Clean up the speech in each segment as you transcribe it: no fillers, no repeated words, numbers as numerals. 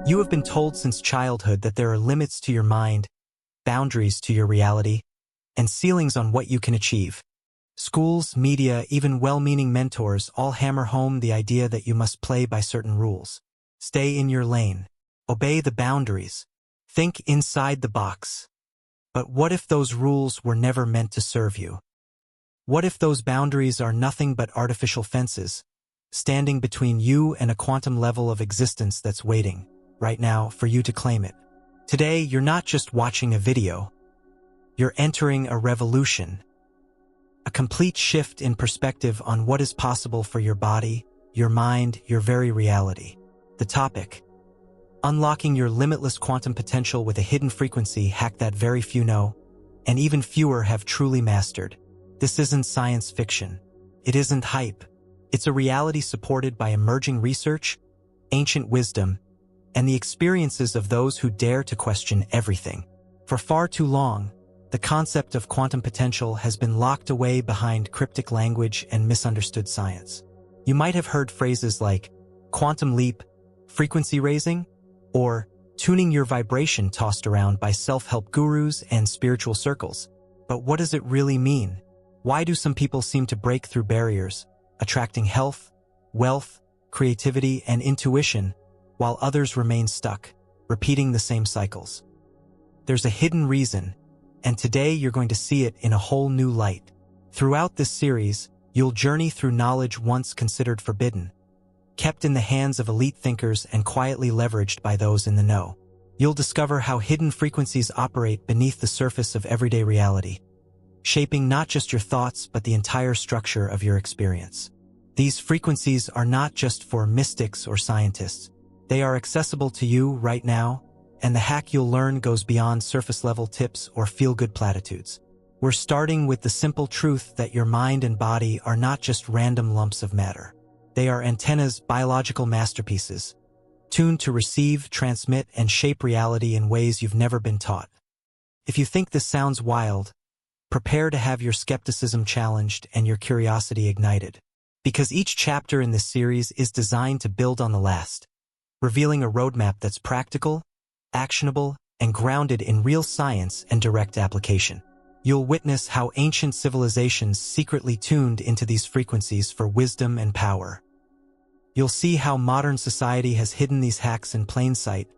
You have been told since childhood that there are limits to your mind, boundaries to your reality, and ceilings on what you can achieve. Schools, media, even well-meaning mentors all hammer home the idea that you must play by certain rules. Stay in your lane. Obey the boundaries. Think inside the box. But what if those rules were never meant to serve you? What if those boundaries are nothing but artificial fences, standing between you and a quantum level of existence that's waiting, right now, for you to claim it? Today, you're not just watching a video. You're entering a revolution. A complete shift in perspective on what is possible for your body, your mind, your very reality. The topic: unlocking your limitless quantum potential with a hidden frequency hack that very few know, and even fewer have truly mastered. This isn't science fiction. It isn't hype. It's a reality supported by emerging research, ancient wisdom, and the experiences of those who dare to question everything. For far too long, the concept of quantum potential has been locked away behind cryptic language and misunderstood science. You might have heard phrases like quantum leap, frequency raising, or tuning your vibration tossed around by self-help gurus and spiritual circles. But what does it really mean? Why do some people seem to break through barriers, attracting health, wealth, creativity, and intuition, while others remain stuck, repeating the same cycles? There's a hidden reason, and today you're going to see it in a whole new light. Throughout this series, you'll journey through knowledge once considered forbidden, kept in the hands of elite thinkers and quietly leveraged by those in the know. You'll discover how hidden frequencies operate beneath the surface of everyday reality, shaping not just your thoughts but the entire structure of your experience. These frequencies are not just for mystics or scientists. They are accessible to you right now, and the hack you'll learn goes beyond surface-level tips or feel-good platitudes. We're starting with the simple truth that your mind and body are not just random lumps of matter. They are antennas, biological masterpieces, tuned to receive, transmit, and shape reality in ways you've never been taught. If you think this sounds wild, prepare to have your skepticism challenged and your curiosity ignited, because each chapter in this series is designed to build on the last, revealing a roadmap that's practical, actionable, and grounded in real science and direct application. You'll witness how ancient civilizations secretly tuned into these frequencies for wisdom and power. You'll see how modern society has hidden these hacks in plain sight,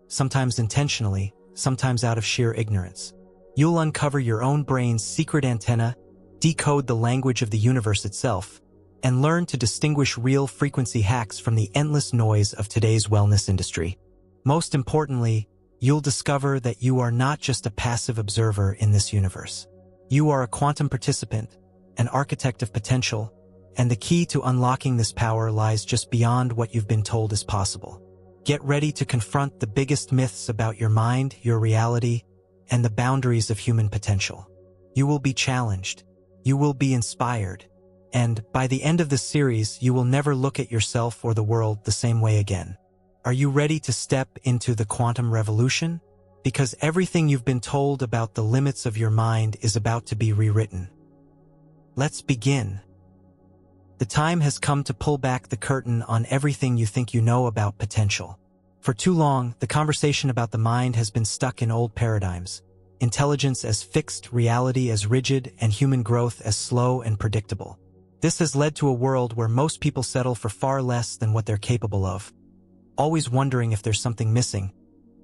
sometimes intentionally, sometimes out of sheer ignorance. You'll uncover your own brain's secret antenna, decode the language of the universe itself, and learn to distinguish real frequency hacks from the endless noise of today's wellness industry. Most importantly, you'll discover that you are not just a passive observer in this universe. You are a quantum participant, an architect of potential, and the key to unlocking this power lies just beyond what you've been told is possible. Get ready to confront the biggest myths about your mind, your reality, and the boundaries of human potential. You will be challenged. You will be inspired. And by the end of this series, you will never look at yourself or the world the same way again. Are you ready to step into the quantum revolution? Because everything you've been told about the limits of your mind is about to be rewritten. Let's begin. The time has come to pull back the curtain on everything you think you know about potential. For too long, the conversation about the mind has been stuck in old paradigms. Intelligence as fixed, reality as rigid, and human growth as slow and predictable. This has led to a world where most people settle for far less than what they're capable of. Always wondering if there's something missing,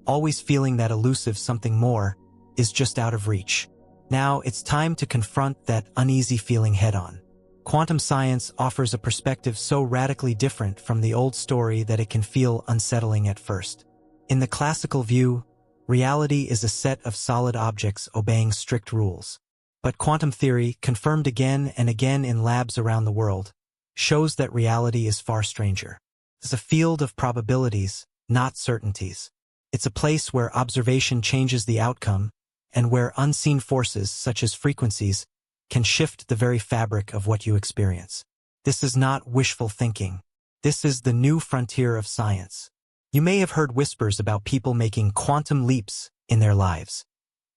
always feeling that elusive something more is just out of reach. Now it's time to confront that uneasy feeling head-on. Quantum science offers a perspective so radically different from the old story that it can feel unsettling at first. In the classical view, reality is a set of solid objects obeying strict rules. But quantum theory, confirmed again and again in labs around the world, shows that reality is far stranger. It's a field of probabilities, not certainties. It's a place where observation changes the outcome, and where unseen forces, such as frequencies, can shift the very fabric of what you experience. This is not wishful thinking. This is the new frontier of science. You may have heard whispers about people making quantum leaps in their lives.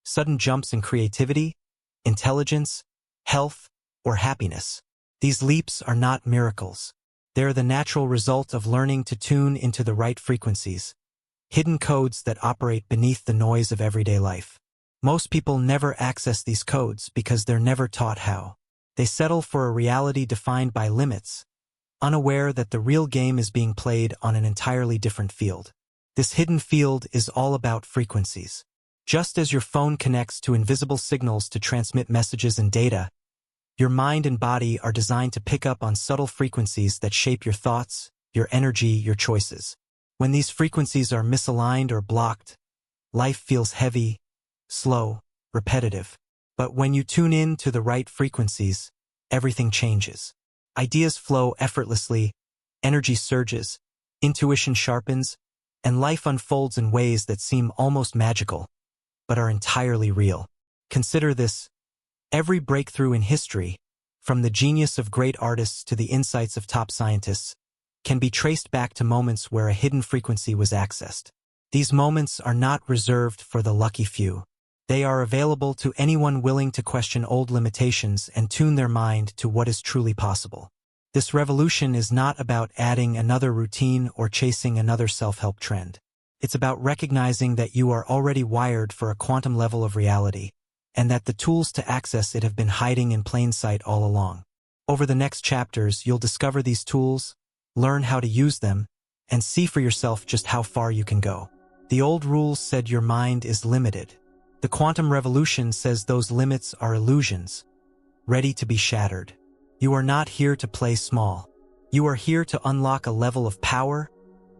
Sudden jumps in creativity, intelligence, health, or happiness. These leaps are not miracles. They're the natural result of learning to tune into the right frequencies, hidden codes that operate beneath the noise of everyday life. Most people never access these codes because they're never taught how. They settle for a reality defined by limits, unaware that the real game is being played on an entirely different field. This hidden field is all about frequencies. Just as your phone connects to invisible signals to transmit messages and data, your mind and body are designed to pick up on subtle frequencies that shape your thoughts, your energy, your choices. When these frequencies are misaligned or blocked, life feels heavy, slow, repetitive. But when you tune in to the right frequencies, everything changes. Ideas flow effortlessly, energy surges, intuition sharpens, and life unfolds in ways that seem almost magical, but are entirely real. Consider this: every breakthrough in history, from the genius of great artists to the insights of top scientists, can be traced back to moments where a hidden frequency was accessed. These moments are not reserved for the lucky few. They are available to anyone willing to question old limitations and tune their mind to what is truly possible. This revolution is not about adding another routine or chasing another self-help trend. It's about recognizing that you are already wired for a quantum level of reality, and that the tools to access it have been hiding in plain sight all along. Over the next chapters, you'll discover these tools, learn how to use them, and see for yourself just how far you can go. The old rules said your mind is limited. The quantum revolution says those limits are illusions, ready to be shattered. You are not here to play small. You are here to unlock a level of power,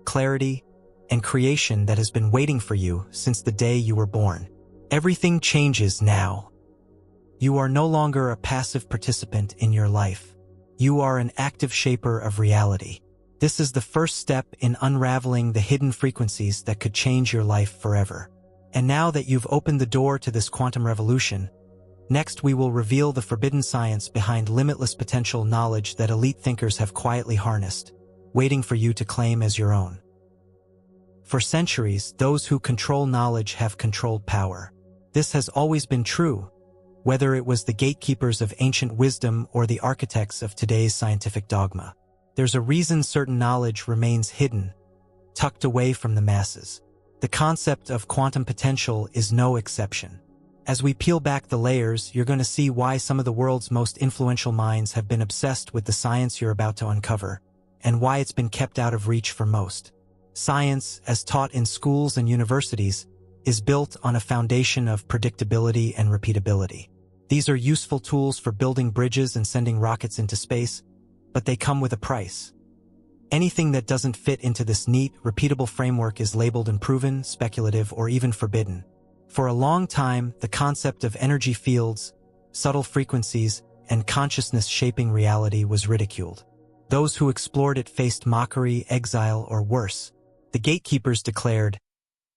clarity, and creation that has been waiting for you since the day you were born. Everything changes now. You are no longer a passive participant in your life. You are an active shaper of reality. This is the first step in unraveling the hidden frequencies that could change your life forever. And now that you've opened the door to this quantum revolution, next we will reveal the forbidden science behind limitless potential knowledge that elite thinkers have quietly harnessed, waiting for you to claim as your own. For centuries, those who control knowledge have controlled power. This has always been true, whether it was the gatekeepers of ancient wisdom or the architects of today's scientific dogma. There's a reason certain knowledge remains hidden, tucked away from the masses. The concept of quantum potential is no exception. As we peel back the layers, you're going to see why some of the world's most influential minds have been obsessed with the science you're about to uncover, and why it's been kept out of reach for most. Science, as taught in schools and universities, is built on a foundation of predictability and repeatability. These are useful tools for building bridges and sending rockets into space, but they come with a price. Anything that doesn't fit into this neat, repeatable framework is labeled unproven, speculative, or even forbidden. For a long time, the concept of energy fields, subtle frequencies, and consciousness shaping reality was ridiculed. Those who explored it faced mockery, exile, or worse. The gatekeepers declared,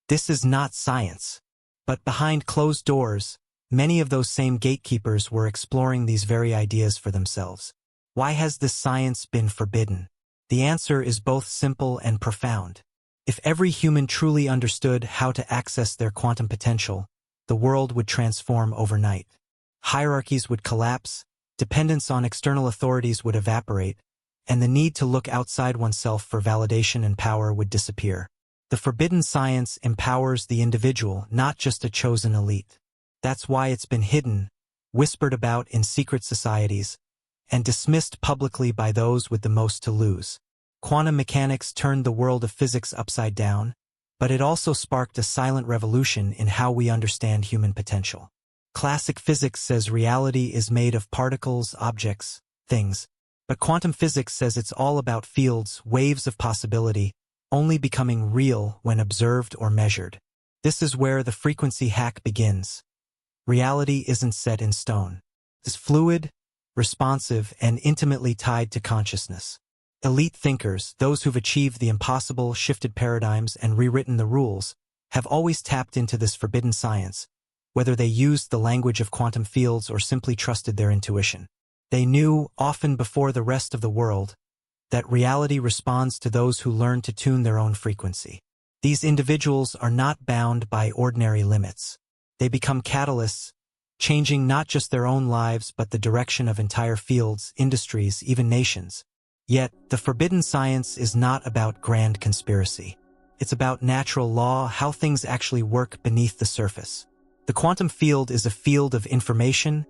"This is not science." But behind closed doors, many of those same gatekeepers were exploring these very ideas for themselves. Why has this science been forbidden? The answer is both simple and profound. If every human truly understood how to access their quantum potential, the world would transform overnight. Hierarchies would collapse, dependence on external authorities would evaporate, and the need to look outside oneself for validation and power would disappear. The forbidden science empowers the individual, not just a chosen elite. That's why it's been hidden, whispered about in secret societies, and dismissed publicly by those with the most to lose. Quantum mechanics turned the world of physics upside down, but it also sparked a silent revolution in how we understand human potential. Classic physics says reality is made of particles, objects, things, but quantum physics says it's all about fields, waves of possibility, only becoming real when observed or measured. This is where the frequency hack begins. Reality isn't set in stone. It's fluid, responsive, and intimately tied to consciousness. Elite thinkers, those who've achieved the impossible, shifted paradigms, and rewritten the rules, have always tapped into this forbidden science, whether they used the language of quantum fields or simply trusted their intuition. They knew, often before the rest of the world, that reality responds to those who learn to tune their own frequency. These individuals are not bound by ordinary limits. They become catalysts, changing not just their own lives but the direction of entire fields, industries, even nations. Yet, the forbidden science is not about grand conspiracy. It's about natural law, how things actually work beneath the surface. The quantum field is a field of information,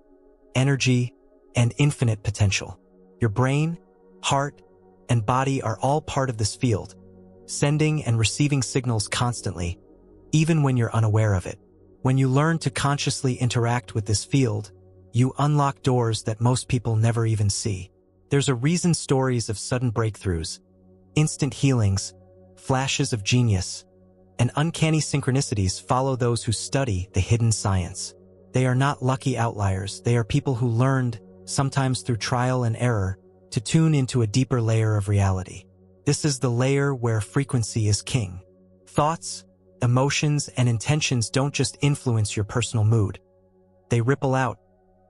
energy, and infinite potential. Your brain, heart, and body are all part of this field, sending and receiving signals constantly, even when you're unaware of it. When you learn to consciously interact with this field, you unlock doors that most people never even see. There's a reason stories of sudden breakthroughs, instant healings, flashes of genius, and uncanny synchronicities follow those who study the hidden science. They are not lucky outliers, they are people who learned, sometimes through trial and error, to tune into a deeper layer of reality. This is the layer where frequency is king. Thoughts, emotions, and intentions don't just influence your personal mood. They ripple out,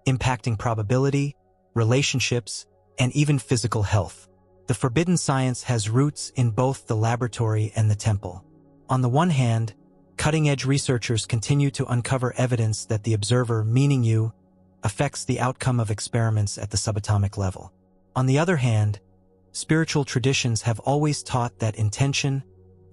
impacting probability, relationships, and even physical health. The forbidden science has roots in both the laboratory and the temple. On the one hand, cutting-edge researchers continue to uncover evidence that the observer, meaning you, affects the outcome of experiments at the subatomic level. On the other hand, spiritual traditions have always taught that intention,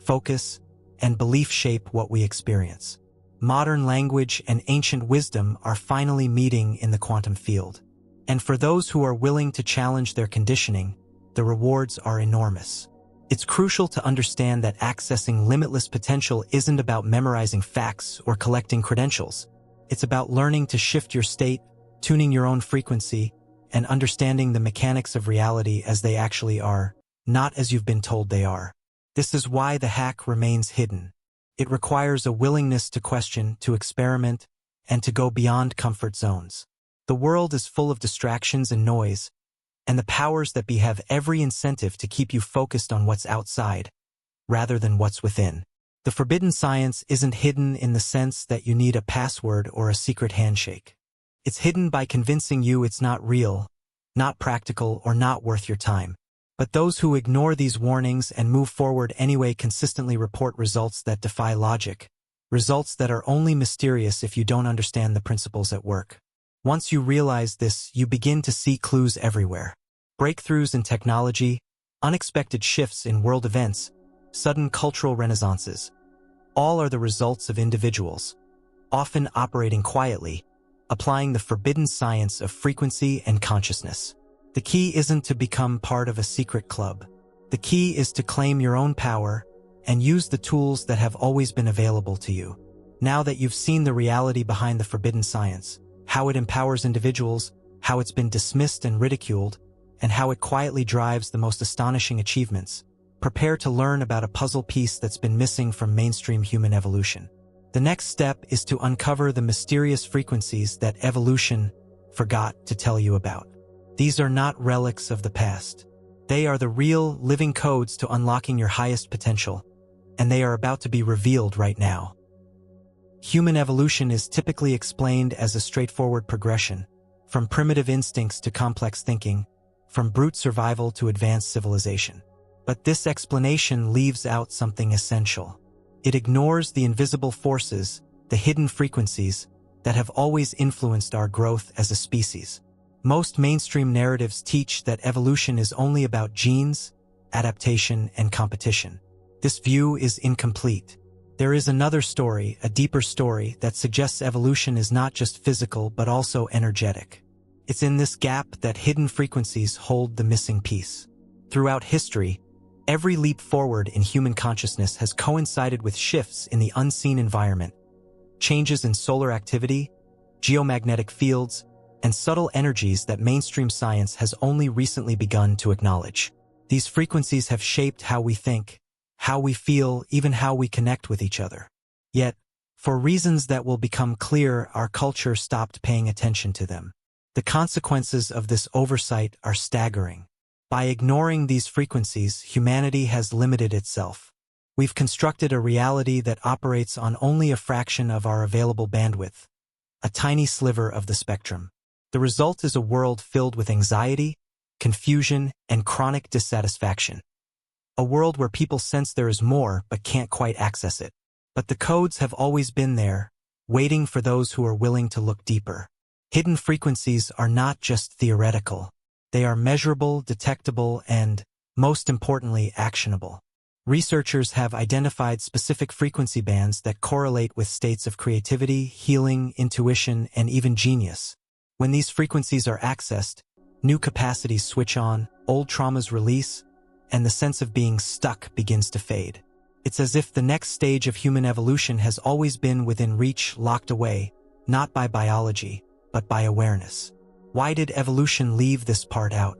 focus, and belief shape what we experience. Modern language and ancient wisdom are finally meeting in the quantum field. And for those who are willing to challenge their conditioning, the rewards are enormous. It's crucial to understand that accessing limitless potential isn't about memorizing facts or collecting credentials. It's about learning to shift your state, tuning your own frequency, and understanding the mechanics of reality as they actually are, not as you've been told they are. This is why the hack remains hidden. It requires a willingness to question, to experiment, and to go beyond comfort zones. The world is full of distractions and noise, and the powers that be have every incentive to keep you focused on what's outside, rather than what's within. The forbidden science isn't hidden in the sense that you need a password or a secret handshake. It's hidden by convincing you it's not real, not practical, or not worth your time. But those who ignore these warnings and move forward anyway consistently report results that defy logic, results that are only mysterious if you don't understand the principles at work. Once you realize this, you begin to see clues everywhere. Breakthroughs in technology, unexpected shifts in world events, sudden cultural renaissances. All are the results of individuals, often operating quietly, applying the forbidden science of frequency and consciousness. The key isn't to become part of a secret club. The key is to claim your own power and use the tools that have always been available to you. Now that you've seen the reality behind the forbidden science, how it empowers individuals, how it's been dismissed and ridiculed, and how it quietly drives the most astonishing achievements, prepare to learn about a puzzle piece that's been missing from mainstream human evolution. The next step is to uncover the mysterious frequencies that evolution forgot to tell you about. These are not relics of the past. They are the real, living codes to unlocking your highest potential, and they are about to be revealed right now. Human evolution is typically explained as a straightforward progression, from primitive instincts to complex thinking, from brute survival to advanced civilization. But this explanation leaves out something essential. It ignores the invisible forces, the hidden frequencies, that have always influenced our growth as a species. Most mainstream narratives teach that evolution is only about genes, adaptation, and competition. This view is incomplete. There is another story, a deeper story, that suggests evolution is not just physical but also energetic. It's in this gap that hidden frequencies hold the missing piece. Throughout history, every leap forward in human consciousness has coincided with shifts in the unseen environment, changes in solar activity, geomagnetic fields, and subtle energies that mainstream science has only recently begun to acknowledge. These frequencies have shaped how we think, how we feel, even how we connect with each other. Yet, for reasons that will become clear, our culture stopped paying attention to them. The consequences of this oversight are staggering. By ignoring these frequencies, humanity has limited itself. We've constructed a reality that operates on only a fraction of our available bandwidth, a tiny sliver of the spectrum. The result is a world filled with anxiety, confusion, and chronic dissatisfaction. A world where people sense there is more but can't quite access it. But the codes have always been there, waiting for those who are willing to look deeper. Hidden frequencies are not just theoretical. They are measurable, detectable, and, most importantly, actionable. Researchers have identified specific frequency bands that correlate with states of creativity, healing, intuition, and even genius. When these frequencies are accessed, new capacities switch on, old traumas release, and the sense of being stuck begins to fade. It's as if the next stage of human evolution has always been within reach, locked away, not by biology, but by awareness. Why did evolution leave this part out?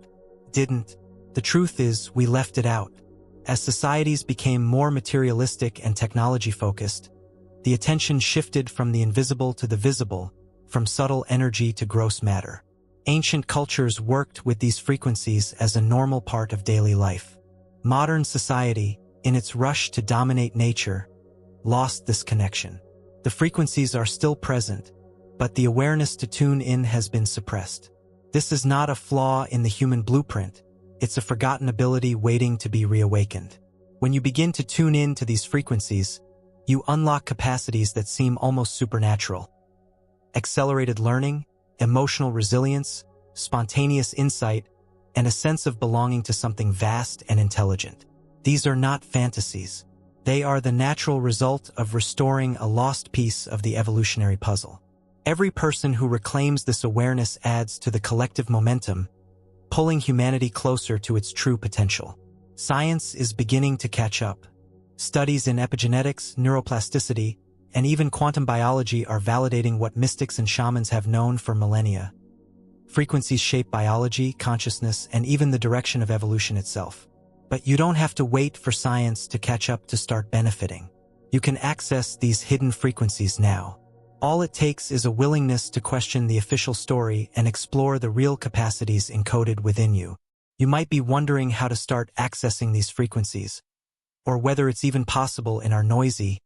Didn't. The truth is, we left it out. As societies became more materialistic and technology-focused, the attention shifted from the invisible to the visible, from subtle energy to gross matter. Ancient cultures worked with these frequencies as a normal part of daily life. Modern society, in its rush to dominate nature, lost this connection. The frequencies are still present, but the awareness to tune in has been suppressed. This is not a flaw in the human blueprint. It's a forgotten ability waiting to be reawakened. When you begin to tune in to these frequencies, you unlock capacities that seem almost supernatural. Accelerated learning, emotional resilience, spontaneous insight, and a sense of belonging to something vast and intelligent. These are not fantasies. They are the natural result of restoring a lost piece of the evolutionary puzzle. Every person who reclaims this awareness adds to the collective momentum, pulling humanity closer to its true potential. Science is beginning to catch up. Studies in epigenetics, neuroplasticity, and even quantum biology are validating what mystics and shamans have known for millennia. Frequencies shape biology, consciousness, and even the direction of evolution itself. But you don't have to wait for science to catch up to start benefiting. You can access these hidden frequencies now. All it takes is a willingness to question the official story and explore the real capacities encoded within you. You might be wondering how to start accessing these frequencies, or whether it's even possible in our noisy,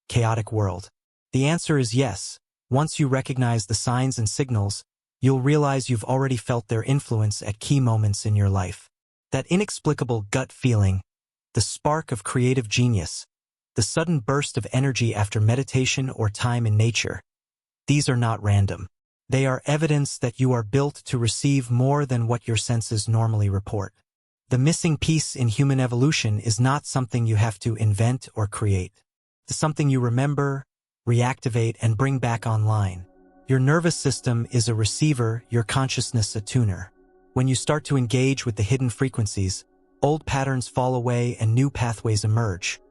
chaotic world. The answer is yes. Once you recognize the signs and signals, you'll realize you've already felt their influence at key moments in your life. That inexplicable gut feeling, the spark of creative genius, the sudden burst of energy after meditation or time in nature. These are not random. They are evidence that you are built to receive more than what your senses normally report. The missing piece in human evolution is not something you have to invent or create. It's something you remember, reactivate, and bring back online. Your nervous system is a receiver, your consciousness a tuner. When you start to engage with the hidden frequencies, old patterns fall away and new pathways emerge.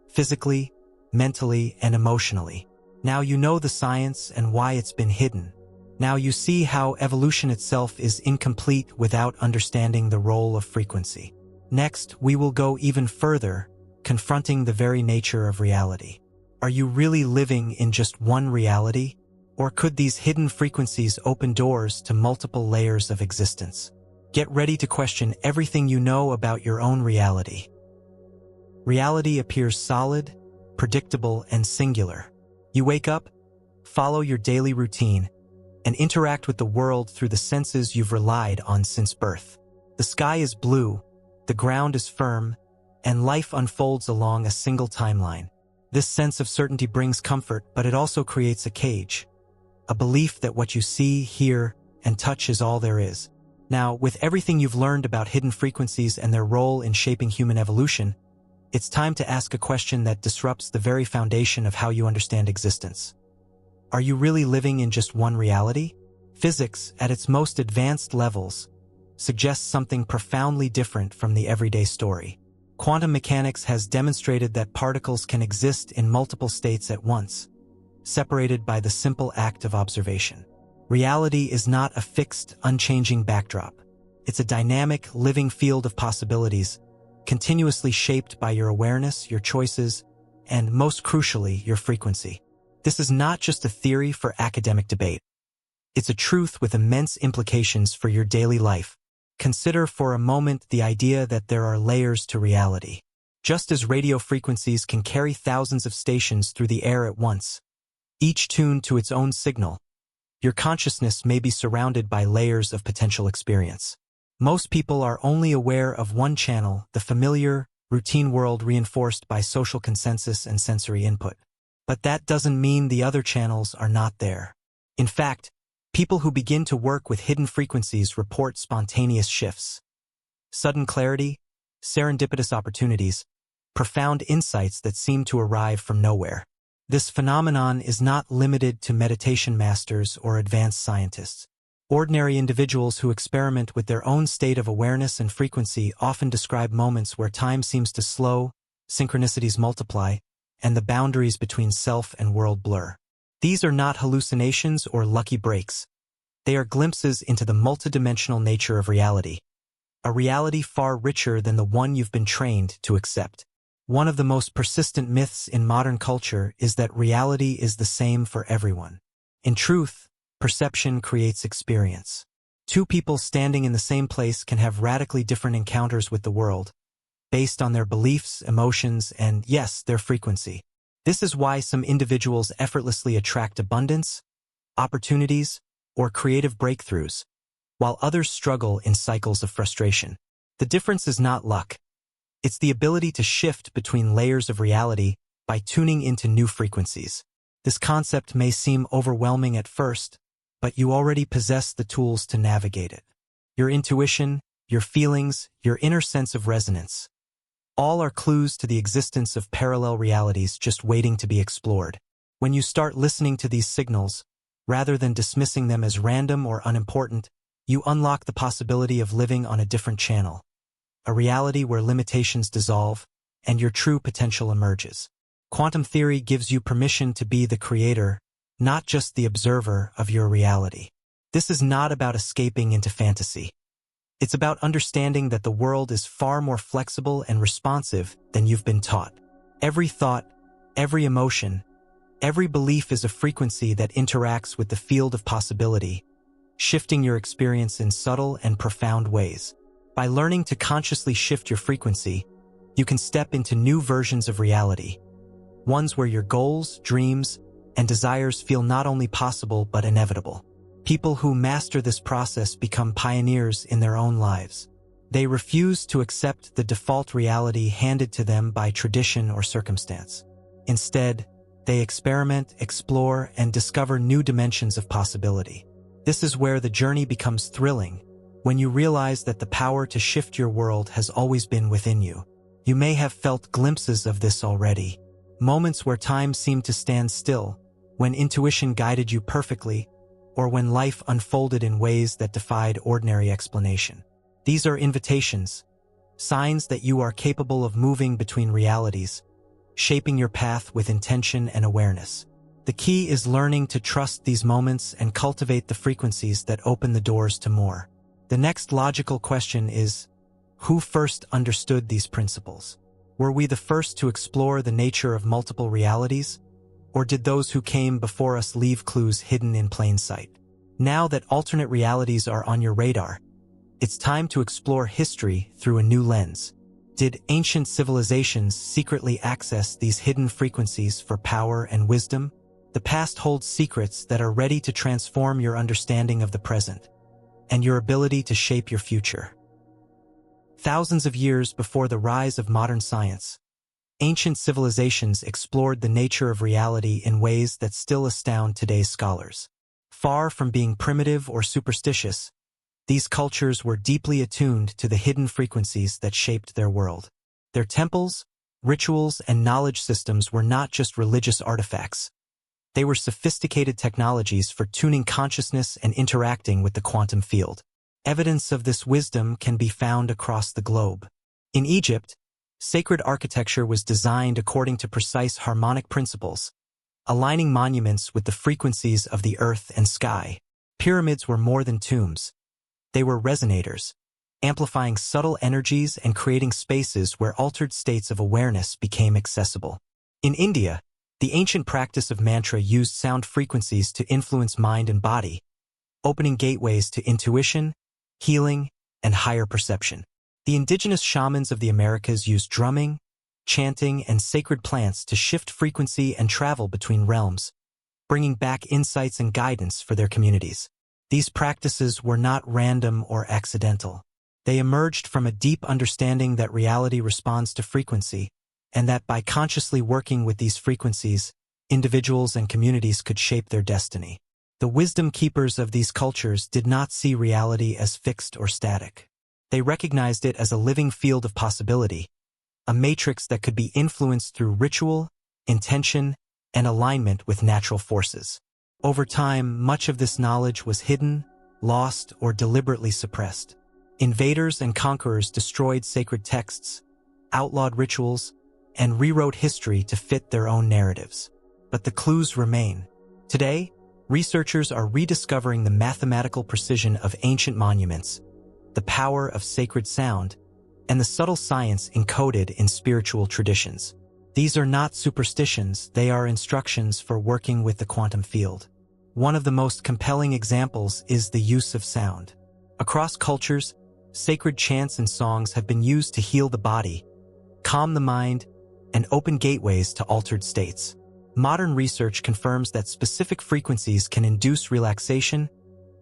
Physically, mentally, and emotionally. Now you know the science and why it's been hidden. Now you see how evolution itself is incomplete without understanding the role of frequency. Next, we will go even further, confronting the very nature of reality. Are you really living in just one reality? Or could these hidden frequencies open doors to multiple layers of existence? Get ready to question everything you know about your own reality. Reality appears solid, predictable, and singular. You wake up, follow your daily routine, and interact with the world through the senses you've relied on since birth. The sky is blue, the ground is firm, and life unfolds along a single timeline. This sense of certainty brings comfort, but it also creates a cage. A belief that what you see, hear, and touch is all there is. Now, with everything you've learned about hidden frequencies and their role in shaping human evolution, it's time to ask a question that disrupts the very foundation of how you understand existence. Are you really living in just one reality? Physics, at its most advanced levels, suggests something profoundly different from the everyday story. Quantum mechanics has demonstrated that particles can exist in multiple states at once, separated by the simple act of observation. Reality is not a fixed, unchanging backdrop. It's a dynamic, living field of possibilities, continuously shaped by your awareness, your choices, and, most crucially, your frequency. This is not just a theory for academic debate. It's a truth with immense implications for your daily life. Consider for a moment the idea that there are layers to reality. Just as radio frequencies can carry thousands of stations through the air at once, each tuned to its own signal, your consciousness may be surrounded by layers of potential experience. Most people are only aware of one channel, the familiar, routine world reinforced by social consensus and sensory input. But that doesn't mean the other channels are not there. In fact, people who begin to work with hidden frequencies report spontaneous shifts, sudden clarity, serendipitous opportunities, profound insights that seem to arrive from nowhere. This phenomenon is not limited to meditation masters or advanced scientists. Ordinary individuals who experiment with their own state of awareness and frequency often describe moments where time seems to slow, synchronicities multiply, and the boundaries between self and world blur. These are not hallucinations or lucky breaks. They are glimpses into the multidimensional nature of reality, a reality far richer than the one you've been trained to accept. One of the most persistent myths in modern culture is that reality is the same for everyone. In truth, perception creates experience. Two people standing in the same place can have radically different encounters with the world, based on their beliefs, emotions, and, yes, their frequency. This is why some individuals effortlessly attract abundance, opportunities, or creative breakthroughs, while others struggle in cycles of frustration. The difference is not luck. It's the ability to shift between layers of reality by tuning into new frequencies. This concept may seem overwhelming at first, but you already possess the tools to navigate it. Your intuition, your feelings, your inner sense of resonance. All are clues to the existence of parallel realities just waiting to be explored. When you start listening to these signals, rather than dismissing them as random or unimportant, you unlock the possibility of living on a different channel, a reality where limitations dissolve and your true potential emerges. Quantum theory gives you permission to be the creator, not just the observer of your reality. This is not about escaping into fantasy. It's about understanding that the world is far more flexible and responsive than you've been taught. Every thought, every emotion, every belief is a frequency that interacts with the field of possibility, shifting your experience in subtle and profound ways. By learning to consciously shift your frequency, you can step into new versions of reality, ones where your goals, dreams, and desires feel not only possible but inevitable. People who master this process become pioneers in their own lives. They refuse to accept the default reality handed to them by tradition or circumstance. Instead, they experiment, explore, and discover new dimensions of possibility. This is where the journey becomes thrilling, when you realize that the power to shift your world has always been within you. You may have felt glimpses of this already. Moments where time seemed to stand still, when intuition guided you perfectly, or when life unfolded in ways that defied ordinary explanation. These are invitations, signs that you are capable of moving between realities, shaping your path with intention and awareness. The key is learning to trust these moments and cultivate the frequencies that open the doors to more. The next logical question is, who first understood these principles? Were we the first to explore the nature of multiple realities? Or did those who came before us leave clues hidden in plain sight? Now that alternate realities are on your radar, it's time to explore history through a new lens. Did ancient civilizations secretly access these hidden frequencies for power and wisdom? The past holds secrets that are ready to transform your understanding of the present and your ability to shape your future. Thousands of years before the rise of modern science, ancient civilizations explored the nature of reality in ways that still astound today's scholars. Far from being primitive or superstitious, these cultures were deeply attuned to the hidden frequencies that shaped their world. Their temples, rituals, and knowledge systems were not just religious artifacts. They were sophisticated technologies for tuning consciousness and interacting with the quantum field. Evidence of this wisdom can be found across the globe. In Egypt, sacred architecture was designed according to precise harmonic principles, aligning monuments with the frequencies of the earth and sky. Pyramids were more than tombs. They were resonators, amplifying subtle energies and creating spaces where altered states of awareness became accessible. In India, the ancient practice of mantra used sound frequencies to influence mind and body, opening gateways to intuition, healing, and higher perception. The indigenous shamans of the Americas used drumming, chanting, and sacred plants to shift frequency and travel between realms, bringing back insights and guidance for their communities. These practices were not random or accidental. They emerged from a deep understanding that reality responds to frequency, and that by consciously working with these frequencies, individuals and communities could shape their destiny. The wisdom keepers of these cultures did not see reality as fixed or static. They recognized it as a living field of possibility, a matrix that could be influenced through ritual, intention, and alignment with natural forces. Over time, much of this knowledge was hidden, lost, or deliberately suppressed. Invaders and conquerors destroyed sacred texts, outlawed rituals, and rewrote history to fit their own narratives. But the clues remain. Today, researchers are rediscovering the mathematical precision of ancient monuments, the power of sacred sound, and the subtle science encoded in spiritual traditions. These are not superstitions, they are instructions for working with the quantum field. One of the most compelling examples is the use of sound. Across cultures, sacred chants and songs have been used to heal the body, calm the mind, and open gateways to altered states. Modern research confirms that specific frequencies can induce relaxation,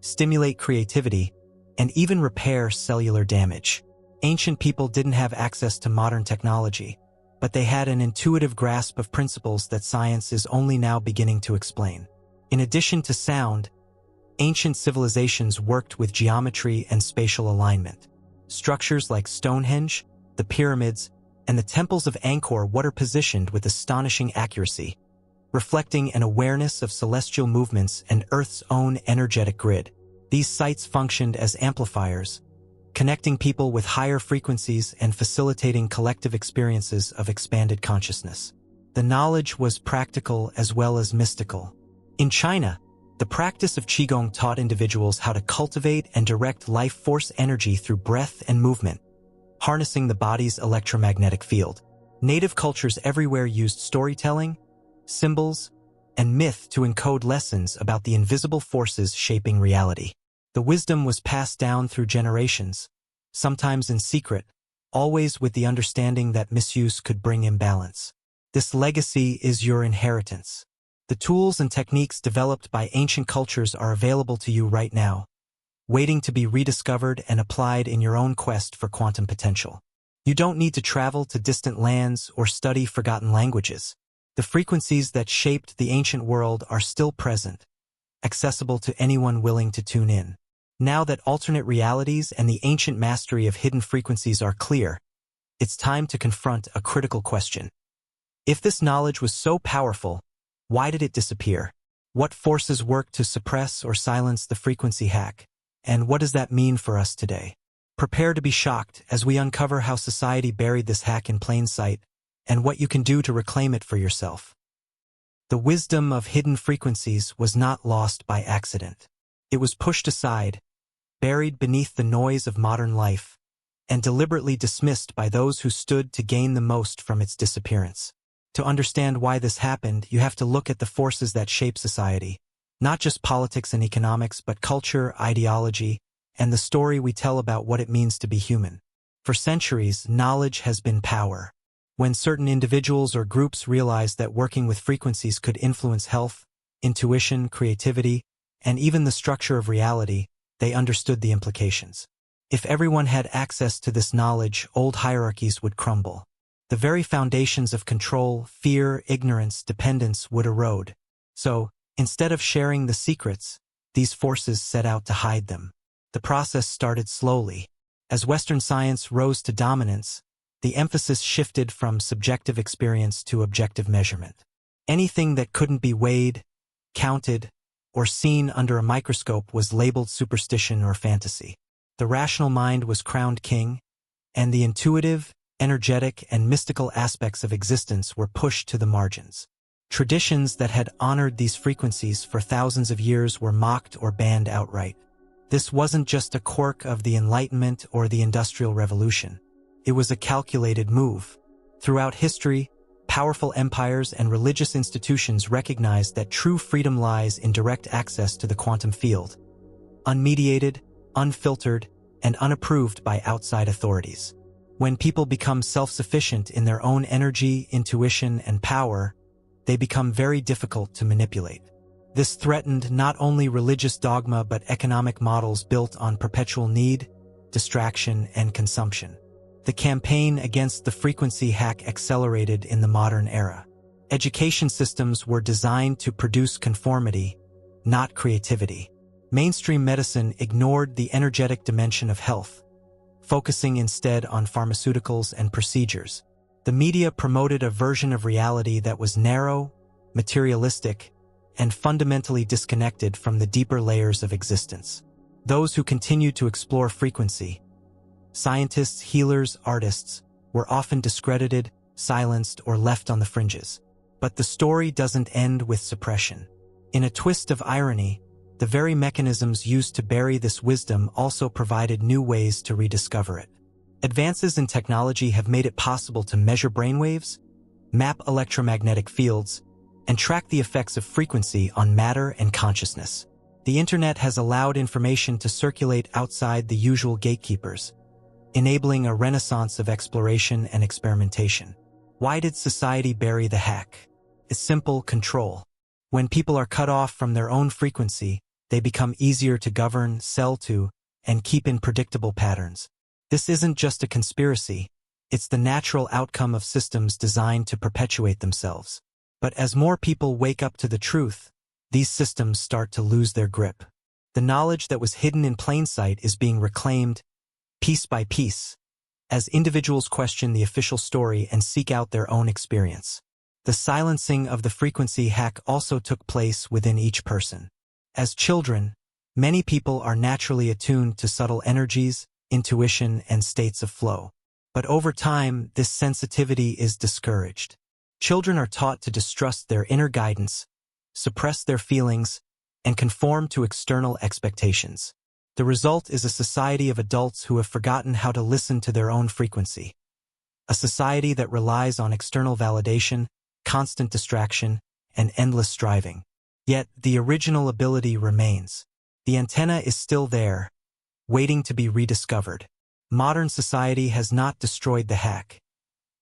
stimulate creativity, and even repair cellular damage. Ancient people didn't have access to modern technology, but they had an intuitive grasp of principles that science is only now beginning to explain. In addition to sound, ancient civilizations worked with geometry and spatial alignment. Structures like Stonehenge, the pyramids, and the temples of Angkor Wat are positioned with astonishing accuracy, reflecting an awareness of celestial movements and Earth's own energetic grid. These sites functioned as amplifiers, connecting people with higher frequencies and facilitating collective experiences of expanded consciousness. The knowledge was practical as well as mystical. In China, the practice of Qigong taught individuals how to cultivate and direct life force energy through breath and movement, harnessing the body's electromagnetic field. Native cultures everywhere used storytelling, symbols, and myth to encode lessons about the invisible forces shaping reality. The wisdom was passed down through generations, sometimes in secret, always with the understanding that misuse could bring imbalance. This legacy is your inheritance. The tools and techniques developed by ancient cultures are available to you right now, waiting to be rediscovered and applied in your own quest for quantum potential. You don't need to travel to distant lands or study forgotten languages. The frequencies that shaped the ancient world are still present, accessible to anyone willing to tune in. Now that alternate realities and the ancient mastery of hidden frequencies are clear, it's time to confront a critical question. If this knowledge was so powerful, why did it disappear? What forces worked to suppress or silence the frequency hack? And what does that mean for us today? Prepare to be shocked as we uncover how society buried this hack in plain sight and what you can do to reclaim it for yourself. The wisdom of hidden frequencies was not lost by accident. It was pushed aside, buried beneath the noise of modern life, and deliberately dismissed by those who stood to gain the most from its disappearance. To understand why this happened, you have to look at the forces that shape society, not just politics and economics, but culture, ideology, and the story we tell about what it means to be human. For centuries, knowledge has been power. When certain individuals or groups realized that working with frequencies could influence health, intuition, creativity, and even the structure of reality, they understood the implications. If everyone had access to this knowledge, old hierarchies would crumble. The very foundations of control, fear, ignorance, dependence would erode. So, instead of sharing the secrets, these forces set out to hide them. The process started slowly. As Western science rose to dominance, the emphasis shifted from subjective experience to objective measurement. Anything that couldn't be weighed, counted, or seen under a microscope was labeled superstition or fantasy. The rational mind was crowned king, and the intuitive, energetic, and mystical aspects of existence were pushed to the margins. Traditions that had honored these frequencies for thousands of years were mocked or banned outright. This wasn't just a quirk of the Enlightenment or the Industrial Revolution. It was a calculated move. Throughout history, powerful empires and religious institutions recognized that true freedom lies in direct access to the quantum field, unmediated, unfiltered, and unapproved by outside authorities. When people become self-sufficient in their own energy, intuition, and power, they become very difficult to manipulate. This threatened not only religious dogma but economic models built on perpetual need, distraction, and consumption. The campaign against the frequency hack accelerated in the modern era. Education systems were designed to produce conformity, not creativity. Mainstream medicine ignored the energetic dimension of health, focusing instead on pharmaceuticals and procedures. The media promoted a version of reality that was narrow, materialistic, and fundamentally disconnected from the deeper layers of existence. Those who continued to explore frequency, scientists, healers, artists, were often discredited, silenced, or left on the fringes. But the story doesn't end with suppression. In a twist of irony, the very mechanisms used to bury this wisdom also provided new ways to rediscover it. Advances in technology have made it possible to measure brainwaves, map electromagnetic fields, and track the effects of frequency on matter and consciousness. The internet has allowed information to circulate outside the usual gatekeepers, enabling a renaissance of exploration and experimentation. Why did society bury the hack? It's simple: control. When people are cut off from their own frequency, they become easier to govern, sell to, and keep in predictable patterns. This isn't just a conspiracy, it's the natural outcome of systems designed to perpetuate themselves. But as more people wake up to the truth, these systems start to lose their grip. The knowledge that was hidden in plain sight is being reclaimed, piece by piece, as individuals question the official story and seek out their own experience. The silencing of the frequency hack also took place within each person. As children, many people are naturally attuned to subtle energies, intuition, and states of flow. But over time, this sensitivity is discouraged. Children are taught to distrust their inner guidance, suppress their feelings, and conform to external expectations. The result is a society of adults who have forgotten how to listen to their own frequency. A society that relies on external validation, constant distraction, and endless striving. Yet, the original ability remains. The antenna is still there, waiting to be rediscovered. Modern society has not destroyed the hack.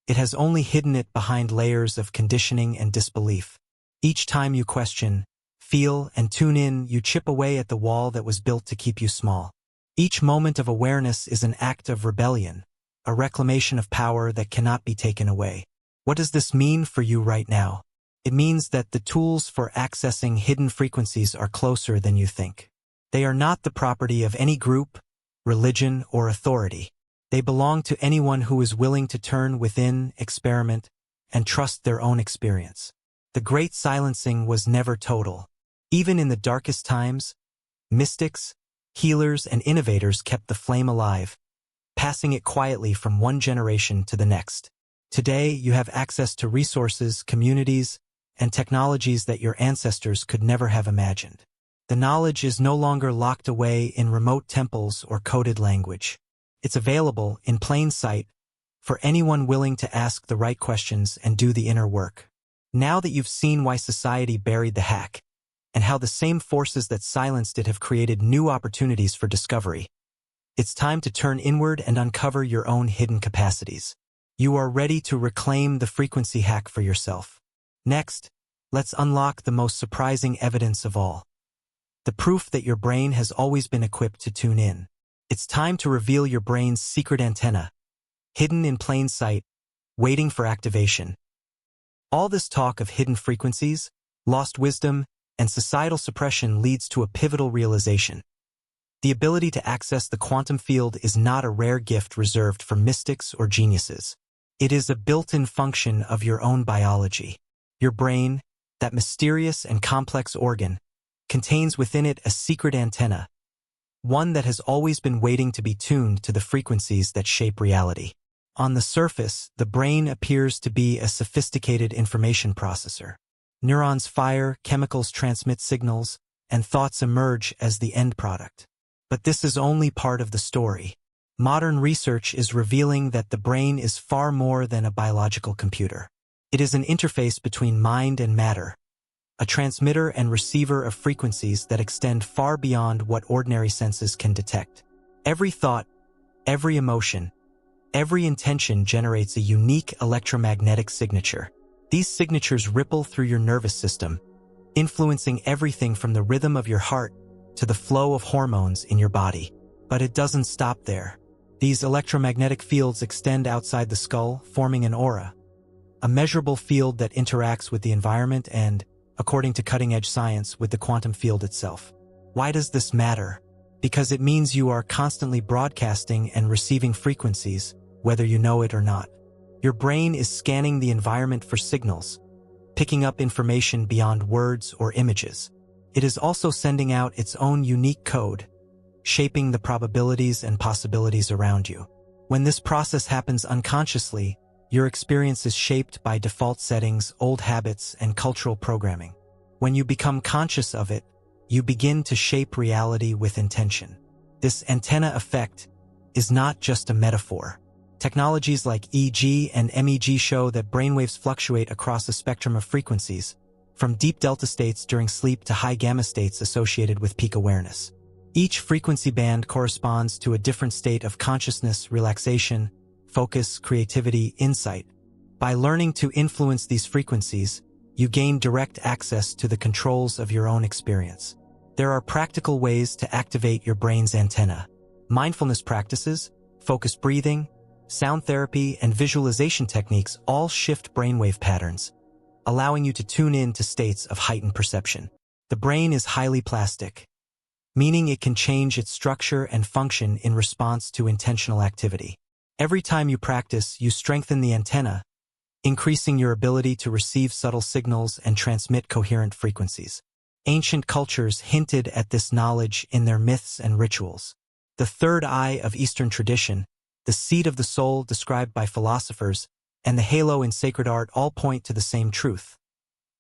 It has only hidden it behind layers of conditioning and disbelief. Each time you question, feel, and tune in, you chip away at the wall that was built to keep you small. Each moment of awareness is an act of rebellion, a reclamation of power that cannot be taken away. What does this mean for you right now? It means that the tools for accessing hidden frequencies are closer than you think. They are not the property of any group, religion, or authority. They belong to anyone who is willing to turn within, experiment, and trust their own experience. The great silencing was never total. Even in the darkest times, mystics, healers, and innovators kept the flame alive, passing it quietly from one generation to the next. Today, you have access to resources, communities, and technologies that your ancestors could never have imagined. The knowledge is no longer locked away in remote temples or coded language. It's available, in plain sight, for anyone willing to ask the right questions and do the inner work. Now that you've seen why society buried the hack, and how the same forces that silenced it have created new opportunities for discovery, it's time to turn inward and uncover your own hidden capacities. You are ready to reclaim the frequency hack for yourself. Next, let's unlock the most surprising evidence of all. The proof that your brain has always been equipped to tune in. It's time to reveal your brain's secret antenna, hidden in plain sight, waiting for activation. All this talk of hidden frequencies, lost wisdom, and societal suppression leads to a pivotal realization. The ability to access the quantum field is not a rare gift reserved for mystics or geniuses. It is a built-in function of your own biology. Your brain, that mysterious and complex organ, contains within it a secret antenna, one that has always been waiting to be tuned to the frequencies that shape reality. On the surface, the brain appears to be a sophisticated information processor. Neurons fire, chemicals transmit signals, and thoughts emerge as the end product. But this is only part of the story. Modern research is revealing that the brain is far more than a biological computer. It is an interface between mind and matter, a transmitter and receiver of frequencies that extend far beyond what ordinary senses can detect. Every thought, every emotion, every intention generates a unique electromagnetic signature. These signatures ripple through your nervous system, influencing everything from the rhythm of your heart to the flow of hormones in your body. But it doesn't stop there. These electromagnetic fields extend outside the skull, forming an aura, a measurable field that interacts with the environment and, according to cutting-edge science, with the quantum field itself. Why does this matter? Because it means you are constantly broadcasting and receiving frequencies, whether you know it or not. Your brain is scanning the environment for signals, picking up information beyond words or images. It is also sending out its own unique code, shaping the probabilities and possibilities around you. When this process happens unconsciously, your experience is shaped by default settings, old habits, and cultural programming. When you become conscious of it, you begin to shape reality with intention. This antenna effect is not just a metaphor. Technologies like EEG and MEG show that brainwaves fluctuate across a spectrum of frequencies, from deep delta states during sleep to high gamma states associated with peak awareness. Each frequency band corresponds to a different state of consciousness, relaxation, focus, creativity, insight. By learning to influence these frequencies, you gain direct access to the controls of your own experience. There are practical ways to activate your brain's antenna. Mindfulness practices, focused breathing, sound therapy, and visualization techniques all shift brainwave patterns, allowing you to tune in to states of heightened perception. The brain is highly plastic, meaning it can change its structure and function in response to intentional activity. Every time you practice, you strengthen the antenna, increasing your ability to receive subtle signals and transmit coherent frequencies. Ancient cultures hinted at this knowledge in their myths and rituals. The third eye of Eastern tradition, the seat of the soul described by philosophers, and the halo in sacred art all point to the same truth.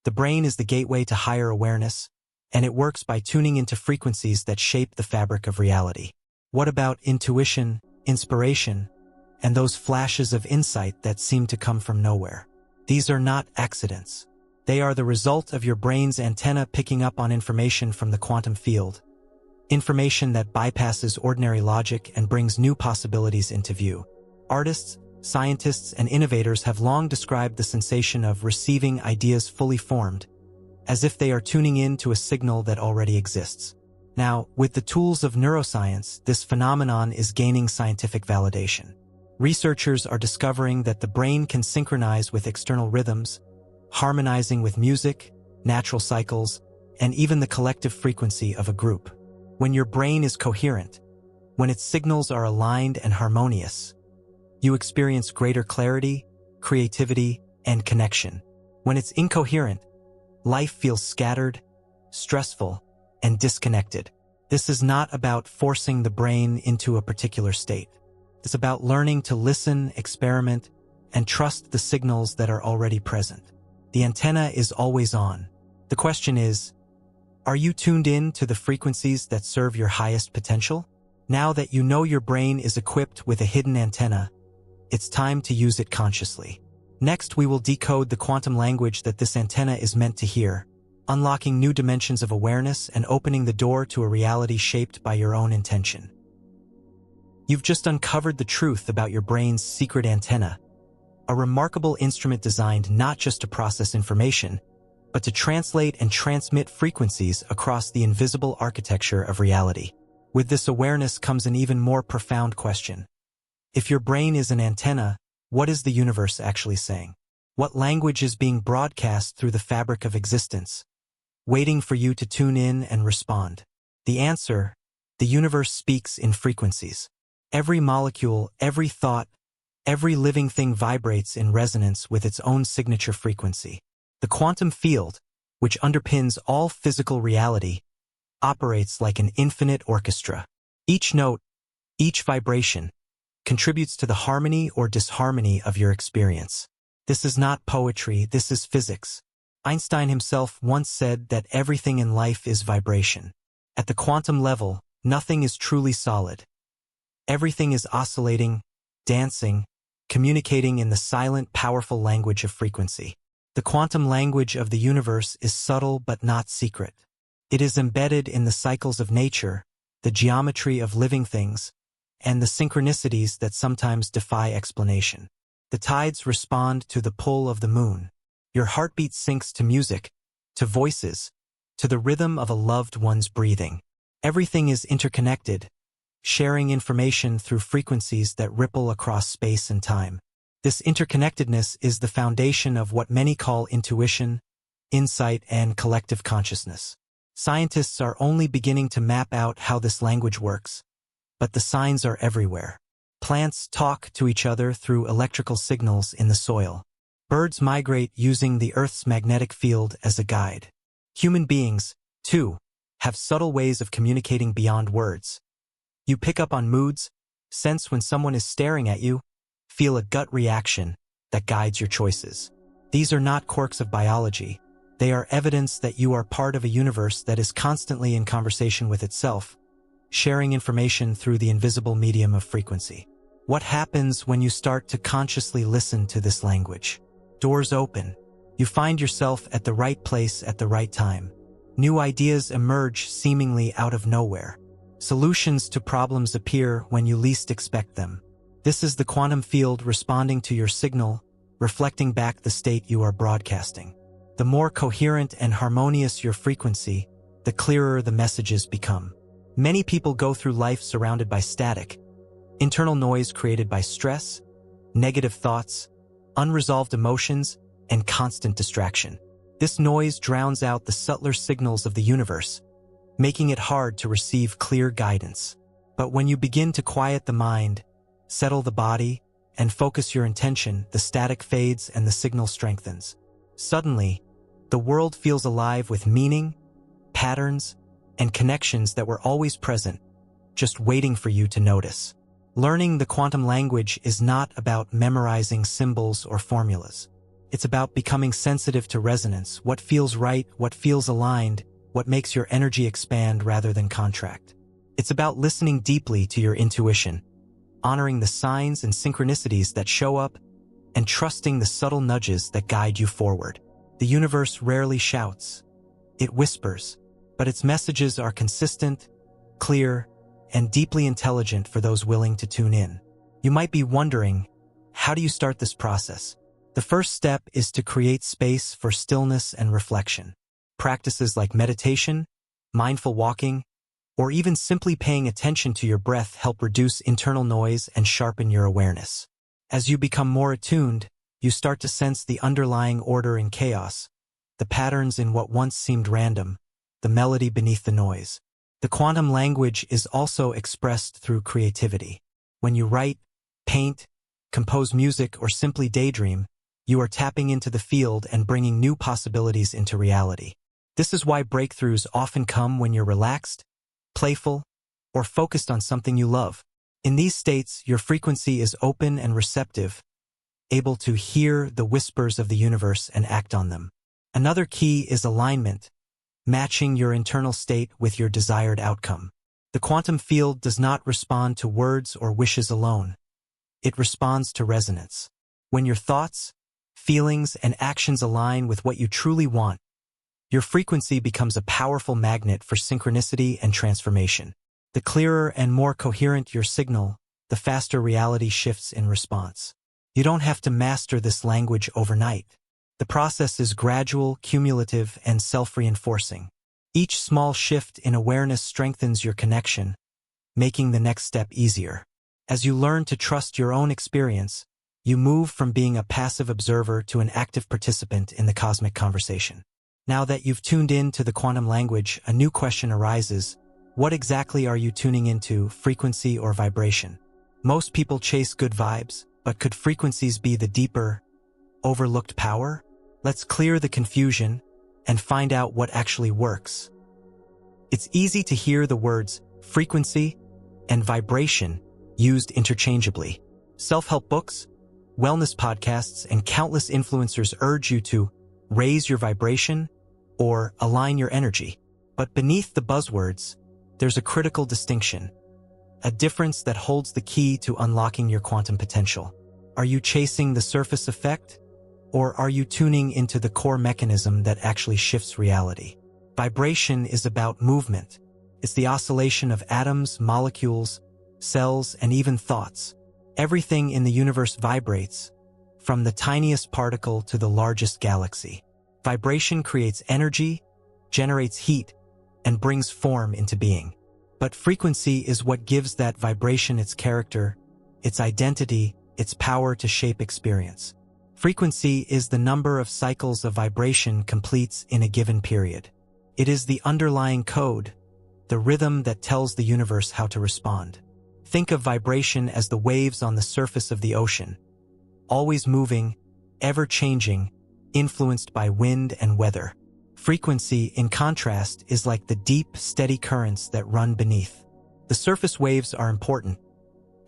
The brain is the gateway to higher awareness, and it works by tuning into frequencies that shape the fabric of reality. What about intuition, inspiration, and those flashes of insight that seem to come from nowhere? These are not accidents. They are the result of your brain's antenna picking up on information from the quantum field, information that bypasses ordinary logic and brings new possibilities into view. Artists, scientists, and innovators have long described the sensation of receiving ideas fully formed, as if they are tuning in to a signal that already exists. Now, with the tools of neuroscience, this phenomenon is gaining scientific validation. Researchers are discovering that the brain can synchronize with external rhythms, harmonizing with music, natural cycles, and even the collective frequency of a group. When your brain is coherent, when its signals are aligned and harmonious, you experience greater clarity, creativity, and connection. When it's incoherent, life feels scattered, stressful, and disconnected. This is not about forcing the brain into a particular state. It's about learning to listen, experiment, and trust the signals that are already present. The antenna is always on. The question is, are you tuned in to the frequencies that serve your highest potential? Now that you know your brain is equipped with a hidden antenna, it's time to use it consciously. Next, we will decode the quantum language that this antenna is meant to hear, unlocking new dimensions of awareness and opening the door to a reality shaped by your own intention. You've just uncovered the truth about your brain's secret antenna, a remarkable instrument designed not just to process information, but to translate and transmit frequencies across the invisible architecture of reality. With this awareness comes an even more profound question. If your brain is an antenna, what is the universe actually saying? What language is being broadcast through the fabric of existence, waiting for you to tune in and respond? The answer: the universe speaks in frequencies. Every molecule, every thought, every living thing vibrates in resonance with its own signature frequency. The quantum field, which underpins all physical reality, operates like an infinite orchestra. Each note, each vibration, contributes to the harmony or disharmony of your experience. This is not poetry, this is physics. Einstein himself once said that everything in life is vibration. At the quantum level, nothing is truly solid. Everything is oscillating, dancing, communicating in the silent, powerful language of frequency. The quantum language of the universe is subtle but not secret. It is embedded in the cycles of nature, the geometry of living things, and the synchronicities that sometimes defy explanation. The tides respond to the pull of the moon. Your heartbeat syncs to music, to voices, to the rhythm of a loved one's breathing. Everything is interconnected, sharing information through frequencies that ripple across space and time. This interconnectedness is the foundation of what many call intuition, insight, and collective consciousness. Scientists are only beginning to map out how this language works, but the signs are everywhere. Plants talk to each other through electrical signals in the soil. Birds migrate using the Earth's magnetic field as a guide. Human beings, too, have subtle ways of communicating beyond words. You pick up on moods, sense when someone is staring at you, feel a gut reaction that guides your choices. These are not quirks of biology. They are evidence that you are part of a universe that is constantly in conversation with itself, sharing information through the invisible medium of frequency. What happens when you start to consciously listen to this language? Doors open. You find yourself at the right place at the right time. New ideas emerge seemingly out of nowhere. Solutions to problems appear when you least expect them. This is the quantum field responding to your signal, reflecting back the state you are broadcasting. The more coherent and harmonious your frequency, the clearer the messages become. Many people go through life surrounded by static, internal noise created by stress, negative thoughts, unresolved emotions, and constant distraction. This noise drowns out the subtler signals of the universe, making it hard to receive clear guidance. But when you begin to quiet the mind, settle the body, and focus your intention, the static fades and the signal strengthens. Suddenly, the world feels alive with meaning, patterns, and connections that were always present, just waiting for you to notice. Learning the quantum language is not about memorizing symbols or formulas. It's about becoming sensitive to resonance, what feels right, what feels aligned, what makes your energy expand rather than contract. It's about listening deeply to your intuition, honoring the signs and synchronicities that show up, and trusting the subtle nudges that guide you forward. The universe rarely shouts. It whispers, but its messages are consistent, clear, and deeply intelligent for those willing to tune in. You might be wondering, how do you start this process? The first step is to create space for stillness and reflection. Practices like meditation, mindful walking, or even simply paying attention to your breath help reduce internal noise and sharpen your awareness. As you become more attuned, you start to sense the underlying order in chaos, the patterns in what once seemed random, the melody beneath the noise. The quantum language is also expressed through creativity. When you write, paint, compose music, or simply daydream, you are tapping into the field and bringing new possibilities into reality. This is why breakthroughs often come when you're relaxed, playful, or focused on something you love. In these states, your frequency is open and receptive, able to hear the whispers of the universe and act on them. Another key is alignment, matching your internal state with your desired outcome. The quantum field does not respond to words or wishes alone. It responds to resonance. When your thoughts, feelings, and actions align with what you truly want, your frequency becomes a powerful magnet for synchronicity and transformation. The clearer and more coherent your signal, the faster reality shifts in response. You don't have to master this language overnight. The process is gradual, cumulative, and self-reinforcing. Each small shift in awareness strengthens your connection, making the next step easier. As you learn to trust your own experience, you move from being a passive observer to an active participant in the cosmic conversation. Now that you've tuned in to the quantum language, a new question arises. What exactly are you tuning into, frequency or vibration? Most people chase good vibes, but could frequencies be the deeper, overlooked power? Let's clear the confusion and find out what actually works. It's easy to hear the words frequency and vibration used interchangeably. Self-help books, wellness podcasts, and countless influencers urge you to raise your vibration or align your energy. But beneath the buzzwords, there's a critical distinction, a difference that holds the key to unlocking your quantum potential. Are you chasing the surface effect, or are you tuning into the core mechanism that actually shifts reality? Vibration is about movement. It's the oscillation of atoms, molecules, cells, and even thoughts. Everything in the universe vibrates, from the tiniest particle to the largest galaxy. Vibration creates energy, generates heat, and brings form into being. But frequency is what gives that vibration its character, its identity, its power to shape experience. Frequency is the number of cycles a vibration completes in a given period. It is the underlying code, the rhythm that tells the universe how to respond. Think of vibration as the waves on the surface of the ocean, always moving, ever-changing, influenced by wind and weather. Frequency, in contrast, is like the deep, steady currents that run beneath. The surface waves are important.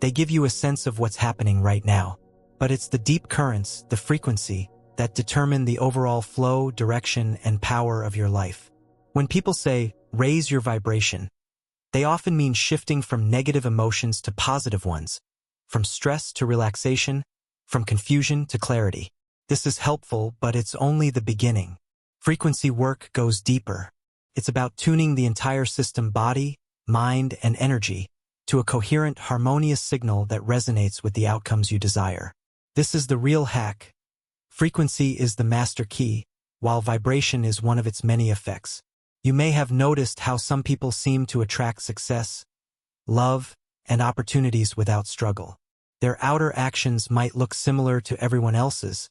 They give you a sense of what's happening right now. But it's the deep currents, the frequency, that determine the overall flow, direction, and power of your life. When people say, raise your vibration, they often mean shifting from negative emotions to positive ones, from stress to relaxation, from confusion to clarity. This is helpful, but it's only the beginning. Frequency work goes deeper. It's about tuning the entire system, body, mind, and energy, to a coherent, harmonious signal that resonates with the outcomes you desire. This is the real hack. Frequency is the master key, while vibration is one of its many effects. You may have noticed how some people seem to attract success, love, and opportunities without struggle. Their outer actions might look similar to everyone else's,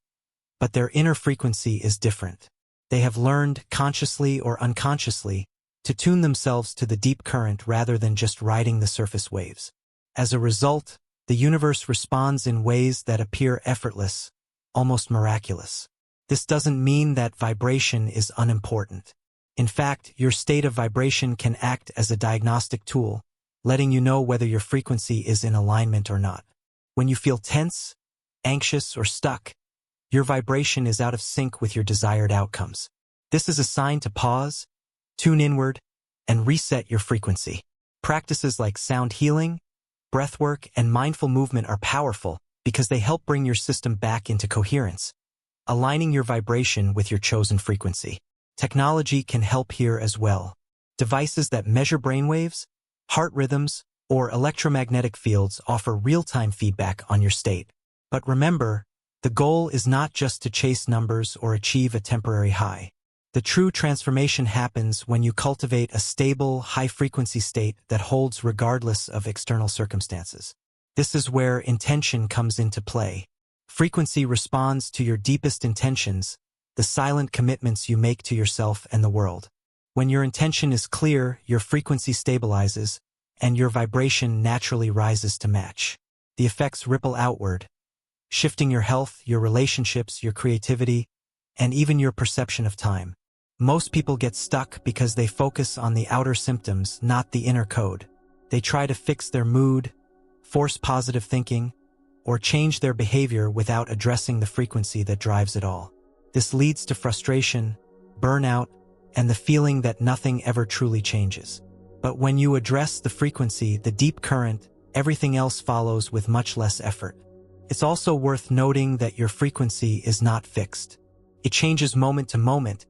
but their inner frequency is different. They have learned, consciously or unconsciously, to tune themselves to the deep current rather than just riding the surface waves. As a result, the universe responds in ways that appear effortless, almost miraculous. This doesn't mean that vibration is unimportant. In fact, your state of vibration can act as a diagnostic tool, letting you know whether your frequency is in alignment or not. When you feel tense, anxious, or stuck, your vibration is out of sync with your desired outcomes. This is a sign to pause, tune inward, and reset your frequency. Practices like sound healing, breathwork, and mindful movement are powerful because they help bring your system back into coherence, aligning your vibration with your chosen frequency. Technology can help here as well. Devices that measure brainwaves, heart rhythms, or electromagnetic fields offer real-time feedback on your state. But remember, the goal is not just to chase numbers or achieve a temporary high. The true transformation happens when you cultivate a stable, high-frequency state that holds regardless of external circumstances. This is where intention comes into play. Frequency responds to your deepest intentions, the silent commitments you make to yourself and the world. When your intention is clear, your frequency stabilizes, and your vibration naturally rises to match. The effects ripple outward, shifting your health, your relationships, your creativity, and even your perception of time. Most people get stuck because they focus on the outer symptoms, not the inner code. They try to fix their mood, force positive thinking, or change their behavior without addressing the frequency that drives it all. This leads to frustration, burnout, and the feeling that nothing ever truly changes. But when you address the frequency, the deep current, everything else follows with much less effort. It's also worth noting that your frequency is not fixed. It changes moment to moment,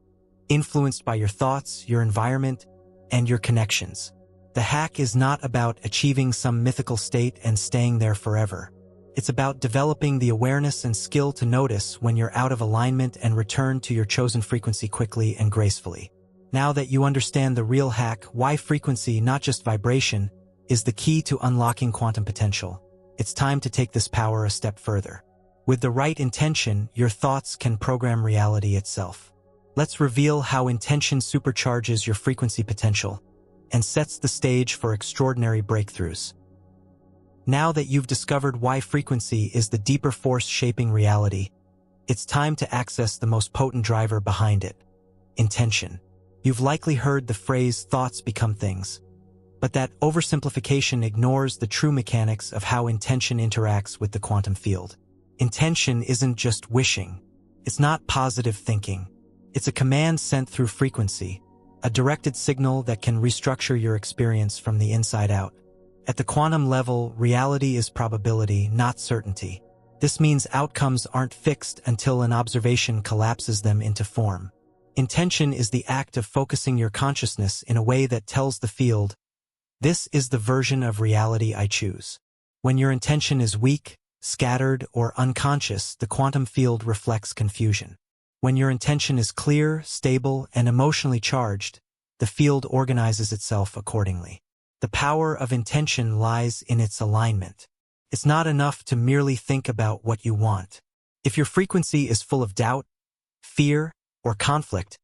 influenced by your thoughts, your environment, and your connections. The hack is not about achieving some mythical state and staying there forever. It's about developing the awareness and skill to notice when you're out of alignment and return to your chosen frequency quickly and gracefully. Now that you understand the real hack, why frequency, not just vibration, is the key to unlocking quantum potential, it's time to take this power a step further. With the right intention, your thoughts can program reality itself. Let's reveal how intention supercharges your frequency potential and sets the stage for extraordinary breakthroughs. Now that you've discovered why frequency is the deeper force shaping reality, it's time to access the most potent driver behind it: intention. You've likely heard the phrase thoughts become things, but that oversimplification ignores the true mechanics of how intention interacts with the quantum field. Intention isn't just wishing. It's not positive thinking. It's a command sent through frequency, a directed signal that can restructure your experience from the inside out. At the quantum level, reality is probability, not certainty. This means outcomes aren't fixed until an observation collapses them into form. Intention is the act of focusing your consciousness in a way that tells the field, this is the version of reality I choose. When your intention is weak, scattered, or unconscious, the quantum field reflects confusion. When your intention is clear, stable, and emotionally charged, the field organizes itself accordingly. The power of intention lies in its alignment. It's not enough to merely think about what you want. If your frequency is full of doubt, fear, or conflict,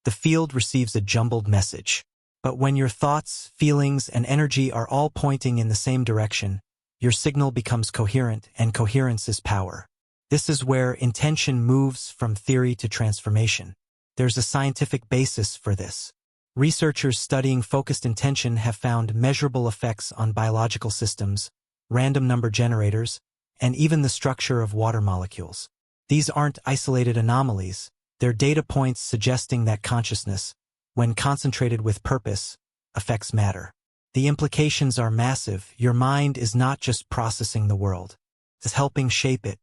the field receives a jumbled message. But when your thoughts, feelings, and energy are all pointing in the same direction, your signal becomes coherent, and coherence is power. This is where intention moves from theory to transformation. There's a scientific basis for this. Researchers studying focused intention have found measurable effects on biological systems, random number generators, and even the structure of water molecules. These aren't isolated anomalies, they're data points suggesting that consciousness, when concentrated with purpose, affects matter. The implications are massive. Your mind is not just processing the world, it's helping shape it.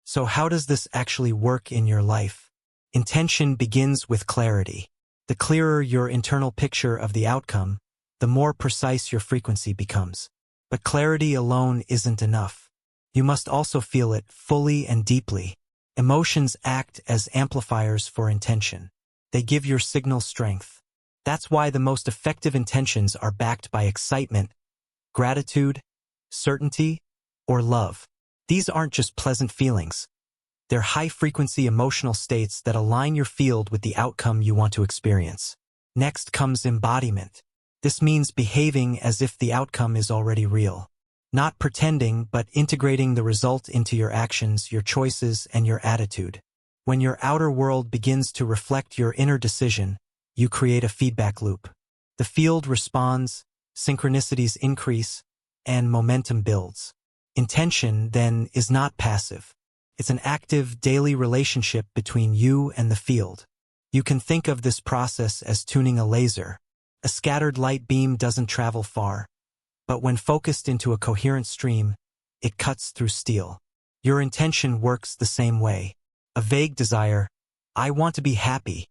So how does this actually work in your life? Intention begins with clarity. The clearer your internal picture of the outcome, the more precise your frequency becomes. But clarity alone isn't enough. You must also feel it fully and deeply. Emotions act as amplifiers for intention. They give your signal strength. That's why the most effective intentions are backed by excitement, gratitude, certainty, or love. These aren't just pleasant feelings. They're high-frequency emotional states that align your field with the outcome you want to experience. Next comes embodiment. This means behaving as if the outcome is already real. Not pretending, but integrating the result into your actions, your choices, and your attitude. When your outer world begins to reflect your inner decision, you create a feedback loop. The field responds, synchronicities increase, and momentum builds. Intention, then, is not passive. It's an active, daily relationship between you and the field. You can think of this process as tuning a laser. A scattered light beam doesn't travel far, but when focused into a coherent stream, it cuts through steel. Your intention works the same way. A vague desire, I want to be happy,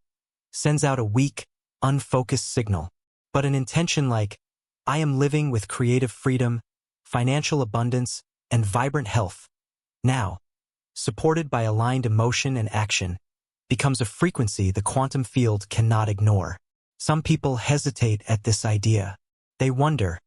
sends out a weak, unfocused signal. But an intention like, I am living with creative freedom, financial abundance, and vibrant health, now, supported by aligned emotion and action, becomes a frequency the quantum field cannot ignore. Some people hesitate at this idea. They wonder,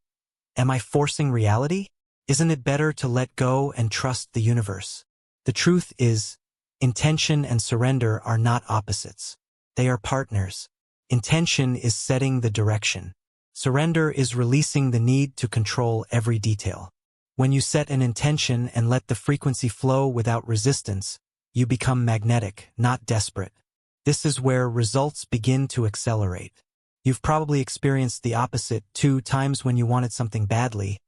am I forcing reality? Isn't it better to let go and trust the universe? The truth is, intention and surrender are not opposites. They are partners. Intention is setting the direction. Surrender is releasing the need to control every detail. When you set an intention and let the frequency flow without resistance, you become magnetic, not desperate. This is where results begin to accelerate. You've probably experienced the opposite 2 times when you wanted something badly,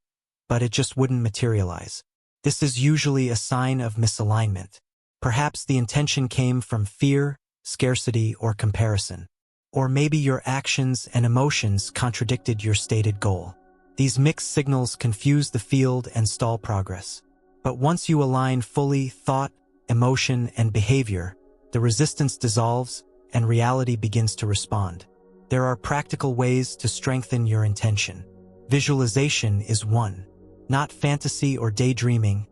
but it just wouldn't materialize. This is usually a sign of misalignment. Perhaps the intention came from fear, scarcity, or comparison. Or maybe your actions and emotions contradicted your stated goal. These mixed signals confuse the field and stall progress. But once you align fully thought, emotion, and behavior, the resistance dissolves and reality begins to respond. There are practical ways to strengthen your intention. Visualization is one. Not fantasy or daydreaming,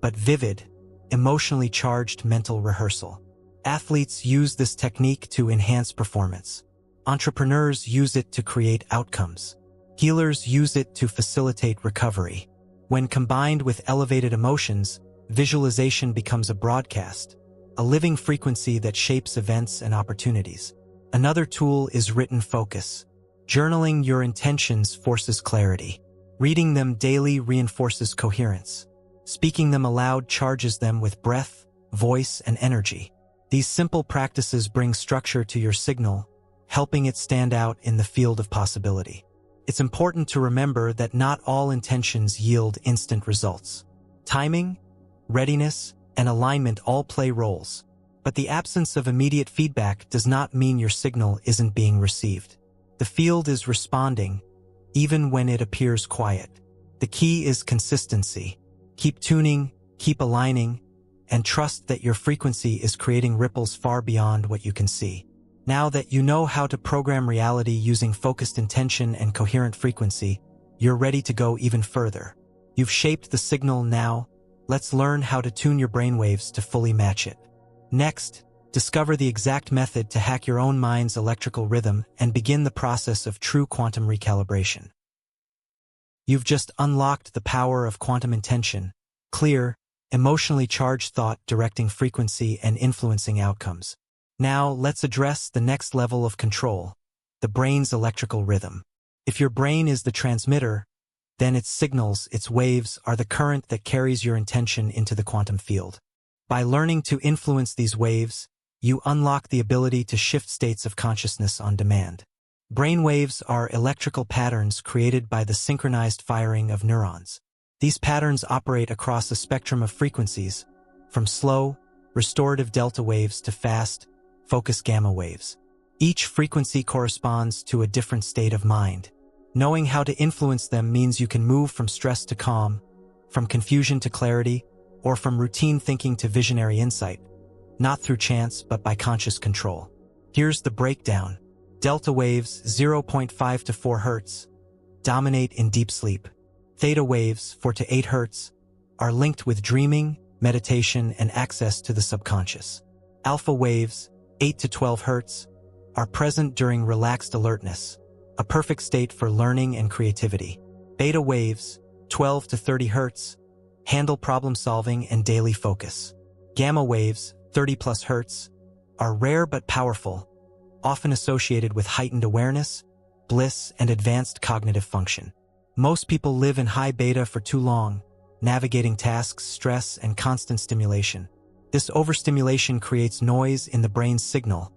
but vivid, emotionally charged mental rehearsal. Athletes use this technique to enhance performance. Entrepreneurs use it to create outcomes. Healers use it to facilitate recovery. When combined with elevated emotions, visualization becomes a broadcast, a living frequency that shapes events and opportunities. Another tool is written focus. Journaling your intentions forces clarity. Reading them daily reinforces coherence. Speaking them aloud charges them with breath, voice, and energy. These simple practices bring structure to your signal, helping it stand out in the field of possibility. It's important to remember that not all intentions yield instant results. Timing, readiness, and alignment all play roles, but the absence of immediate feedback does not mean your signal isn't being received. The field is responding, even when it appears quiet. The key is consistency. Keep tuning, keep aligning, and trust that your frequency is creating ripples far beyond what you can see. Now that you know how to program reality using focused intention and coherent frequency, you're ready to go even further. You've shaped the signal. Now, let's learn how to tune your brainwaves to fully match it. Next, discover the exact method to hack your own mind's electrical rhythm and begin the process of true quantum recalibration. You've just unlocked the power of quantum intention, clear, emotionally charged thought directing frequency and influencing outcomes. Now, let's address the next level of control, the brain's electrical rhythm. If your brain is the transmitter, Then its signals, its waves, are the current that carries your intention into the quantum field. By learning to influence these waves, you unlock the ability to shift states of consciousness on demand. Brain waves are electrical patterns created by the synchronized firing of neurons. These patterns operate across a spectrum of frequencies, from slow, restorative delta waves to fast, focused gamma waves. Each frequency corresponds to a different state of mind. Knowing how to influence them means you can move from stress to calm, from confusion to clarity, or from routine thinking to visionary insight, not through chance but by conscious control. Here's the breakdown. Delta waves, 0.5 to 4 Hz, dominate in deep sleep. Theta waves, 4 to 8 Hz, are linked with dreaming, meditation, and access to the subconscious. Alpha waves, 8 to 12 Hz, are present during relaxed alertness, a perfect state for learning and creativity. Beta waves, 12 to 30 Hz, handle problem-solving and daily focus. Gamma waves, 30 plus Hz, are rare but powerful, often associated with heightened awareness, bliss, and advanced cognitive function. Most people live in high beta for too long, navigating tasks, stress, and constant stimulation. This overstimulation creates noise in the brain's signal,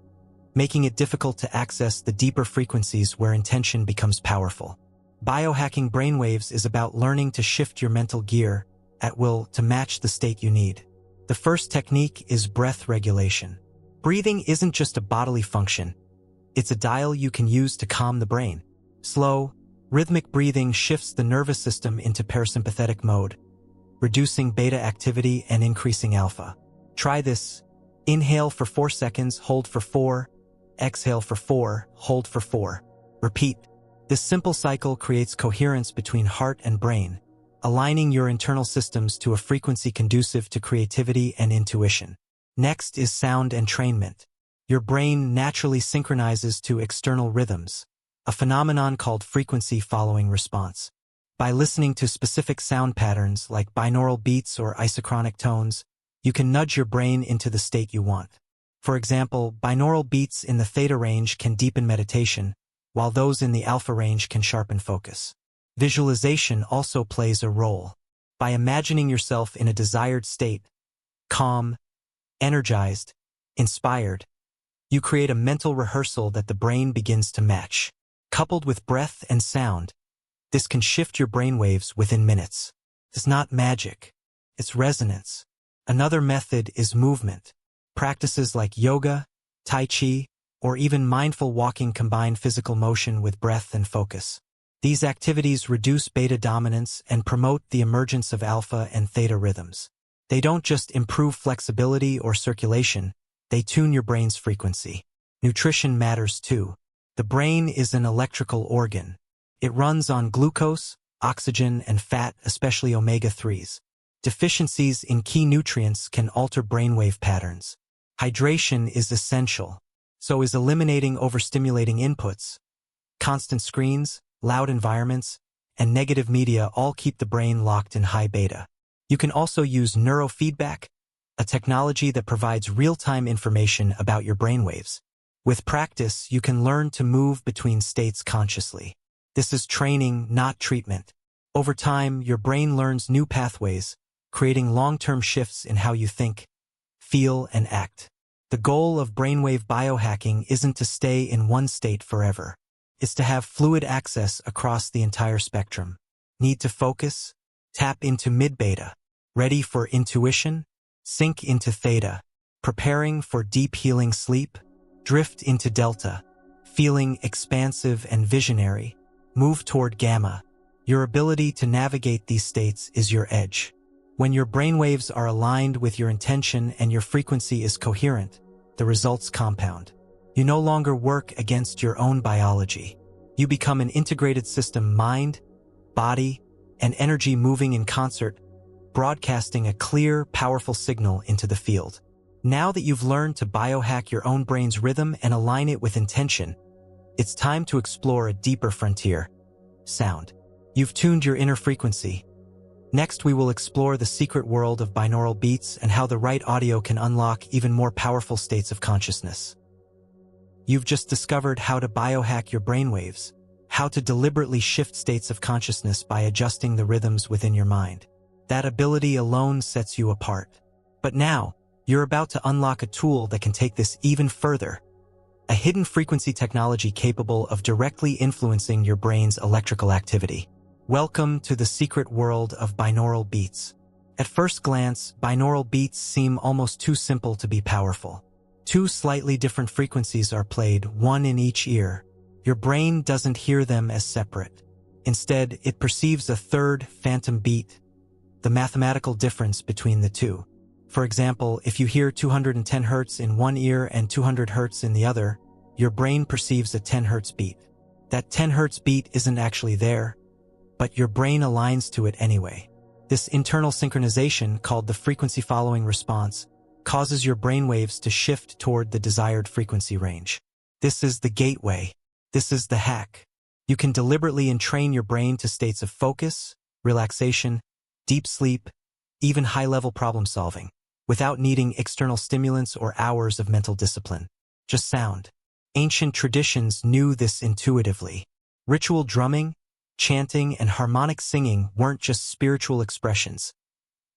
making it difficult to access the deeper frequencies where intention becomes powerful. Biohacking brainwaves is about learning to shift your mental gear at will to match the state you need. The first technique is breath regulation. Breathing isn't just a bodily function. It's a dial you can use to calm the brain. Slow, rhythmic breathing shifts the nervous system into parasympathetic mode, reducing beta activity and increasing alpha. Try this. Inhale for 4 seconds, hold for 4, exhale for 4, hold for 4. Repeat. This simple cycle creates coherence between heart and brain, aligning your internal systems to a frequency conducive to creativity and intuition. Next is sound entrainment. Your brain naturally synchronizes to external rhythms, a phenomenon called frequency following response. By listening to specific sound patterns like binaural beats or isochronic tones, you can nudge your brain into the state you want. For example, binaural beats in the theta range can deepen meditation, while those in the alpha range can sharpen focus. Visualization also plays a role. By imagining yourself in a desired state, calm, energized, inspired, you create a mental rehearsal that the brain begins to match. Coupled with breath and sound, this can shift your brainwaves within minutes. It's not magic, it's resonance. Another method is movement. Practices like yoga, tai chi, or even mindful walking combine physical motion with breath and focus. These activities reduce beta dominance and promote the emergence of alpha and theta rhythms. They don't just improve flexibility or circulation, they tune your brain's frequency. Nutrition matters too. The brain is an electrical organ. It runs on glucose, oxygen, and fat, especially omega-3s. Deficiencies in key nutrients can alter brainwave patterns. Hydration is essential. So is eliminating overstimulating inputs. Constant screens, loud environments, and negative media all keep the brain locked in high beta. You can also use neurofeedback, a technology that provides real-time information about your brainwaves. With practice, you can learn to move between states consciously. This is training, not treatment. Over time, your brain learns new pathways, creating long-term shifts in how you think, feel, and act. The goal of brainwave biohacking isn't to stay in one state forever. It's to have fluid access across the entire spectrum. Need to focus? Tap into mid-beta. Ready for intuition? Sink into theta. Preparing for deep healing sleep? Drift into delta. Feeling expansive and visionary? Move toward gamma. Your ability to navigate these states is your edge. When your brainwaves are aligned with your intention and your frequency is coherent, the results compound. You no longer work against your own biology. You become an integrated system, mind, body, and energy moving in concert, broadcasting a clear, powerful signal into the field. Now that you've learned to biohack your own brain's rhythm and align it with intention, it's time to explore a deeper frontier: sound. You've tuned your inner frequency. Next, we will explore the secret world of binaural beats and how the right audio can unlock even more powerful states of consciousness. You've just discovered how to biohack your brainwaves, how to deliberately shift states of consciousness by adjusting the rhythms within your mind. That ability alone sets you apart. But now, you're about to unlock a tool that can take this even further. A hidden frequency technology capable of directly influencing your brain's electrical activity. Welcome to the secret world of binaural beats. At first glance, binaural beats seem almost too simple to be powerful. Two slightly different frequencies are played, one in each ear. Your brain doesn't hear them as separate. Instead, it perceives a third phantom beat, the mathematical difference between the two. For example, if you hear 210 Hz in one ear and 200 Hz in the other, your brain perceives a 10 Hz beat. That 10 Hz beat isn't actually there, but your brain aligns to it anyway. This internal synchronization, called the frequency-following response, causes your brainwaves to shift toward the desired frequency range. This is the gateway. This is the hack. You can deliberately entrain your brain to states of focus, relaxation, deep sleep, even high-level problem-solving, without needing external stimulants or hours of mental discipline. Just sound. Ancient traditions knew this intuitively. Ritual drumming, chanting, and harmonic singing weren't just spiritual expressions.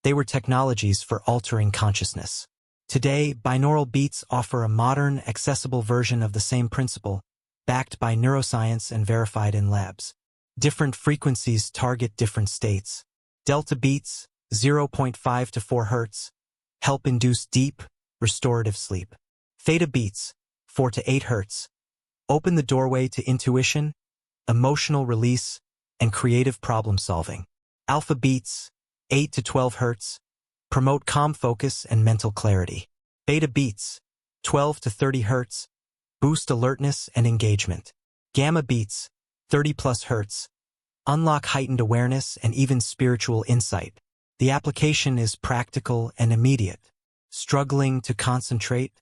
They were technologies for altering consciousness. Today, binaural beats offer a modern, accessible version of the same principle, backed by neuroscience and verified in labs. Different frequencies target different states. Delta beats, 0.5 to 4 Hz, help induce deep, restorative sleep. Theta beats, 4 to 8 Hz, open the doorway to intuition, emotional release, and creative problem-solving. Alpha beats, 8 to 12 Hz, promote calm focus and mental clarity. Beta beats, 12 to 30 Hz, boost alertness and engagement. Gamma beats, 30 plus Hz, unlock heightened awareness and even spiritual insight. The application is practical and immediate. Struggling to concentrate?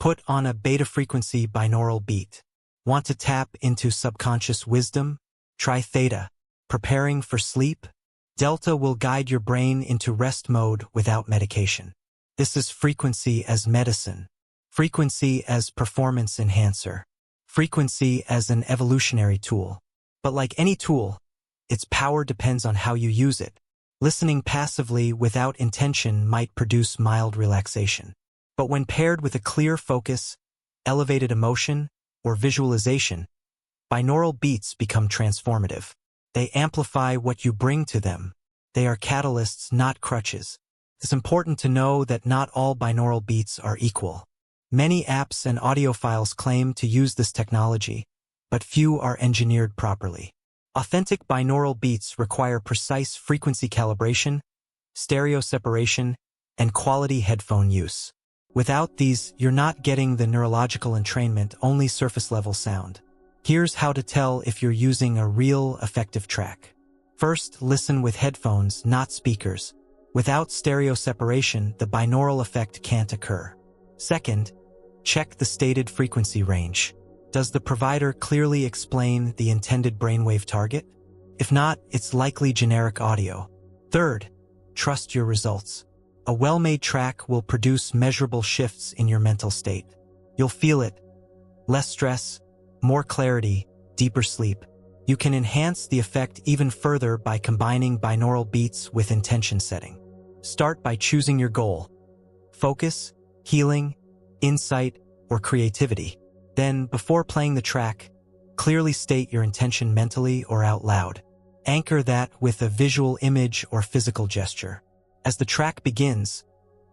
Put on a beta frequency binaural beat. Want to tap into subconscious wisdom? Try theta. Preparing for sleep? Delta will guide your brain into rest mode without medication. This is frequency as medicine. Frequency as performance enhancer. Frequency as an evolutionary tool. But like any tool, its power depends on how you use it. Listening passively without intention might produce mild relaxation. But when paired with a clear focus, elevated emotion, or visualization, binaural beats become transformative. They amplify what you bring to them. They are catalysts, not crutches. It's important to know that not all binaural beats are equal. Many apps and audiophiles claim to use this technology, but few are engineered properly. Authentic binaural beats require precise frequency calibration, stereo separation, and quality headphone use. Without these, you're not getting the neurological entrainment, only surface-level sound. Here's how to tell if you're using a real, effective track. First, listen with headphones, not speakers. Without stereo separation, the binaural effect can't occur. Second, check the stated frequency range. Does the provider clearly explain the intended brainwave target? If not, it's likely generic audio. Third, trust your results. A well-made track will produce measurable shifts in your mental state. You'll feel it. Less stress, more clarity, deeper sleep. You can enhance the effect even further by combining binaural beats with intention setting. Start by choosing your goal. Focus, healing, insight, or creativity. Then, before playing the track, clearly state your intention mentally or out loud. Anchor that with a visual image or physical gesture. As the track begins,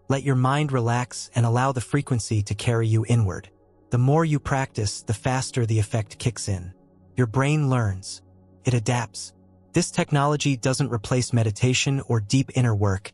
let your mind relax and allow the frequency to carry you inward. The more you practice, the faster the effect kicks in. Your brain learns. It adapts. This technology doesn't replace meditation or deep inner work.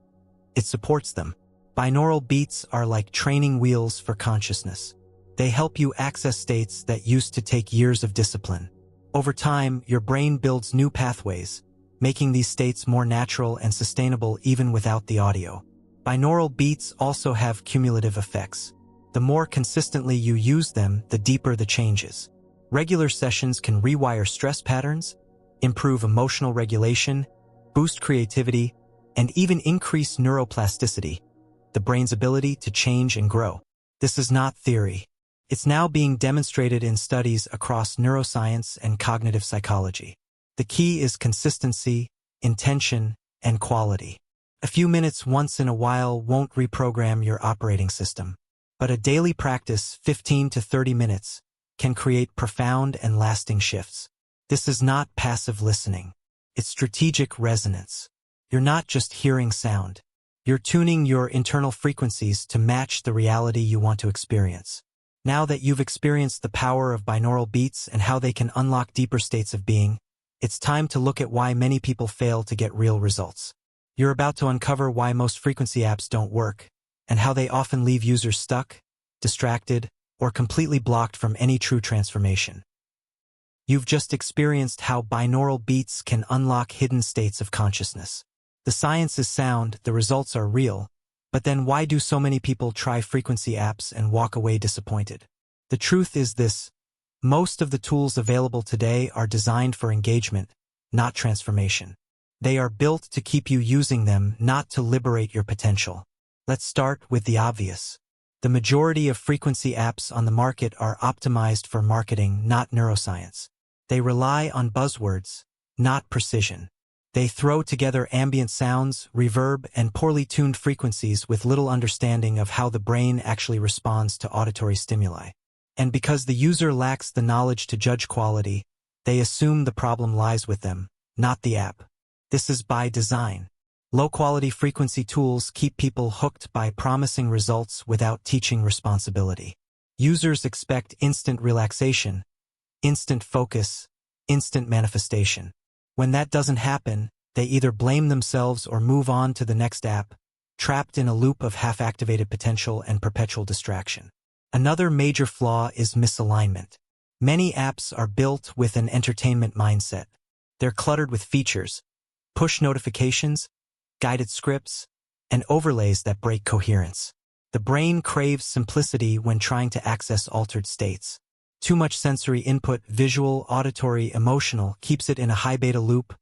It supports them. Binaural beats are like training wheels for consciousness. They help you access states that used to take years of discipline. Over time, your brain builds new pathways, making these states more natural and sustainable even without the audio. Binaural beats also have cumulative effects. The more consistently you use them, the deeper the changes. Regular sessions can rewire stress patterns, improve emotional regulation, boost creativity, and even increase neuroplasticity, the brain's ability to change and grow. This is not theory. It's now being demonstrated in studies across neuroscience and cognitive psychology. The key is consistency, intention, and quality. A few minutes once in a while won't reprogram your operating system, but a daily practice, 15 to 30 minutes, can create profound and lasting shifts. This is not passive listening. It's strategic resonance. You're not just hearing sound. You're tuning your internal frequencies to match the reality you want to experience. Now that you've experienced the power of binaural beats and how they can unlock deeper states of being, it's time to look at why many people fail to get real results. You're about to uncover why most frequency apps don't work, and how they often leave users stuck, distracted, or completely blocked from any true transformation. You've just experienced how binaural beats can unlock hidden states of consciousness. The science is sound, the results are real, but then why do so many people try frequency apps and walk away disappointed? The truth is this: most of the tools available today are designed for engagement, not transformation. They are built to keep you using them, not to liberate your potential. Let's start with the obvious. The majority of frequency apps on the market are optimized for marketing, not neuroscience. They rely on buzzwords, not precision. They throw together ambient sounds, reverb, and poorly tuned frequencies with little understanding of how the brain actually responds to auditory stimuli. And because the user lacks the knowledge to judge quality, they assume the problem lies with them, not the app. This is by design. Low-quality frequency tools keep people hooked by promising results without teaching responsibility. Users expect instant relaxation, instant focus, instant manifestation. When that doesn't happen, they either blame themselves or move on to the next app, trapped in a loop of half-activated potential and perpetual distraction. Another major flaw is misalignment. Many apps are built with an entertainment mindset. They're cluttered with features, push notifications, guided scripts, and overlays that break coherence. The brain craves simplicity when trying to access altered states. Too much sensory input, visual, auditory, emotional, keeps it in a high beta loop,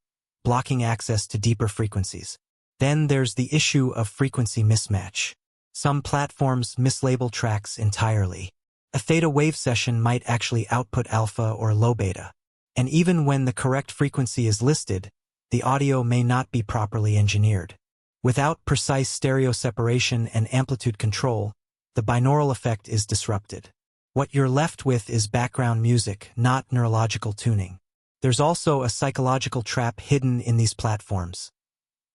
blocking access to deeper frequencies. Then there's the issue of frequency mismatch. Some platforms mislabel tracks entirely. A theta wave session might actually output alpha or low beta. And even when the correct frequency is listed, the audio may not be properly engineered. Without precise stereo separation and amplitude control, the binaural effect is disrupted. What you're left with is background music, not neurological tuning. There's also a psychological trap hidden in these platforms: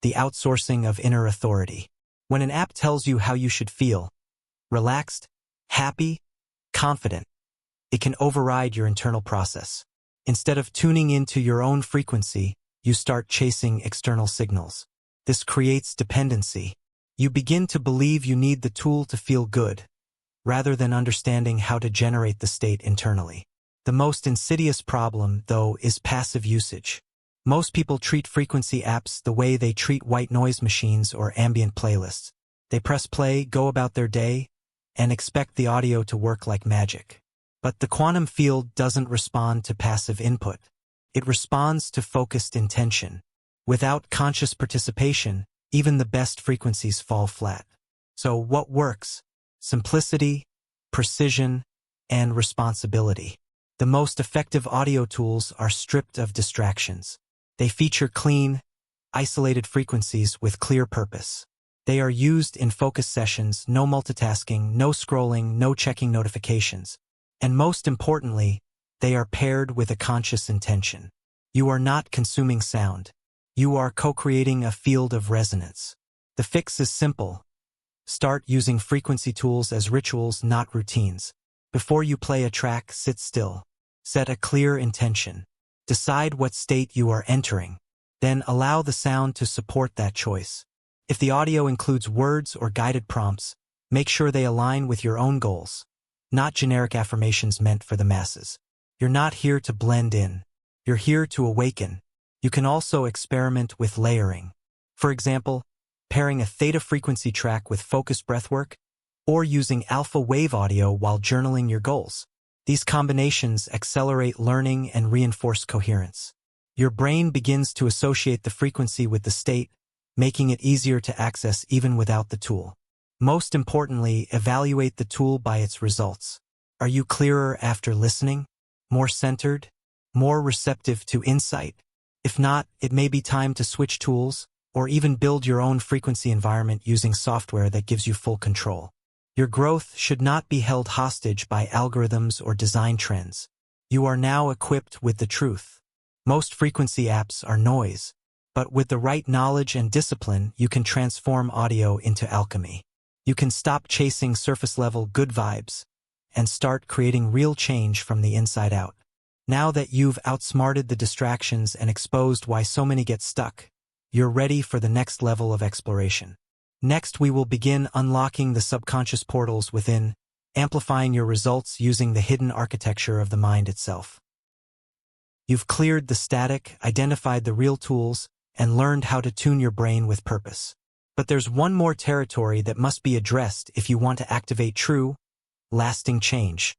the outsourcing of inner authority. When an app tells you how you should feel, relaxed, happy, confident, it can override your internal process. Instead of tuning into your own frequency, you start chasing external signals. This creates dependency. You begin to believe you need the tool to feel good, rather than understanding how to generate the state internally. The most insidious problem, though, is passive usage. Most people treat frequency apps the way they treat white noise machines or ambient playlists. They press play, go about their day, and expect the audio to work like magic. But the quantum field doesn't respond to passive input. It responds to focused intention. Without conscious participation, even the best frequencies fall flat. So what works? Simplicity, precision, and responsibility. The most effective audio tools are stripped of distractions. They feature clean, isolated frequencies with clear purpose. They are used in focus sessions, no multitasking, no scrolling, no checking notifications. And most importantly, they are paired with a conscious intention. You are not consuming sound. You are co-creating a field of resonance. The fix is simple. Start using frequency tools as rituals, not routines. Before you play a track, sit still. Set a clear intention. Decide what state you are entering. Then allow the sound to support that choice. If the audio includes words or guided prompts, make sure they align with your own goals, not generic affirmations meant for the masses. You're not here to blend in. You're here to awaken. You can also experiment with layering. For example, pairing a theta frequency track with focused breathwork, or using alpha wave audio while journaling your goals. These combinations accelerate learning and reinforce coherence. Your brain begins to associate the frequency with the state, making it easier to access even without the tool. Most importantly, evaluate the tool by its results. Are you clearer after listening? More centered? More receptive to insight? If not, it may be time to switch tools, or even build your own frequency environment using software that gives you full control. Your growth should not be held hostage by algorithms or design trends. You are now equipped with the truth. Most frequency apps are noise, but with the right knowledge and discipline, you can transform audio into alchemy. You can stop chasing surface-level good vibes and start creating real change from the inside out. Now that you've outsmarted the distractions and exposed why so many get stuck, you're ready for the next level of exploration. Next, we will begin unlocking the subconscious portals within, amplifying your results using the hidden architecture of the mind itself. You've cleared the static, identified the real tools, and learned how to tune your brain with purpose. But there's one more territory that must be addressed if you want to activate true, lasting change: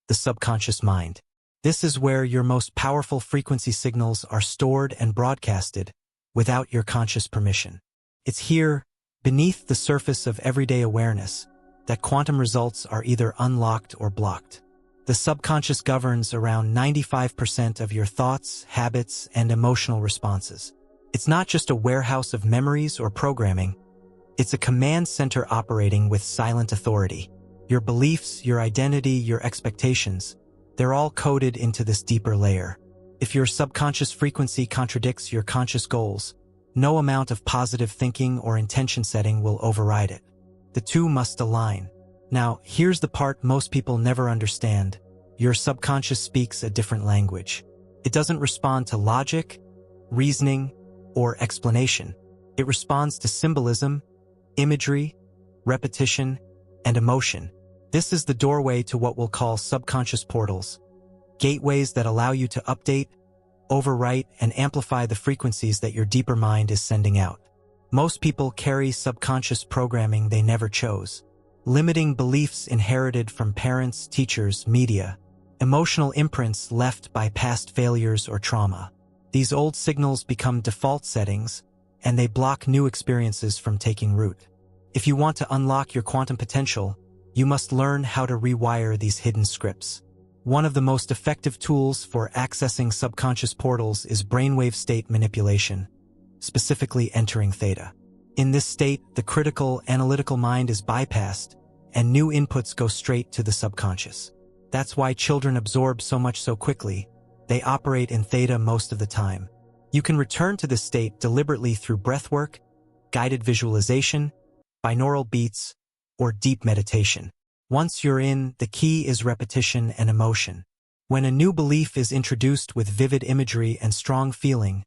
the subconscious mind. This is where your most powerful frequency signals are stored and broadcasted without your conscious permission. It's here, beneath the surface of everyday awareness, that quantum results are either unlocked or blocked. The subconscious governs around 95% of your thoughts, habits, and emotional responses. It's not just a warehouse of memories or programming. It's a command center operating with silent authority. Your beliefs, your identity, your expectations, they're all coded into this deeper layer. If your subconscious frequency contradicts your conscious goals, no amount of positive thinking or intention setting will override it. The two must align. Now, here's the part most people never understand. Your subconscious speaks a different language. It doesn't respond to logic, reasoning, or explanation. It responds to symbolism, imagery, repetition, and emotion. This is the doorway to what we'll call subconscious portals, gateways that allow you to update, overwrite, and amplify the frequencies that your deeper mind is sending out. Most people carry subconscious programming they never chose. Limiting beliefs inherited from parents, teachers, media, emotional imprints left by past failures or trauma. These old signals become default settings, and they block new experiences from taking root. If you want to unlock your quantum potential, you must learn how to rewire these hidden scripts. One of the most effective tools for accessing subconscious portals is brainwave state manipulation, specifically entering theta. In this state, the critical, analytical mind is bypassed, and new inputs go straight to the subconscious. That's why children absorb so much so quickly. They operate in theta most of the time. You can return to this state deliberately through breathwork, guided visualization, binaural beats, or deep meditation. Once you're in, the key is repetition and emotion. When a new belief is introduced with vivid imagery and strong feeling,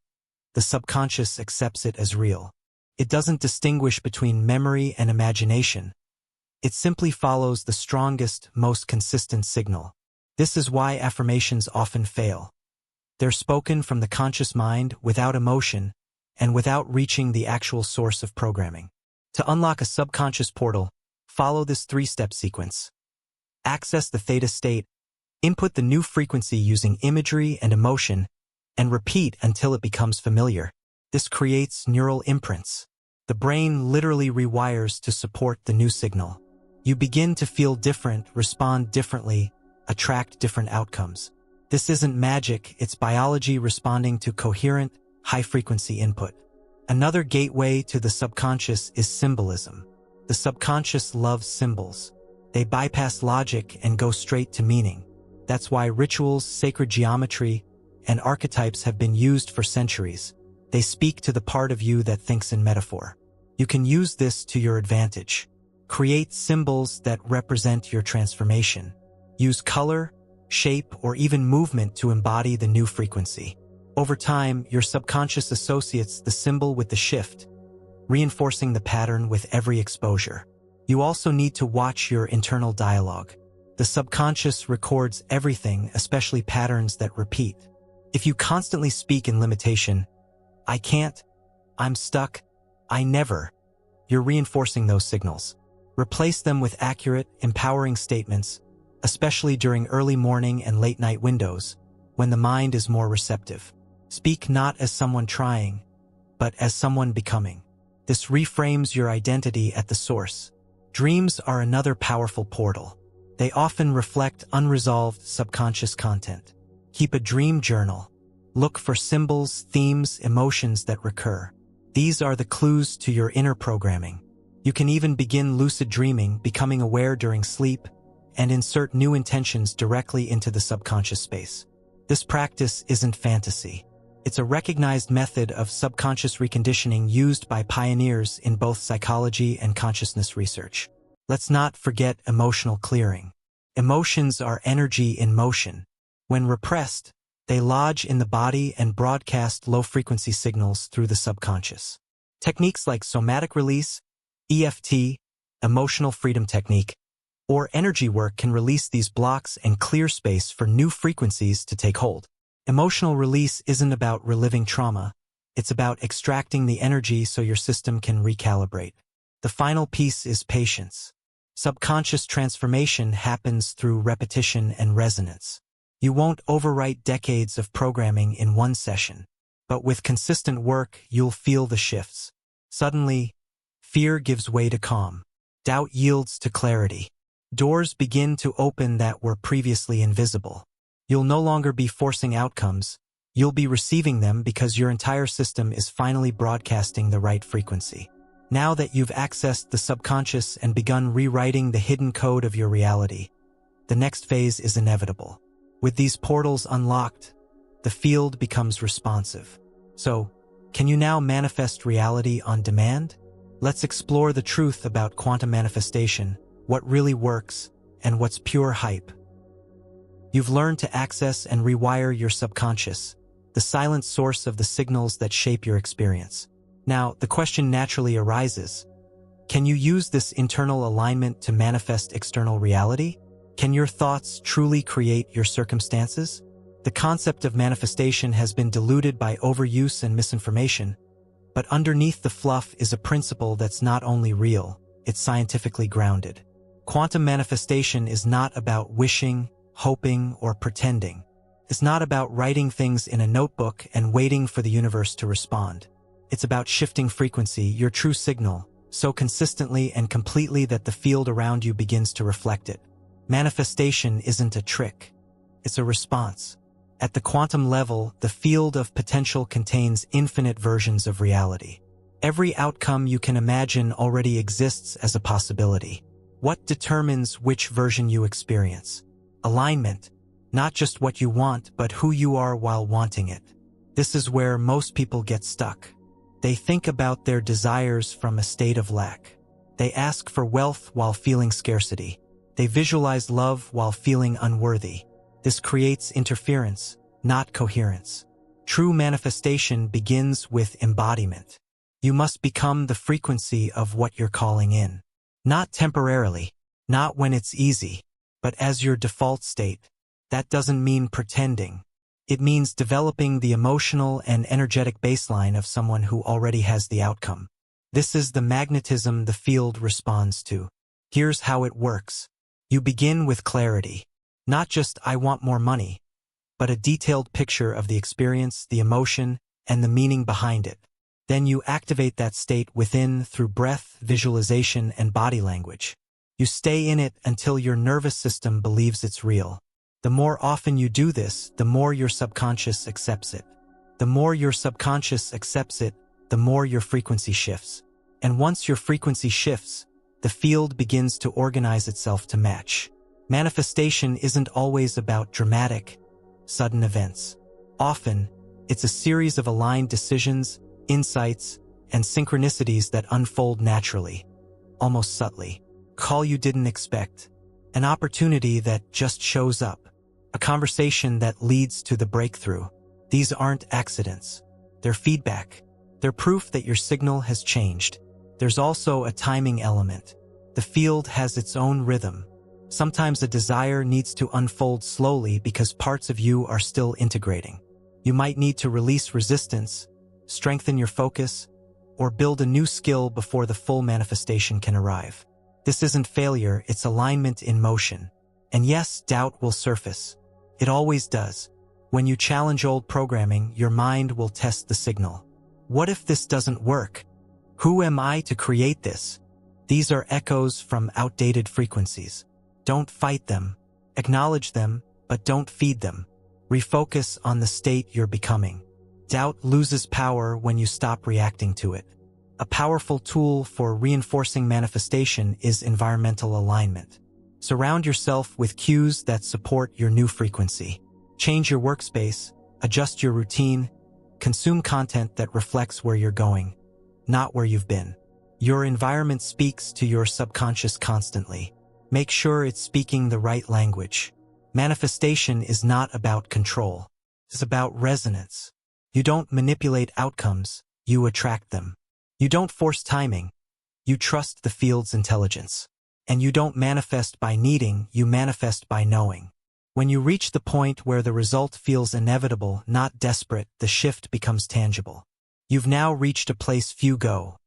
the subconscious accepts it as real. It doesn't distinguish between memory and imagination. It simply follows the strongest, most consistent signal. This is why affirmations often fail. They're spoken from the conscious mind without emotion and without reaching the actual source of programming. To unlock a subconscious portal, follow this three-step sequence. Access the theta state, input the new frequency using imagery and emotion, and repeat until it becomes familiar. This creates neural imprints. The brain literally rewires to support the new signal. You begin to feel different, respond differently, attract different outcomes. This isn't magic, it's biology responding to coherent, high-frequency input. Another gateway to the subconscious is symbolism. The subconscious loves symbols. They bypass logic and go straight to meaning. That's why rituals, sacred geometry, and archetypes have been used for centuries. They speak to the part of you that thinks in metaphor. You can use this to your advantage. Create symbols that represent your transformation. Use color, shape, or even movement to embody the new frequency. Over time, your subconscious associates the symbol with the shift, reinforcing the pattern with every exposure. You also need to watch your internal dialogue. The subconscious records everything, especially patterns that repeat. If you constantly speak in limitation, I can't, I'm stuck, I never, you're reinforcing those signals. Replace them with accurate, empowering statements, especially during early morning and late night windows, when the mind is more receptive. Speak not as someone trying, but as someone becoming. This reframes your identity at the source. Dreams are another powerful portal. They often reflect unresolved subconscious content. Keep a dream journal. Look for symbols, themes, emotions that recur. These are the clues to your inner programming. You can even begin lucid dreaming, becoming aware during sleep, and insert new intentions directly into the subconscious space. This practice isn't fantasy. It's a recognized method of subconscious reconditioning used by pioneers in both psychology and consciousness research. Let's not forget emotional clearing. Emotions are energy in motion. When repressed, they lodge in the body and broadcast low-frequency signals through the subconscious. Techniques like somatic release, EFT, emotional freedom technique, or energy work can release these blocks and clear space for new frequencies to take hold. Emotional release isn't about reliving trauma. It's about extracting the energy so your system can recalibrate. The final piece is patience. Subconscious transformation happens through repetition and resonance. You won't overwrite decades of programming in one session, but with consistent work, you'll feel the shifts. Suddenly, fear gives way to calm. Doubt yields to clarity. Doors begin to open that were previously invisible. You'll no longer be forcing outcomes. You'll be receiving them because your entire system is finally broadcasting the right frequency. Now that you've accessed the subconscious and begun rewriting the hidden code of your reality, the next phase is inevitable. With these portals unlocked, the field becomes responsive. So, can you now manifest reality on demand? Let's explore the truth about quantum manifestation, what really works, and what's pure hype. You've learned to access and rewire your subconscious, the silent source of the signals that shape your experience. Now, the question naturally arises, can you use this internal alignment to manifest external reality? Can your thoughts truly create your circumstances? The concept of manifestation has been diluted by overuse and misinformation, but underneath the fluff is a principle that's not only real, it's scientifically grounded. Quantum manifestation is not about wishing, hoping, or pretending. It's not about writing things in a notebook and waiting for the universe to respond. It's about shifting frequency, your true signal, so consistently and completely that the field around you begins to reflect it. Manifestation isn't a trick. It's a response. At the quantum level, the field of potential contains infinite versions of reality. Every outcome you can imagine already exists as a possibility. What determines which version you experience? Alignment, not just what you want, but who you are while wanting it. This is where most people get stuck. They think about their desires from a state of lack. They ask for wealth while feeling scarcity. They visualize love while feeling unworthy. This creates interference, not coherence. True manifestation begins with embodiment. You must become the frequency of what you're calling in. Not temporarily, not when it's easy, but as your default state. That doesn't mean pretending. It means developing the emotional and energetic baseline of someone who already has the outcome. This is the magnetism the field responds to. Here's how it works. You begin with clarity. Not just "I want more money," but a detailed picture of the experience, the emotion, and the meaning behind it. Then you activate that state within through breath, visualization, and body language. You stay in it until your nervous system believes it's real. The more often you do this, the more your subconscious accepts it. The more your subconscious accepts it, the more your frequency shifts. And once your frequency shifts, the field begins to organize itself to match. Manifestation isn't always about dramatic, sudden events. Often, it's a series of aligned decisions, insights, and synchronicities that unfold naturally, almost subtly. A call you didn't expect, an opportunity that just shows up, a conversation that leads to the breakthrough. These aren't accidents. They're feedback. They're proof that your signal has changed. There's also a timing element. The field has its own rhythm. Sometimes a desire needs to unfold slowly because parts of you are still integrating. You might need to release resistance, strengthen your focus, or build a new skill before the full manifestation can arrive. This isn't failure, it's alignment in motion. And yes, doubt will surface. It always does. When you challenge old programming, your mind will test the signal. What if this doesn't work? Who am I to create this? These are echoes from outdated frequencies. Don't fight them. Acknowledge them, but don't feed them. Refocus on the state you're becoming. Doubt loses power when you stop reacting to it. A powerful tool for reinforcing manifestation is environmental alignment. Surround yourself with cues that support your new frequency. Change your workspace, adjust your routine, consume content that reflects where you're going, not where you've been. Your environment speaks to your subconscious constantly. Make sure it's speaking the right language. Manifestation is not about control. It's about resonance. You don't manipulate outcomes, you attract them. You don't force timing, you trust the field's intelligence. And you don't manifest by needing, you manifest by knowing. When you reach the point where the result feels inevitable, not desperate, the shift becomes tangible. You've now reached a place few go.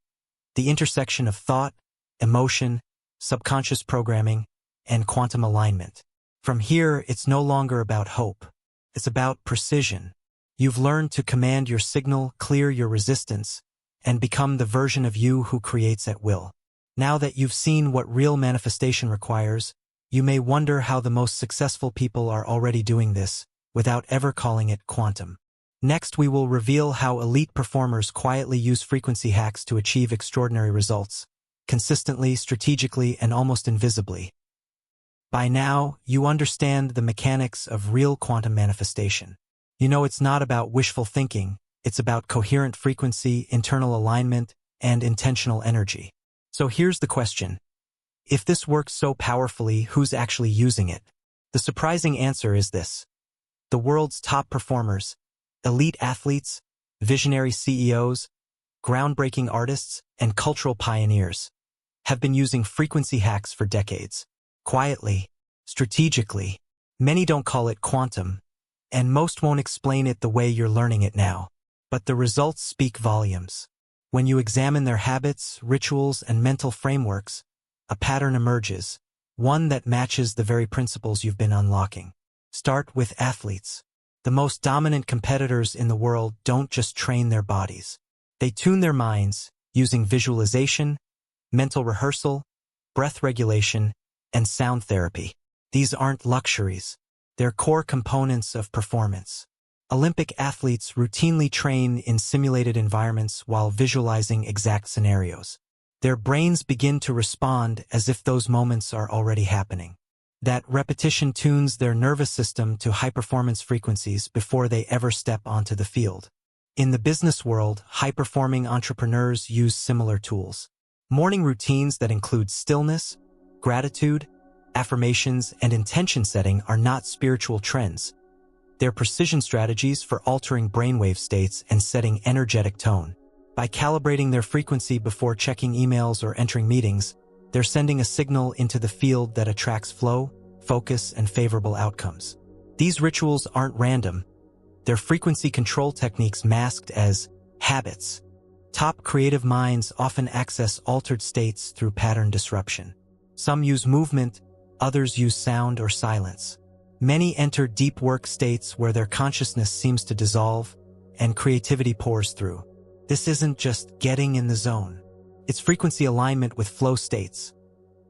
The intersection of thought, emotion, subconscious programming, and quantum alignment. From here, it's no longer about hope. It's about precision. You've learned to command your signal, clear your resistance, and become the version of you who creates at will. Now that you've seen what real manifestation requires, you may wonder how the most successful people are already doing this, without ever calling it quantum. Next, we will reveal how elite performers quietly use frequency hacks to achieve extraordinary results, consistently, strategically, and almost invisibly. By now, you understand the mechanics of real quantum manifestation. You know it's not about wishful thinking, it's about coherent frequency, internal alignment, and intentional energy. So here's the question. If this works so powerfully, who's actually using it? The surprising answer is this. The world's top performers, elite athletes, visionary CEOs, groundbreaking artists, and cultural pioneers have been using frequency hacks for decades. Quietly, strategically. Many don't call it quantum, and most won't explain it the way you're learning it now. But the results speak volumes. When you examine their habits, rituals, and mental frameworks, a pattern emerges, one that matches the very principles you've been unlocking. Start with athletes. The most dominant competitors in the world don't just train their bodies. They tune their minds using visualization, mental rehearsal, breath regulation, and sound therapy. These aren't luxuries. They're core components of performance. Olympic athletes routinely train in simulated environments while visualizing exact scenarios. Their brains begin to respond as if those moments are already happening. That repetition tunes their nervous system to high-performance frequencies before they ever step onto the field. In the business world, high-performing entrepreneurs use similar tools. Morning routines that include stillness, gratitude, affirmations, and intention setting are not spiritual trends. They're precision strategies for altering brainwave states and setting energetic tone. By calibrating their frequency before checking emails or entering meetings, they're sending a signal into the field that attracts flow, focus, and favorable outcomes. These rituals aren't random. They're frequency control techniques masked as habits. Top creative minds often access altered states through pattern disruption. Some use movement, others use sound or silence. Many enter deep work states where their consciousness seems to dissolve and creativity pours through. This isn't just getting in the zone. It's frequency alignment with flow states.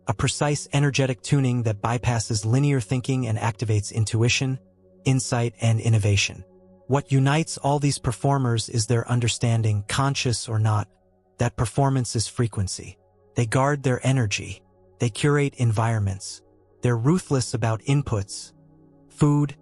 A precise energetic tuning that bypasses linear thinking and activates intuition, insight, and innovation. What unites all these performers is their understanding, conscious or not, that performance is frequency. They guard their energy. They curate environments. They're ruthless about inputs, food,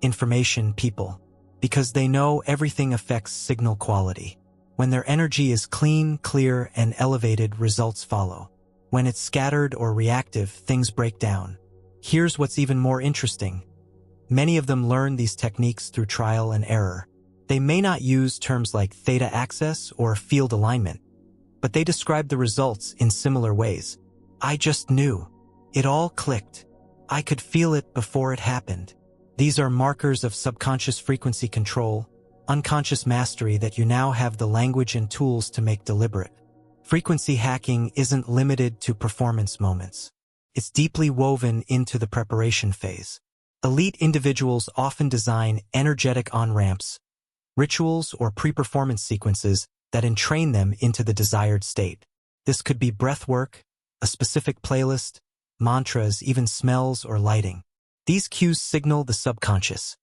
information, people, because they know everything affects signal quality. When their energy is clean, clear, and elevated, results follow. When it's scattered or reactive, things break down. Here's what's even more interesting. Many of them learn these techniques through trial and error. They may not use terms like theta access or field alignment, but they describe the results in similar ways. I just knew. It all clicked. I could feel it before it happened. These are markers of subconscious frequency control, unconscious mastery that you now have the language and tools to make deliberate. Frequency hacking isn't limited to performance moments. It's deeply woven into the preparation phase. Elite individuals often design energetic on-ramps, rituals, or pre-performance sequences that entrain them into the desired state. This could be breath work, a specific playlist, mantras, even smells or lighting. These cues signal the subconscious.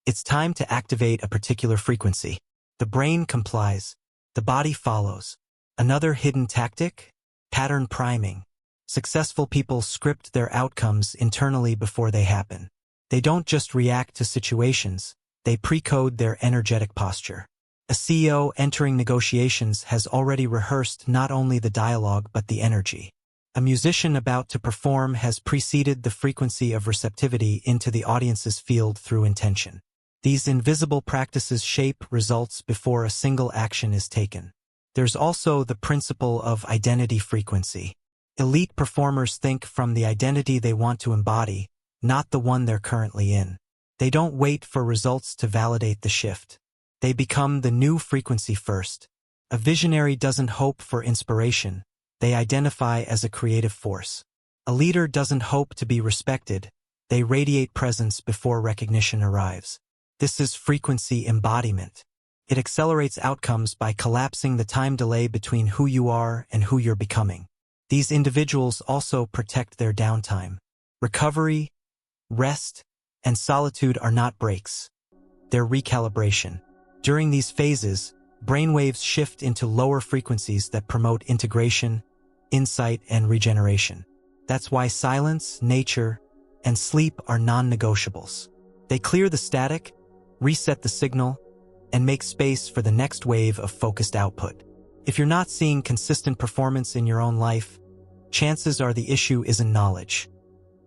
It's time to activate a particular frequency. The brain complies. The body follows. Another hidden tactic? Pattern priming. Successful people script their outcomes internally before they happen. They don't just react to situations, they pre-code their energetic posture. A CEO entering negotiations has already rehearsed not only the dialogue but the energy. A musician about to perform has preceded the frequency of receptivity into the audience's field through intention. These invisible practices shape results before a single action is taken. There's also the principle of identity frequency. Elite performers think from the identity they want to embody, not the one they're currently in. They don't wait for results to validate the shift. They become the new frequency first. A visionary doesn't hope for inspiration. They identify as a creative force. A leader doesn't hope to be respected. They radiate presence before recognition arrives. This is frequency embodiment. It accelerates outcomes by collapsing the time delay between who you are and who you're becoming. These individuals also protect their downtime. Recovery, rest, and solitude are not breaks. They're recalibration. During these phases, brainwaves shift into lower frequencies that promote integration, insight, and regeneration. That's why silence, nature, and sleep are non-negotiables. They clear the static, reset the signal, and make space for the next wave of focused output. If you're not seeing consistent performance in your own life, chances are the issue isn't knowledge.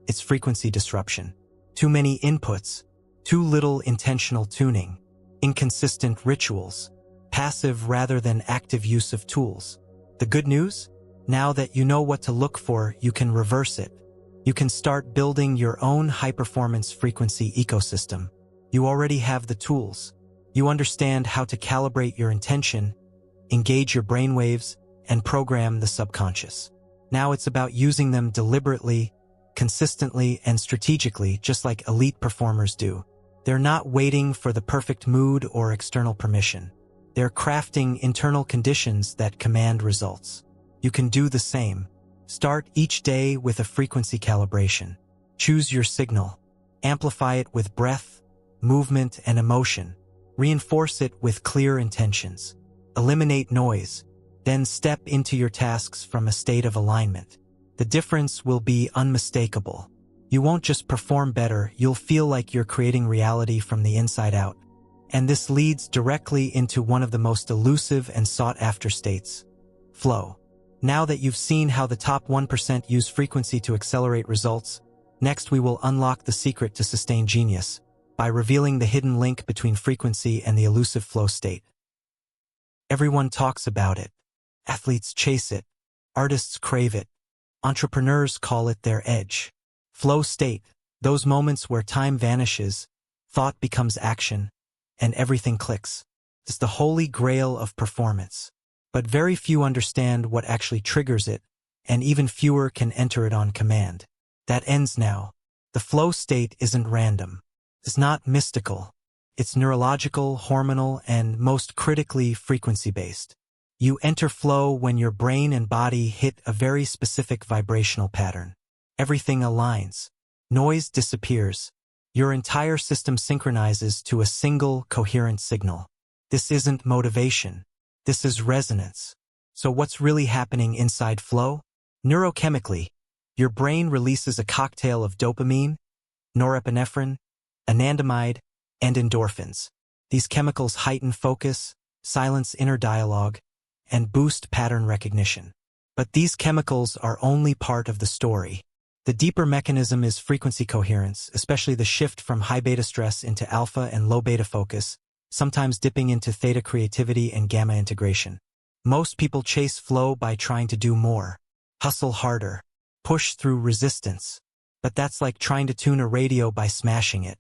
It's frequency disruption. Too many inputs, too little intentional tuning, inconsistent rituals, passive rather than active use of tools. The good news? Now that you know what to look for, you can reverse it. You can start building your own high-performance frequency ecosystem. You already have the tools. You understand how to calibrate your intention, engage your brainwaves, and program the subconscious. Now it's about using them deliberately, consistently, and strategically, just like elite performers do. They're not waiting for the perfect mood or external permission. They're crafting internal conditions that command results. You can do the same. Start each day with a frequency calibration. Choose your signal. Amplify it with breath, movement, and emotion. Reinforce it with clear intentions. Eliminate noise. Then step into your tasks from a state of alignment. The difference will be unmistakable. You won't just perform better, you'll feel like you're creating reality from the inside out. And this leads directly into one of the most elusive and sought-after states: flow. Now that you've seen how the top 1% use frequency to accelerate results, next we will unlock the secret to sustained genius by revealing the hidden link between frequency and the elusive flow state. Everyone talks about it. Athletes chase it. Artists crave it. Entrepreneurs call it their edge. Flow state, those moments where time vanishes, thought becomes action, and everything clicks. It's the holy grail of performance. But very few understand what actually triggers it, and even fewer can enter it on command. That ends now. The flow state isn't random. It's not mystical. It's neurological, hormonal, and most critically frequency-based. You enter flow when your brain and body hit a very specific vibrational pattern. Everything aligns. Noise disappears. Your entire system synchronizes to a single, coherent signal. This isn't motivation. This is resonance. So what's really happening inside flow? Neurochemically, your brain releases a cocktail of dopamine, norepinephrine, anandamide, and endorphins. These chemicals heighten focus, silence inner dialogue, and boost pattern recognition. But these chemicals are only part of the story. The deeper mechanism is frequency coherence, especially the shift from high beta stress into alpha and low beta focus, sometimes dipping into theta creativity and gamma integration. Most people chase flow by trying to do more, hustle harder, push through resistance. But that's like trying to tune a radio by smashing it.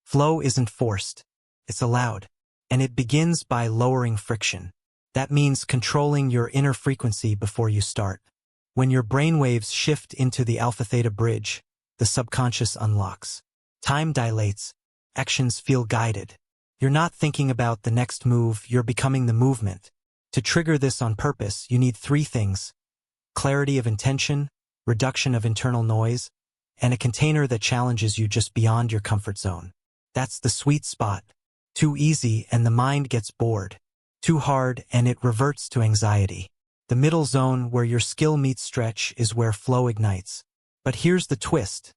Flow isn't forced, it's allowed. And it begins by lowering friction. That means controlling your inner frequency before you start. When your brainwaves shift into the alpha-theta bridge, the subconscious unlocks. Time dilates. Actions feel guided. You're not thinking about the next move, you're becoming the movement. To trigger this on purpose, you need three things: clarity of intention, reduction of internal noise, and a container that challenges you just beyond your comfort zone. That's the sweet spot. Too easy and the mind gets bored. Too hard and it reverts to anxiety. The middle zone where your skill meets stretch is where flow ignites. But here's the twist.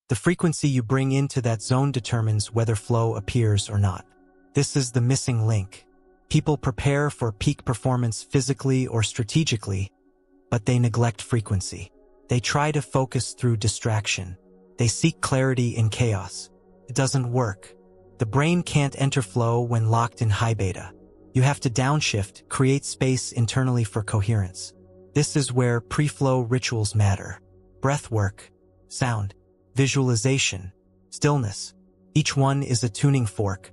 The frequency you bring into that zone determines whether flow appears or not. This is the missing link. People prepare for peak performance physically or strategically, but they neglect frequency. They try to focus through distraction. They seek clarity in chaos. It doesn't work. The brain can't enter flow when locked in high beta. You have to downshift, create space internally for coherence. This is where pre-flow rituals matter. Breath work, sound, visualization, stillness. Each one is a tuning fork.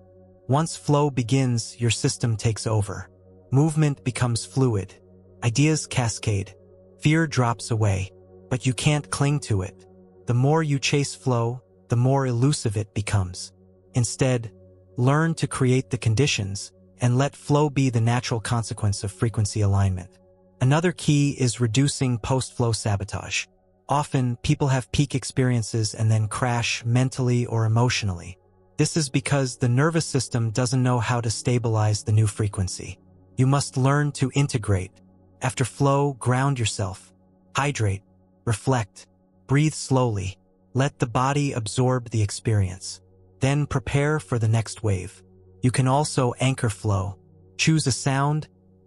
Once flow begins, your system takes over. Movement becomes fluid. Ideas cascade. Fear drops away, but you can't cling to it. The more you chase flow, the more elusive it becomes. Instead, learn to create the conditions and let flow be the natural consequence of frequency alignment. Another key is reducing post-flow sabotage. Often, people have peak experiences and then crash mentally or emotionally. This is because the nervous system doesn't know how to stabilize the new frequency. You must learn to integrate. After flow, ground yourself. Hydrate, reflect, breathe slowly. Let the body absorb the experience. Then prepare for the next wave. You can also anchor flow. Choose a sound,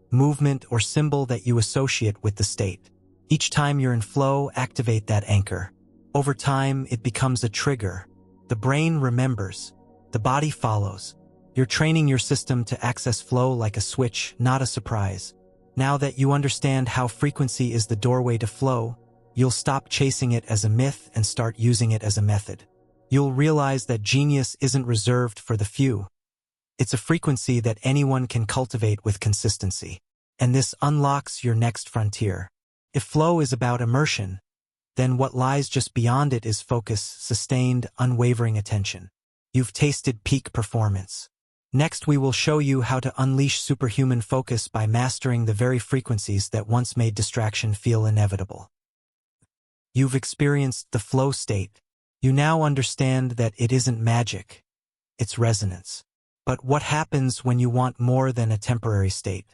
movement, or symbol that you associate with the state. Each time you're in flow, activate that anchor. Over time, it becomes a trigger. The brain remembers. The body follows. You're training your system to access flow like a switch, not a surprise. Now that you understand how frequency is the doorway to flow, you'll stop chasing it as a myth and start using it as a method. You'll realize that genius isn't reserved for the few. It's a frequency that anyone can cultivate with consistency. And this unlocks your next frontier. If flow is about immersion, then what lies just beyond it is focus, sustained, unwavering attention. You've tasted peak performance. Next, we will show you how to unleash superhuman focus by mastering the very frequencies that once made distraction feel inevitable. You've experienced the flow state. You now understand that it isn't magic. It's resonance. But what happens when you want more than a temporary state?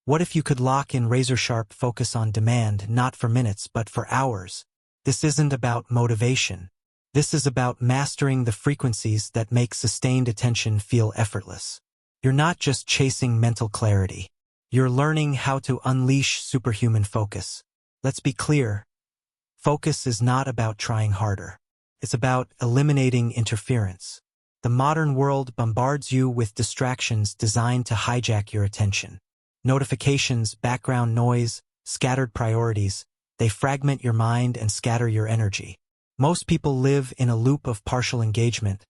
What if you could lock in razor-sharp focus on demand, not for minutes, but for hours? This isn't about motivation. This is about mastering the frequencies that make sustained attention feel effortless. You're not just chasing mental clarity. You're learning how to unleash superhuman focus. Let's be clear. Focus is not about trying harder. It's about eliminating interference. The modern world bombards you with distractions designed to hijack your attention. Notifications, background noise, scattered priorities, they fragment your mind and scatter your energy. Most people live in a loop of partial engagement,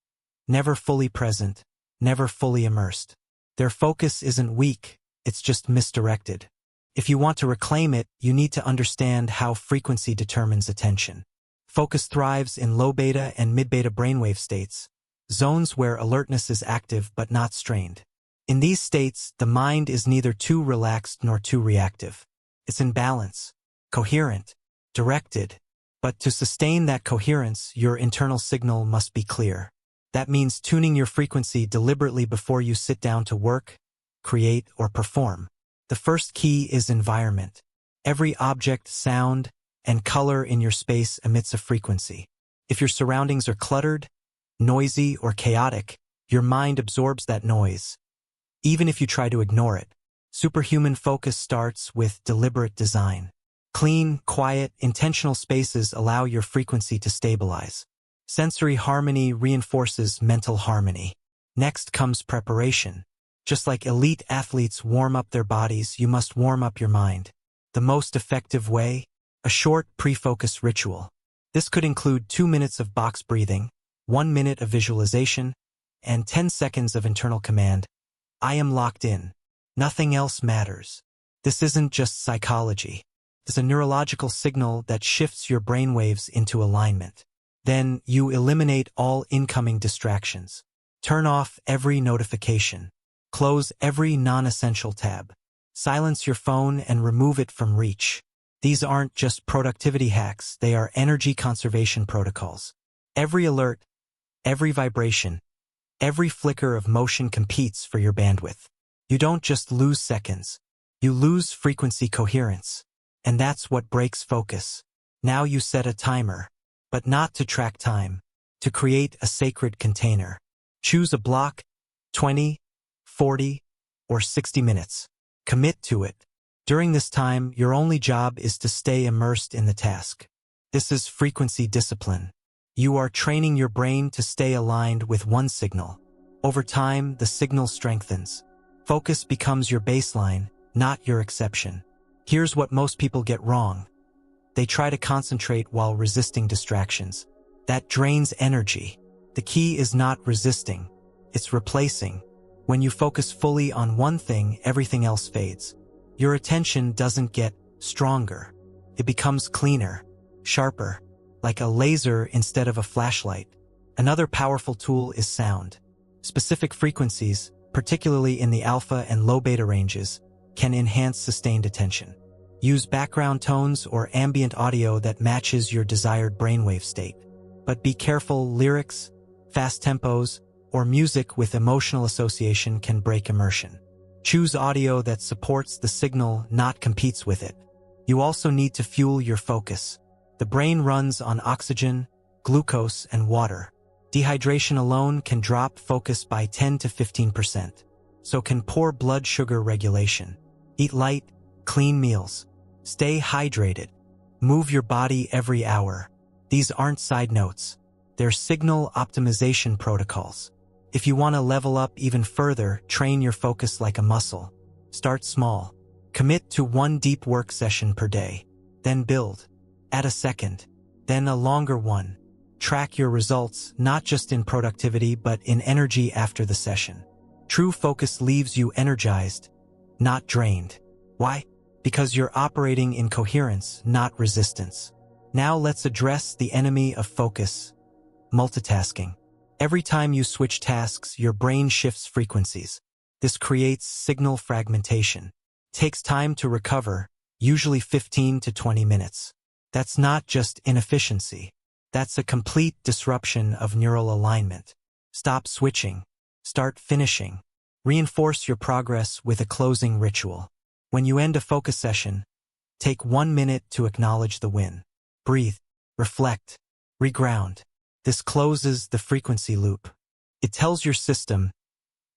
never fully present, never fully immersed. Their focus isn't weak, it's just misdirected. If you want to reclaim it, you need to understand how frequency determines attention. Focus thrives in low beta and mid beta brainwave states, zones where alertness is active but not strained. In these states, the mind is neither too relaxed nor too reactive. It's in balance, coherent, directed. But to sustain that coherence, your internal signal must be clear. That means tuning your frequency deliberately before you sit down to work, create, or perform. The first key is environment. Every object, sound, and color in your space emits a frequency. If your surroundings are cluttered, noisy, or chaotic, your mind absorbs that noise, even if you try to ignore it. Superhuman focus starts with deliberate design. Clean, quiet, intentional spaces allow your frequency to stabilize. Sensory harmony reinforces mental harmony. Next comes preparation. Just like elite athletes warm up their bodies, you must warm up your mind. The most effective way? A short pre-focus ritual. This could include 2 minutes of box breathing, 1 minute of visualization, and 10 seconds of internal command. I am locked in. Nothing else matters. This isn't just psychology. It's a neurological signal that shifts your brainwaves into alignment. Then you eliminate all incoming distractions. Turn off every notification. Close every non-essential tab. Silence your phone and remove it from reach. These aren't just productivity hacks, they are energy conservation protocols. Every alert, every vibration, every flicker of motion competes for your bandwidth. You don't just lose seconds, you lose frequency coherence. And that's what breaks focus. Now you set a timer, but not to track time, to create a sacred container. Choose a block, 20, 40, or 60 minutes. Commit to it. During this time, your only job is to stay immersed in the task. This is frequency discipline. You are training your brain to stay aligned with one signal. Over time, the signal strengthens. Focus becomes your baseline, not your exception. Here's what most people get wrong. They try to concentrate while resisting distractions. That drains energy. The key is not resisting, it's replacing. When you focus fully on one thing, everything else fades. Your attention doesn't get stronger. It becomes cleaner, sharper, like a laser instead of a flashlight. Another powerful tool is sound. Specific frequencies, particularly in the alpha and low beta ranges, can enhance sustained attention. Use background tones or ambient audio that matches your desired brainwave state. But be careful, lyrics, fast tempos, or music with emotional association can break immersion. Choose audio that supports the signal, not competes with it. You also need to fuel your focus. The brain runs on oxygen, glucose, and water. Dehydration alone can drop focus by 10 to 15%. So can poor blood sugar regulation. Eat light, clean meals. Stay hydrated. Move your body every hour. These aren't side notes. They're signal optimization protocols. If you want to level up even further, train your focus like a muscle. Start small. Commit to one deep work session per day. Then build. Add a second. Then a longer one. Track your results, not just in productivity but in energy after the session. True focus leaves you energized, not drained. Why? Because you're operating in coherence, not resistance. Now let's address the enemy of focus: multitasking. Every time you switch tasks, your brain shifts frequencies. This creates signal fragmentation. It takes time to recover, usually 15 to 20 minutes. That's not just inefficiency. That's a complete disruption of neural alignment. Stop switching. Start finishing. Reinforce your progress with a closing ritual. When you end a focus session, take 1 minute to acknowledge the win. Breathe, reflect, reground. This closes the frequency loop. It tells your system,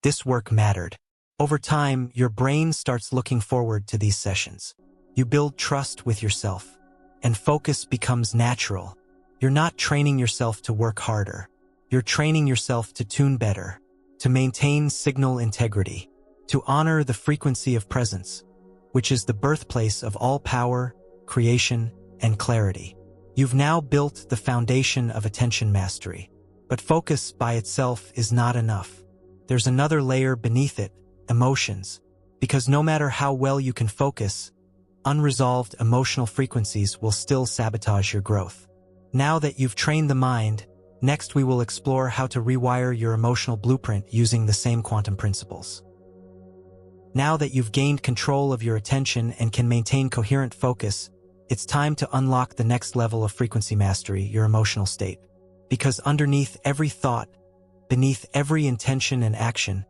this work mattered. Over time, your brain starts looking forward to these sessions. You build trust with yourself, and focus becomes natural. You're not training yourself to work harder. You're training yourself to tune better, to maintain signal integrity, to honor the frequency of presence, which is the birthplace of all power, creation, and clarity. You've now built the foundation of attention mastery. But focus by itself is not enough. There's another layer beneath it: emotions. Because no matter how well you can focus, unresolved emotional frequencies will still sabotage your growth. Now that you've trained the mind, next we will explore how to rewire your emotional blueprint using the same quantum principles. Now that you've gained control of your attention and can maintain coherent focus, it's time to unlock the next level of frequency mastery: your emotional state. Because underneath every thought, beneath every intention and action,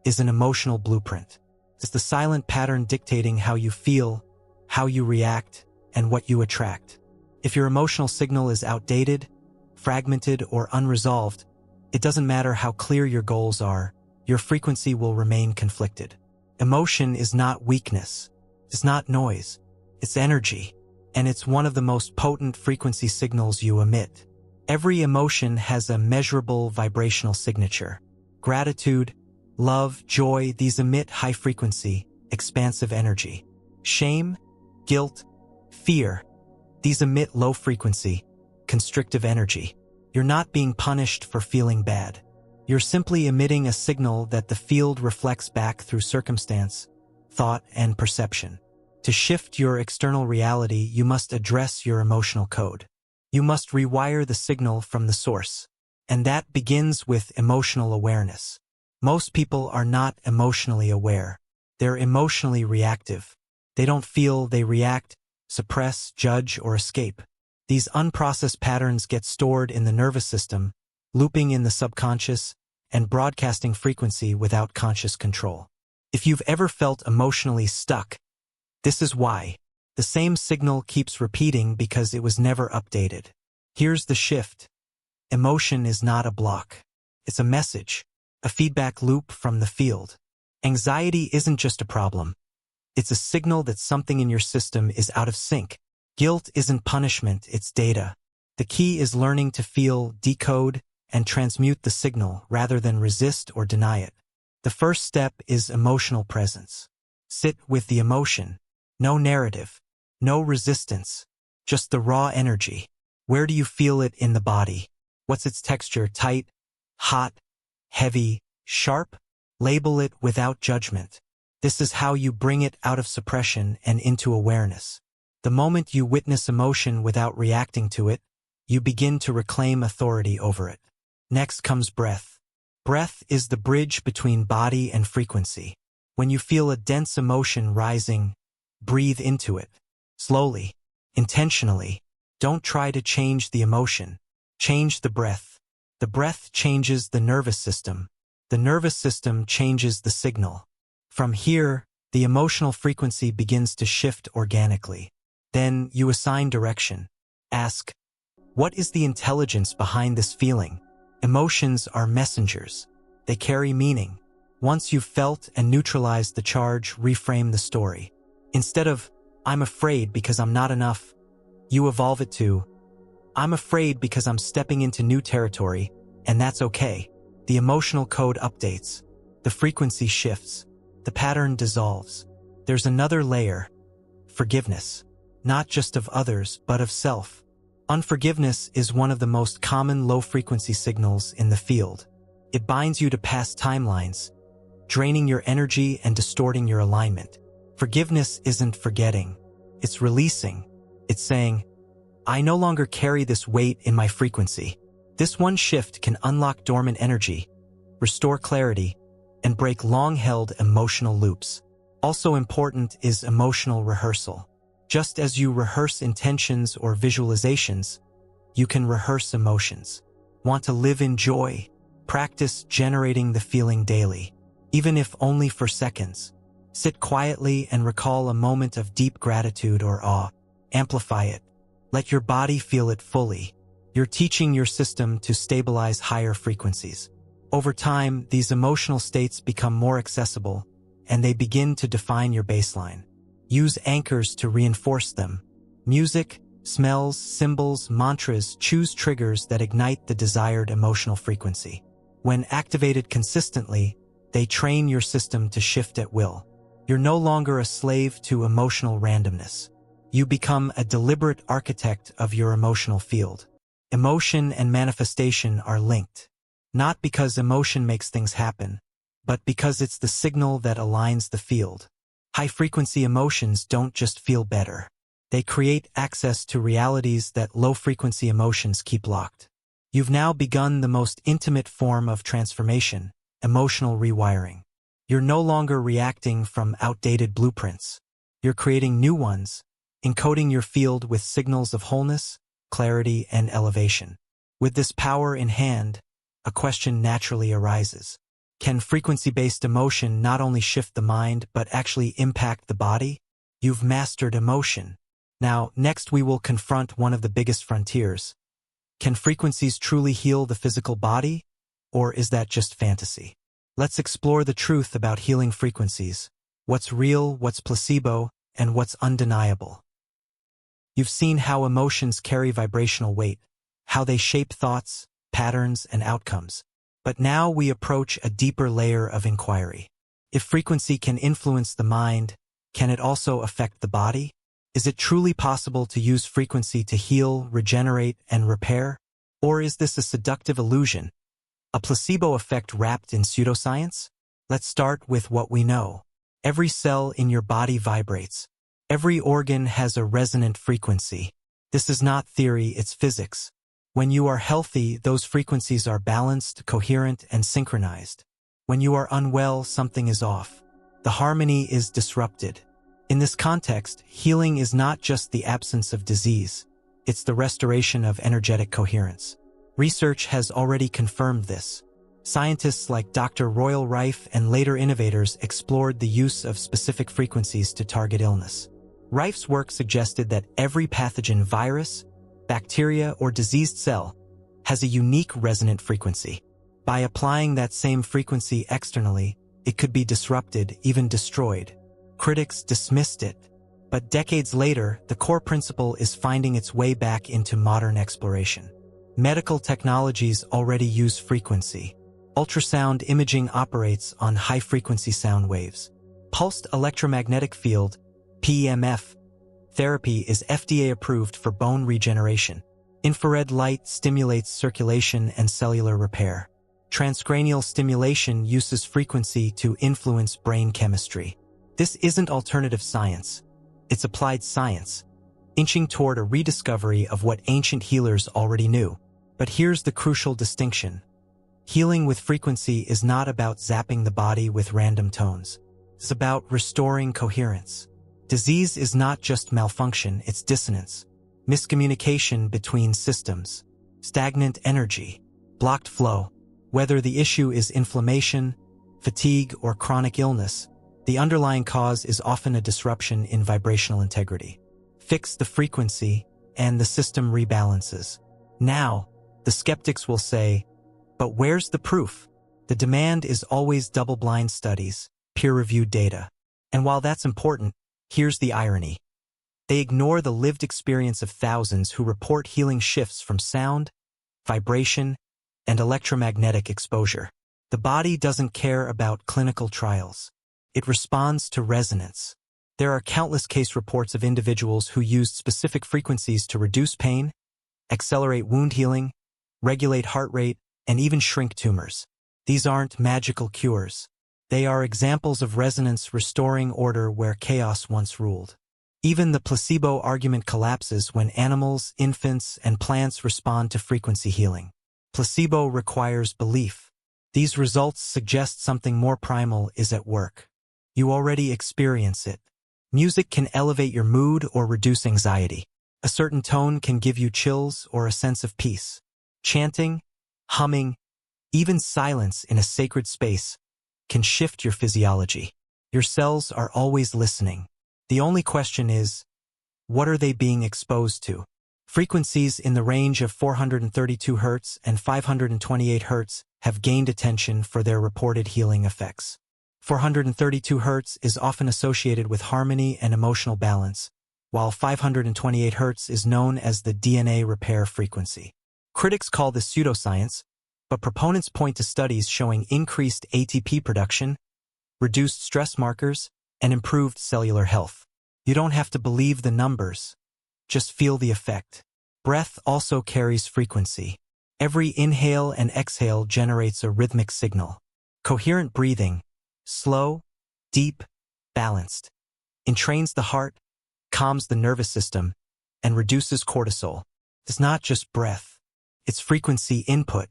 is an emotional blueprint. It's the silent pattern dictating how you feel, how you react, and what you attract. If your emotional signal is outdated, fragmented, or unresolved, it doesn't matter how clear your goals are, your frequency will remain conflicted. Emotion is not weakness. It's not noise. It's energy. And it's one of the most potent frequency signals you emit. Every emotion has a measurable vibrational signature. Gratitude, love, joy, these emit high-frequency, expansive energy. Shame, guilt, fear, these emit low-frequency, constrictive energy. You're not being punished for feeling bad. You're simply emitting a signal that the field reflects back through circumstance, thought, and perception. To shift your external reality, you must address your emotional code. You must rewire the signal from the source. And that begins with emotional awareness. Most people are not emotionally aware. They're emotionally reactive. They don't feel, they react, suppress, judge, or escape. These unprocessed patterns get stored in the nervous system, looping in the subconscious, and broadcasting frequency without conscious control. If you've ever felt emotionally stuck, this is why. The same signal keeps repeating because it was never updated. Here's the shift. Emotion is not a block. It's a message, a feedback loop from the field. Anxiety isn't just a problem. It's a signal that something in your system is out of sync. Guilt isn't punishment, it's data. The key is learning to feel, decode, and transmute the signal rather than resist or deny it. The first step is emotional presence. Sit with the emotion. No narrative, no resistance, just the raw energy. Where do you feel it in the body? What's its texture? Tight, hot, heavy, sharp? Label it without judgment. This is how you bring it out of suppression and into awareness. The moment you witness emotion without reacting to it, you begin to reclaim authority over it. Next comes breath. Breath is the bridge between body and frequency. When you feel a dense emotion rising, breathe into it. Slowly, intentionally. Don't try to change the emotion. Change the breath. The breath changes the nervous system. The nervous system changes the signal. From here, the emotional frequency begins to shift organically. Then you assign direction. Ask, what is the intelligence behind this feeling? Emotions are messengers. They carry meaning. Once you've felt and neutralized the charge, reframe the story. Instead of, I'm afraid because I'm not enough, you evolve it to, I'm afraid because I'm stepping into new territory, and that's okay. The emotional code updates. The frequency shifts. The pattern dissolves. There's another layer. Forgiveness. Not just of others, but of self. Unforgiveness is one of the most common low-frequency signals in the field. It binds you to past timelines, draining your energy and distorting your alignment. Forgiveness isn't forgetting. It's releasing. It's saying, I no longer carry this weight in my frequency. This one shift can unlock dormant energy, restore clarity, and break long-held emotional loops. Also important is emotional rehearsal. Just as you rehearse intentions or visualizations, you can rehearse emotions. Want to live in joy? Practice generating the feeling daily, even if only for seconds. Sit quietly and recall a moment of deep gratitude or awe. Amplify it. Let your body feel it fully. You're teaching your system to stabilize higher frequencies. Over time, these emotional states become more accessible, and they begin to define your baseline. Use anchors to reinforce them. Music, smells, symbols, mantras. Choose triggers that ignite the desired emotional frequency. When activated consistently, they train your system to shift at will. You're no longer a slave to emotional randomness. You become a deliberate architect of your emotional field. Emotion and manifestation are linked. Not because emotion makes things happen, but because it's the signal that aligns the field. High-frequency emotions don't just feel better. They create access to realities that low-frequency emotions keep locked. You've now begun the most intimate form of transformation, emotional rewiring. You're no longer reacting from outdated blueprints. You're creating new ones, encoding your field with signals of wholeness, clarity, and elevation. With this power in hand, a question naturally arises. Can frequency-based emotion not only shift the mind but actually impact the body? You've mastered emotion. Now, next we will confront one of the biggest frontiers. Can frequencies truly heal the physical body? Or is that just fantasy? Let's explore the truth about healing frequencies. What's real, what's placebo, and what's undeniable. You've seen how emotions carry vibrational weight, how they shape thoughts, patterns, and outcomes. But now we approach a deeper layer of inquiry. If frequency can influence the mind, can it also affect the body? Is it truly possible to use frequency to heal, regenerate, and repair? Or is this a seductive illusion, a placebo effect wrapped in pseudoscience? Let's start with what we know. Every cell in your body vibrates. Every organ has a resonant frequency. This is not theory, it's physics. When you are healthy, those frequencies are balanced, coherent, and synchronized. When you are unwell, something is off. The harmony is disrupted. In this context, healing is not just the absence of disease, it's the restoration of energetic coherence. Research has already confirmed this. Scientists like Dr. Royal Rife and later innovators explored the use of specific frequencies to target illness. Rife's work suggested that every pathogen virus, bacteria, or diseased cell has a unique resonant frequency. By applying that same frequency externally, it could be disrupted, even destroyed. Critics dismissed it, but decades later, the core principle is finding its way back into modern exploration. Medical technologies already use frequency. Ultrasound imaging operates on high-frequency sound waves. Pulsed electromagnetic field, PEMF, therapy is FDA-approved for bone regeneration. Infrared light stimulates circulation and cellular repair. Transcranial stimulation uses frequency to influence brain chemistry. This isn't alternative science. It's applied science, inching toward a rediscovery of what ancient healers already knew. But here's the crucial distinction. Healing with frequency is not about zapping the body with random tones. It's about restoring coherence. Disease is not just malfunction, it's dissonance. Miscommunication between systems, stagnant energy, blocked flow. Whether the issue is inflammation, fatigue, or chronic illness, the underlying cause is often a disruption in vibrational integrity. Fix the frequency, and the system rebalances. Now, the skeptics will say, but where's the proof? The demand is always double-blind studies, peer-reviewed data. And while that's important, here's the irony. They ignore the lived experience of thousands who report healing shifts from sound, vibration, and electromagnetic exposure. The body doesn't care about clinical trials. It responds to resonance. There are countless case reports of individuals who used specific frequencies to reduce pain, accelerate wound healing, regulate heart rate, and even shrink tumors. These aren't magical cures. They are examples of resonance restoring order where chaos once ruled. Even the placebo argument collapses when animals, infants, and plants respond to frequency healing. Placebo requires belief. These results suggest something more primal is at work. You already experience it. Music can elevate your mood or reduce anxiety. A certain tone can give you chills or a sense of peace. Chanting, humming, even silence in a sacred space can shift your physiology. Your cells are always listening. The only question is, what are they being exposed to? Frequencies in the range of 432 Hz and 528 Hz have gained attention for their reported healing effects. 432 Hz is often associated with harmony and emotional balance, while 528 Hz is known as the DNA repair frequency. Critics call this pseudoscience, but proponents point to studies showing increased ATP production, reduced stress markers, and improved cellular health. You don't have to believe the numbers. Just feel the effect. Breath also carries frequency. Every inhale and exhale generates a rhythmic signal. Coherent breathing, slow, deep, balanced, entrains the heart, calms the nervous system, and reduces cortisol. It's not just breath. It's frequency input.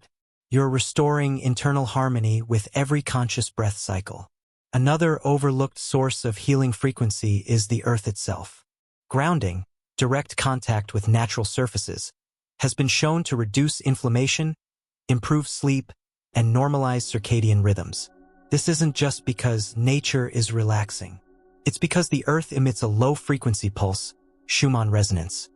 You're restoring internal harmony with every conscious breath cycle. Another overlooked source of healing frequency is the earth itself. Grounding, direct contact with natural surfaces, has been shown to reduce inflammation, improve sleep, and normalize circadian rhythms. This isn't just because nature is relaxing. It's because the earth emits a low-frequency pulse, Schumann resonance,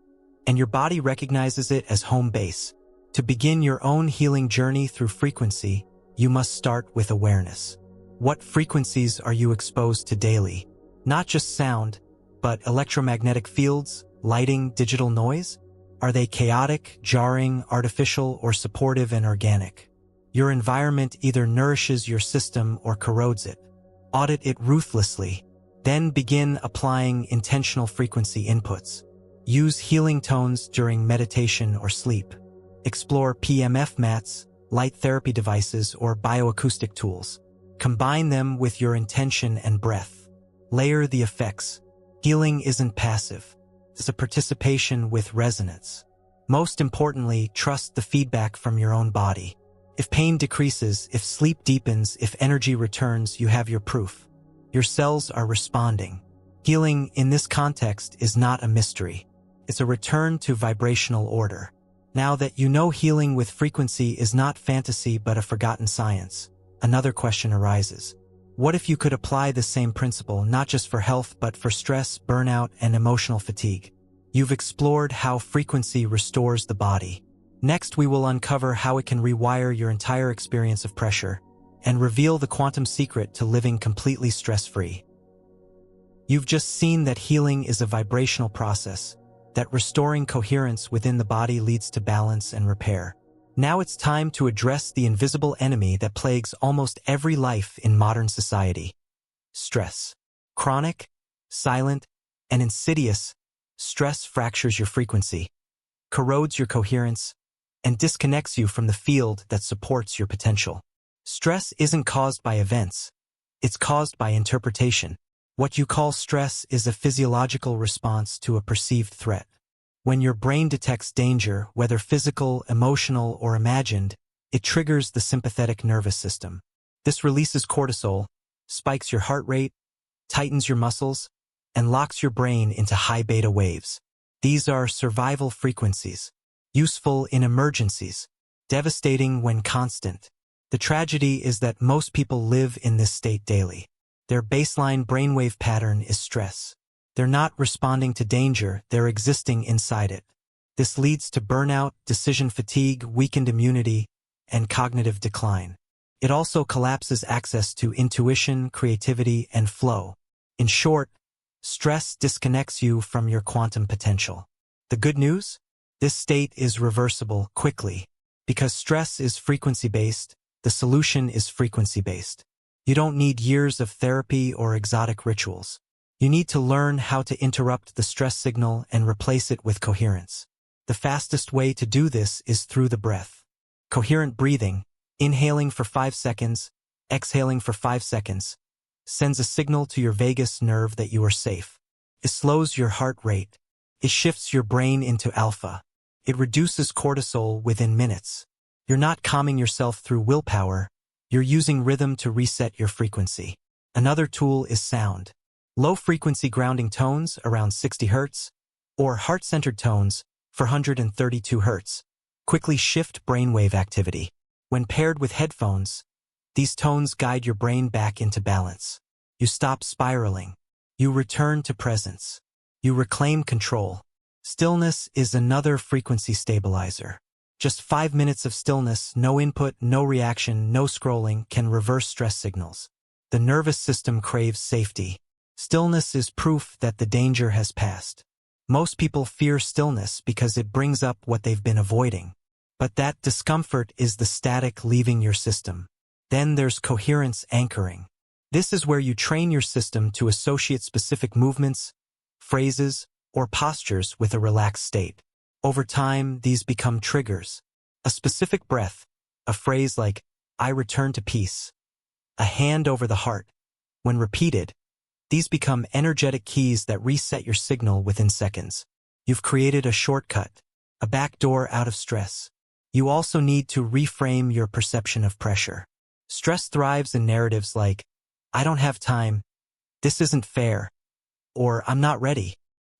and your body recognizes it as home base. To begin your own healing journey through frequency, you must start with awareness. What frequencies are you exposed to daily? Not just sound, but electromagnetic fields, lighting, digital noise? Are they chaotic, jarring, artificial, or supportive and organic? Your environment either nourishes your system or corrodes it. Audit it ruthlessly. Then begin applying intentional frequency inputs. Use healing tones during meditation or sleep. Explore PMF mats, light therapy devices, or bioacoustic tools. Combine them with your intention and breath. Layer the effects. Healing isn't passive. It's a participation with resonance. Most importantly, trust the feedback from your own body. If pain decreases, if sleep deepens, if energy returns, you have your proof. Your cells are responding. Healing in this context is not a mystery. It's a return to vibrational order. Now that you know healing with frequency is not fantasy but a forgotten science, another question arises. What if you could apply the same principle not just for health but for stress, burnout, and emotional fatigue? You've explored how frequency restores the body. Next, we will uncover how it can rewire your entire experience of pressure and reveal the quantum secret to living completely stress-free. You've just seen that healing is a vibrational process, that restoring coherence within the body leads to balance and repair. Now it's time to address the invisible enemy that plagues almost every life in modern society: stress. Chronic, silent, and insidious, stress fractures your frequency, corrodes your coherence, and disconnects you from the field that supports your potential. Stress isn't caused by events. It's caused by interpretation. What you call stress is a physiological response to a perceived threat. When your brain detects danger, whether physical, emotional, or imagined, it triggers the sympathetic nervous system. This releases cortisol, spikes your heart rate, tightens your muscles, and locks your brain into high beta waves. These are survival frequencies, useful in emergencies, devastating when constant. The tragedy is that most people live in this state daily. Their baseline brainwave pattern is stress. They're not responding to danger, they're existing inside it. This leads to burnout, decision fatigue, weakened immunity, and cognitive decline. It also collapses access to intuition, creativity, and flow. In short, stress disconnects you from your quantum potential. The good news? This state is reversible quickly. Because stress is frequency-based, the solution is frequency-based. You don't need years of therapy or exotic rituals. You need to learn how to interrupt the stress signal and replace it with coherence. The fastest way to do this is through the breath. Coherent breathing, inhaling for 5 seconds, exhaling for 5 seconds, sends a signal to your vagus nerve that you are safe. It slows your heart rate. It shifts your brain into alpha. It reduces cortisol within minutes. You're not calming yourself through willpower. You're using rhythm to reset your frequency. Another tool is sound. Low-frequency grounding tones around 60 Hz, or heart-centered tones 432 Hz, quickly shift brainwave activity. When paired with headphones, these tones guide your brain back into balance. You stop spiraling. You return to presence. You reclaim control. Stillness is another frequency stabilizer. Just 5 minutes of stillness, no input, no reaction, no scrolling, can reverse stress signals. The nervous system craves safety. Stillness is proof that the danger has passed. Most people fear stillness because it brings up what they've been avoiding. But that discomfort is the static leaving your system. Then there's coherence anchoring. This is where you train your system to associate specific movements, phrases, or postures with a relaxed state. Over time, these become triggers. A specific breath, a phrase like, "I return to peace," a hand over the heart. When repeated, these become energetic keys that reset your signal within seconds. You've created a shortcut, a backdoor out of stress. You also need to reframe your perception of pressure. Stress thrives in narratives like, "I don't have time," "This isn't fair," or "I'm not ready."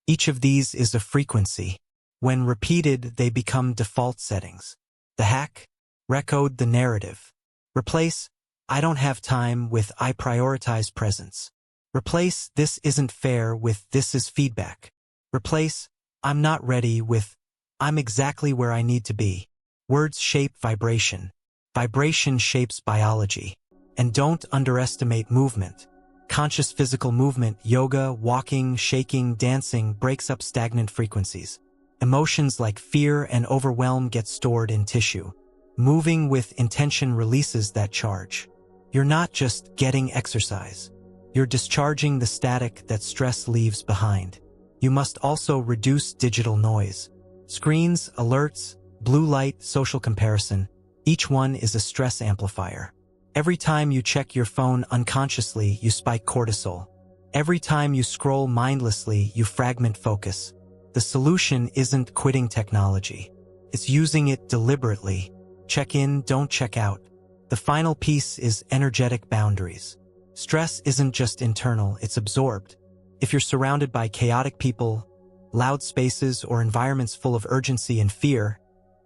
Each of these is a frequency. When repeated, they become default settings. The hack? Recode the narrative. Replace "I don't have time" with "I prioritize presence." Replace "This isn't fair" with "This is feedback." Replace "I'm not ready" with "I'm exactly where I need to be." Words shape vibration. Vibration shapes biology. And don't underestimate movement. Conscious physical movement, yoga, walking, shaking, dancing, breaks up stagnant frequencies. Emotions like fear and overwhelm get stored in tissue. Moving with intention releases that charge. You're not just getting exercise. You're discharging the static that stress leaves behind. You must also reduce digital noise. Screens, alerts, blue light, social comparison, each one is a stress amplifier. Every time you check your phone unconsciously, you spike cortisol. Every time you scroll mindlessly, you fragment focus. The solution isn't quitting technology. It's using it deliberately. Check in, don't check out. The final piece is energetic boundaries. Stress isn't just internal, it's absorbed. If you're surrounded by chaotic people, loud spaces, or environments full of urgency and fear,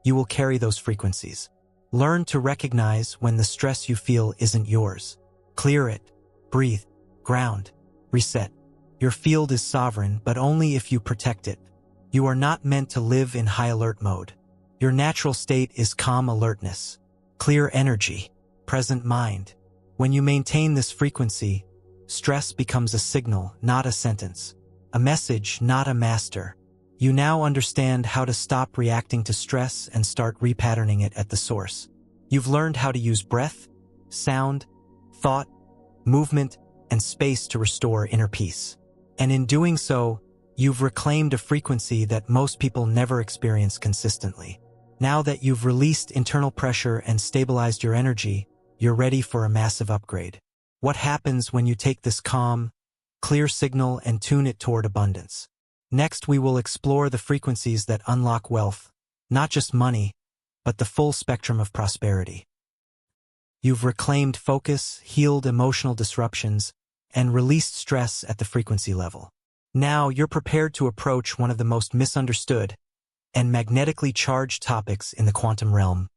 you will carry those frequencies. Learn to recognize when the stress you feel isn't yours. Clear it, breathe, ground, reset. Your field is sovereign, but only if you protect it. You are not meant to live in high alert mode. Your natural state is calm alertness, clear energy, present mind. When you maintain this frequency, stress becomes a signal, not a sentence. A message, not a master. You now understand how to stop reacting to stress and start repatterning it at the source. You've learned how to use breath, sound, thought, movement, and space to restore inner peace. And in doing so, you've reclaimed a frequency that most people never experience consistently. Now that you've released internal pressure and stabilized your energy, you're ready for a massive upgrade. What happens when you take this calm, clear signal and tune it toward abundance? Next, we will explore the frequencies that unlock wealth, not just money, but the full spectrum of prosperity. You've reclaimed focus, healed emotional disruptions, and released stress at the frequency level. Now you're prepared to approach one of the most misunderstood and magnetically charged topics in the quantum realm: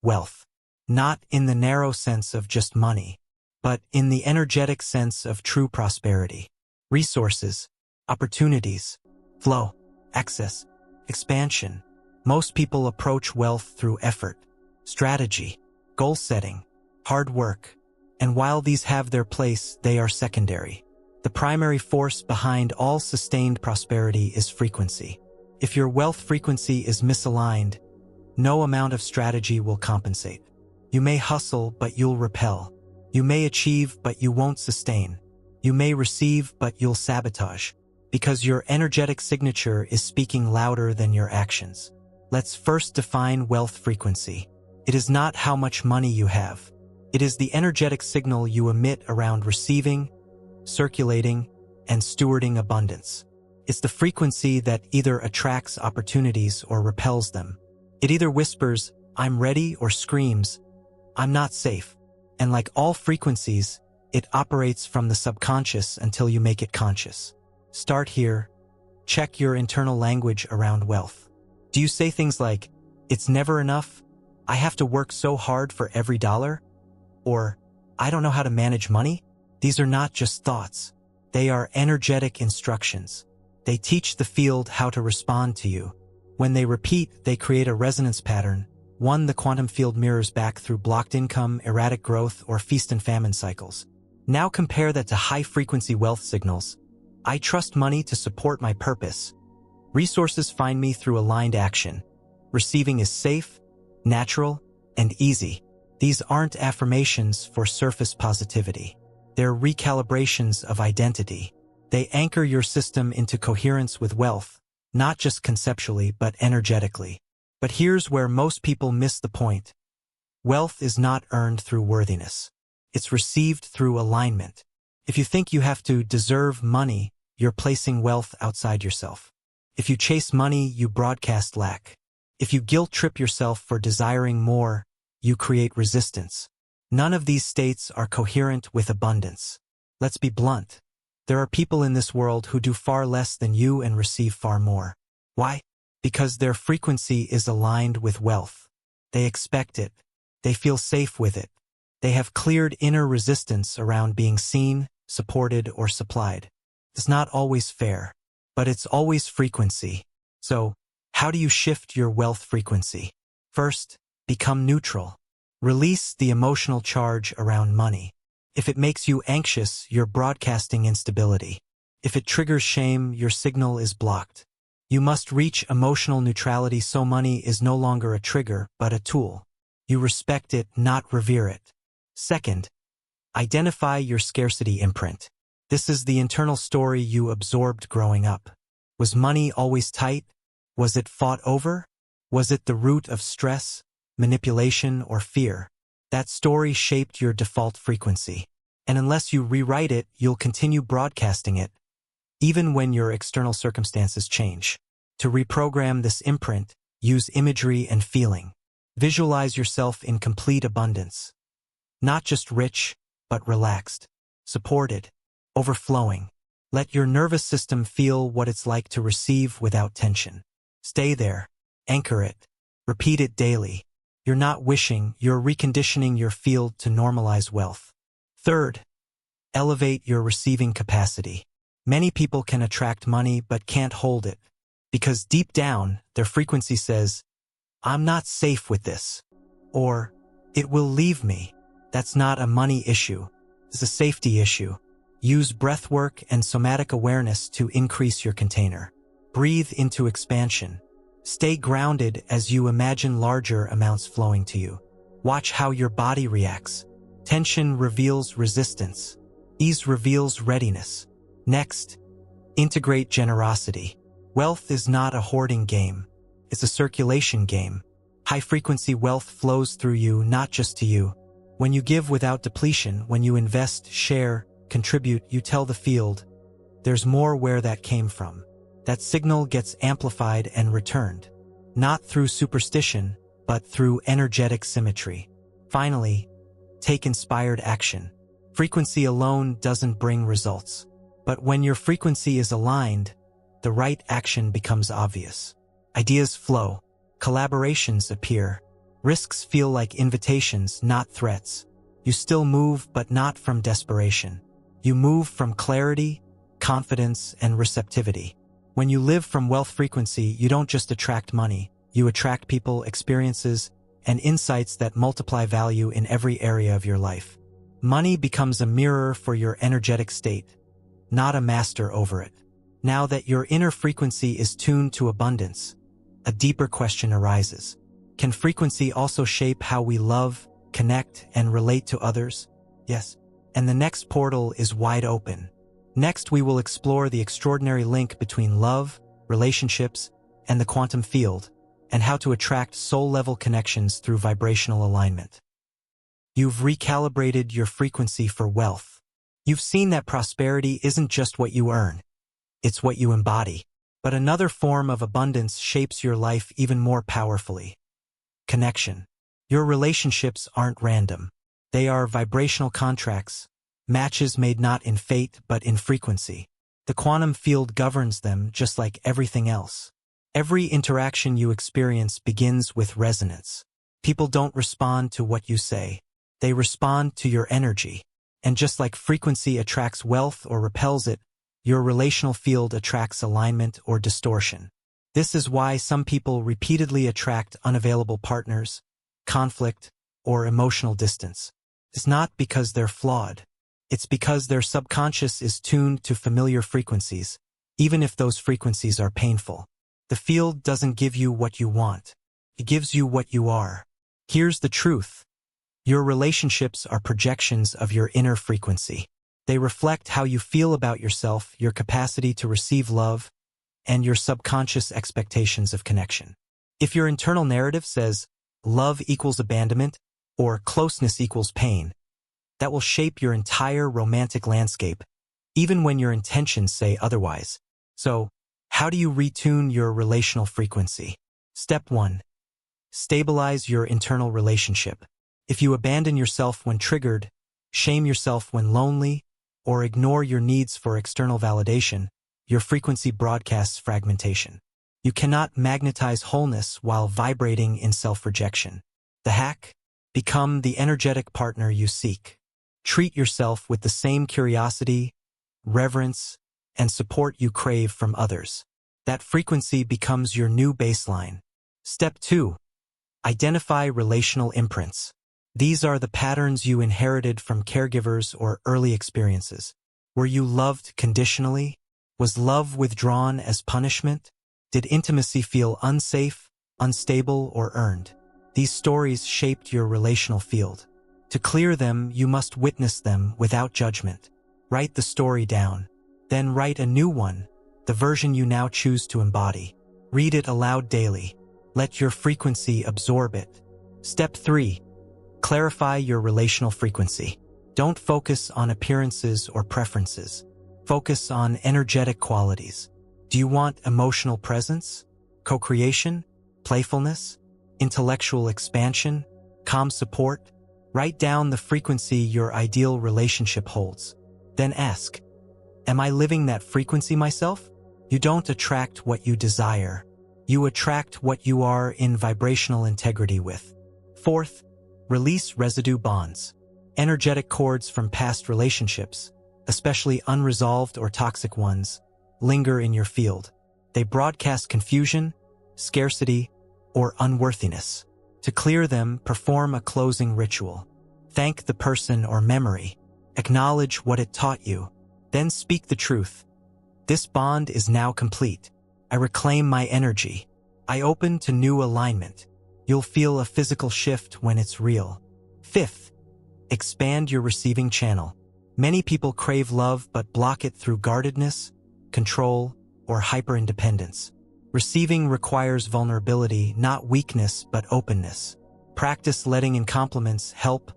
wealth. Not in the narrow sense of just money, but in the energetic sense of true prosperity. Resources, opportunities, flow, access, expansion. Most people approach wealth through effort, strategy, goal setting, hard work, and while these have their place, they are secondary. The primary force behind all sustained prosperity is frequency. If your wealth frequency is misaligned, no amount of strategy will compensate. You may hustle, but you'll repel. You may achieve, but you won't sustain. You may receive, but you'll sabotage, because your energetic signature is speaking louder than your actions. Let's first define wealth frequency. It is not how much money you have. It is the energetic signal you emit around receiving, circulating, and stewarding abundance. It's the frequency that either attracts opportunities or repels them. It either whispers, "I'm ready," or screams, "I'm not safe." And like all frequencies, it operates from the subconscious until you make it conscious. Start here. Check your internal language around wealth. Do you say things like, "It's never enough," "I have to work so hard for every dollar," or "I don't know how to manage money"? These are not just thoughts. They are energetic instructions. They teach the field how to respond to you. When they repeat, they create a resonance pattern, one the quantum field mirrors back through blocked income, erratic growth, or feast and famine cycles. Now compare that to high-frequency wealth signals. "I trust money to support my purpose. Resources find me through aligned action. Receiving is safe, natural, and easy." These aren't affirmations for surface positivity. They're recalibrations of identity. They anchor your system into coherence with wealth, not just conceptually but energetically. But here's where most people miss the point. Wealth is not earned through worthiness. It's received through alignment. If you think you have to deserve money, you're placing wealth outside yourself. If you chase money, you broadcast lack. If you guilt-trip yourself for desiring more, you create resistance. None of these states are coherent with abundance. Let's be blunt. There are people in this world who do far less than you and receive far more. Why? Because their frequency is aligned with wealth. They expect it. They feel safe with it. They have cleared inner resistance around being seen, supported, or supplied. It's not always fair, but it's always frequency. So, how do you shift your wealth frequency? First, become neutral. Release the emotional charge around money. If it makes you anxious, you're broadcasting instability. If it triggers shame, your signal is blocked. You must reach emotional neutrality so money is no longer a trigger, but a tool. You respect it, not revere it. Second, identify your scarcity imprint. This is the internal story you absorbed growing up. Was money always tight? Was it fought over? Was it the root of stress, manipulation, or fear? That story shaped your default frequency. And unless you rewrite it, you'll continue broadcasting it, even when your external circumstances change. To reprogram this imprint, use imagery and feeling. Visualize yourself in complete abundance. Not just rich, but relaxed, supported, overflowing. Let your nervous system feel what it's like to receive without tension. Stay there. Anchor it. Repeat it daily. You're not wishing, you're reconditioning your field to normalize wealth. Third, elevate your receiving capacity. Many people can attract money but can't hold it, because deep down, their frequency says, I'm not safe with this, or it will leave me. That's not a money issue. It's a safety issue. Use breathwork and somatic awareness to increase your container. Breathe into expansion. Stay grounded as you imagine larger amounts flowing to you. Watch how your body reacts. Tension reveals resistance. Ease reveals readiness. Next, integrate generosity. Wealth is not a hoarding game. It's a circulation game. High-frequency wealth flows through you, not just to you. When you give without depletion, when you invest, share, contribute, you tell the field, there's more where that came from. That signal gets amplified and returned, not through superstition, but through energetic symmetry. Finally, take inspired action. Frequency alone doesn't bring results, but when your frequency is aligned, the right action becomes obvious. Ideas flow, collaborations appear, risks feel like invitations, not threats. You still move, but not from desperation. You move from clarity, confidence, and receptivity. When you live from wealth frequency, you don't just attract money, you attract people, experiences, and insights that multiply value in every area of your life. Money becomes a mirror for your energetic state, not a master over it. Now that your inner frequency is tuned to abundance, a deeper question arises. Can frequency also shape how we love, connect, and relate to others? Yes. And the next portal is wide open. Next, we will explore the extraordinary link between love, relationships, and the quantum field, and how to attract soul-level connections through vibrational alignment. You've recalibrated your frequency for wealth. You've seen that prosperity isn't just what you earn, it's what you embody. But another form of abundance shapes your life even more powerfully. Connection. Your relationships aren't random. They are vibrational contracts, matches made not in fate but in frequency. The quantum field governs them just like everything else. Every interaction you experience begins with resonance. People don't respond to what you say. They respond to your energy. And just like frequency attracts wealth or repels it, your relational field attracts alignment or distortion. This is why some people repeatedly attract unavailable partners, conflict, or emotional distance. It's not because they're flawed. It's because their subconscious is tuned to familiar frequencies, even if those frequencies are painful. The field doesn't give you what you want. It gives you what you are. Here's the truth. Your relationships are projections of your inner frequency. They reflect how you feel about yourself, your capacity to receive love, and your subconscious expectations of connection. If your internal narrative says, love equals abandonment, or closeness equals pain, that will shape your entire romantic landscape, even when your intentions say otherwise. So, how do you retune your relational frequency? Step 1. Stabilize your internal relationship. If you abandon yourself when triggered, shame yourself when lonely, or ignore your needs for external validation, your frequency broadcasts fragmentation. You cannot magnetize wholeness while vibrating in self-rejection. The hack? Become the energetic partner you seek. Treat yourself with the same curiosity, reverence, and support you crave from others. That frequency becomes your new baseline. Step 2. Identify relational imprints. These are the patterns you inherited from caregivers or early experiences. Were you loved conditionally? Was love withdrawn as punishment? Did intimacy feel unsafe, unstable, or earned? These stories shaped your relational field. To clear them, you must witness them without judgment. Write the story down. Then write a new one, the version you now choose to embody. Read it aloud daily. Let your frequency absorb it. Step 3. Clarify your relational frequency. Don't focus on appearances or preferences. Focus on energetic qualities. Do you want emotional presence, co-creation, playfulness, intellectual expansion, calm support? Write down the frequency your ideal relationship holds. Then ask, Am I living that frequency myself? You don't attract what you desire. You attract what you are in vibrational integrity with. Fourth, release residue bonds. Energetic cords from past relationships, especially unresolved or toxic ones, linger in your field. They broadcast confusion, scarcity, or unworthiness. To clear them, perform a closing ritual. Thank the person or memory. Acknowledge what it taught you. Then speak the truth. This bond is now complete. I reclaim my energy. I open to new alignment. You'll feel a physical shift when it's real. Fifth, expand your receiving channel. Many people crave love but block it through guardedness, control, or hyper-independence. Receiving requires vulnerability, not weakness but openness. Practice letting in compliments, help,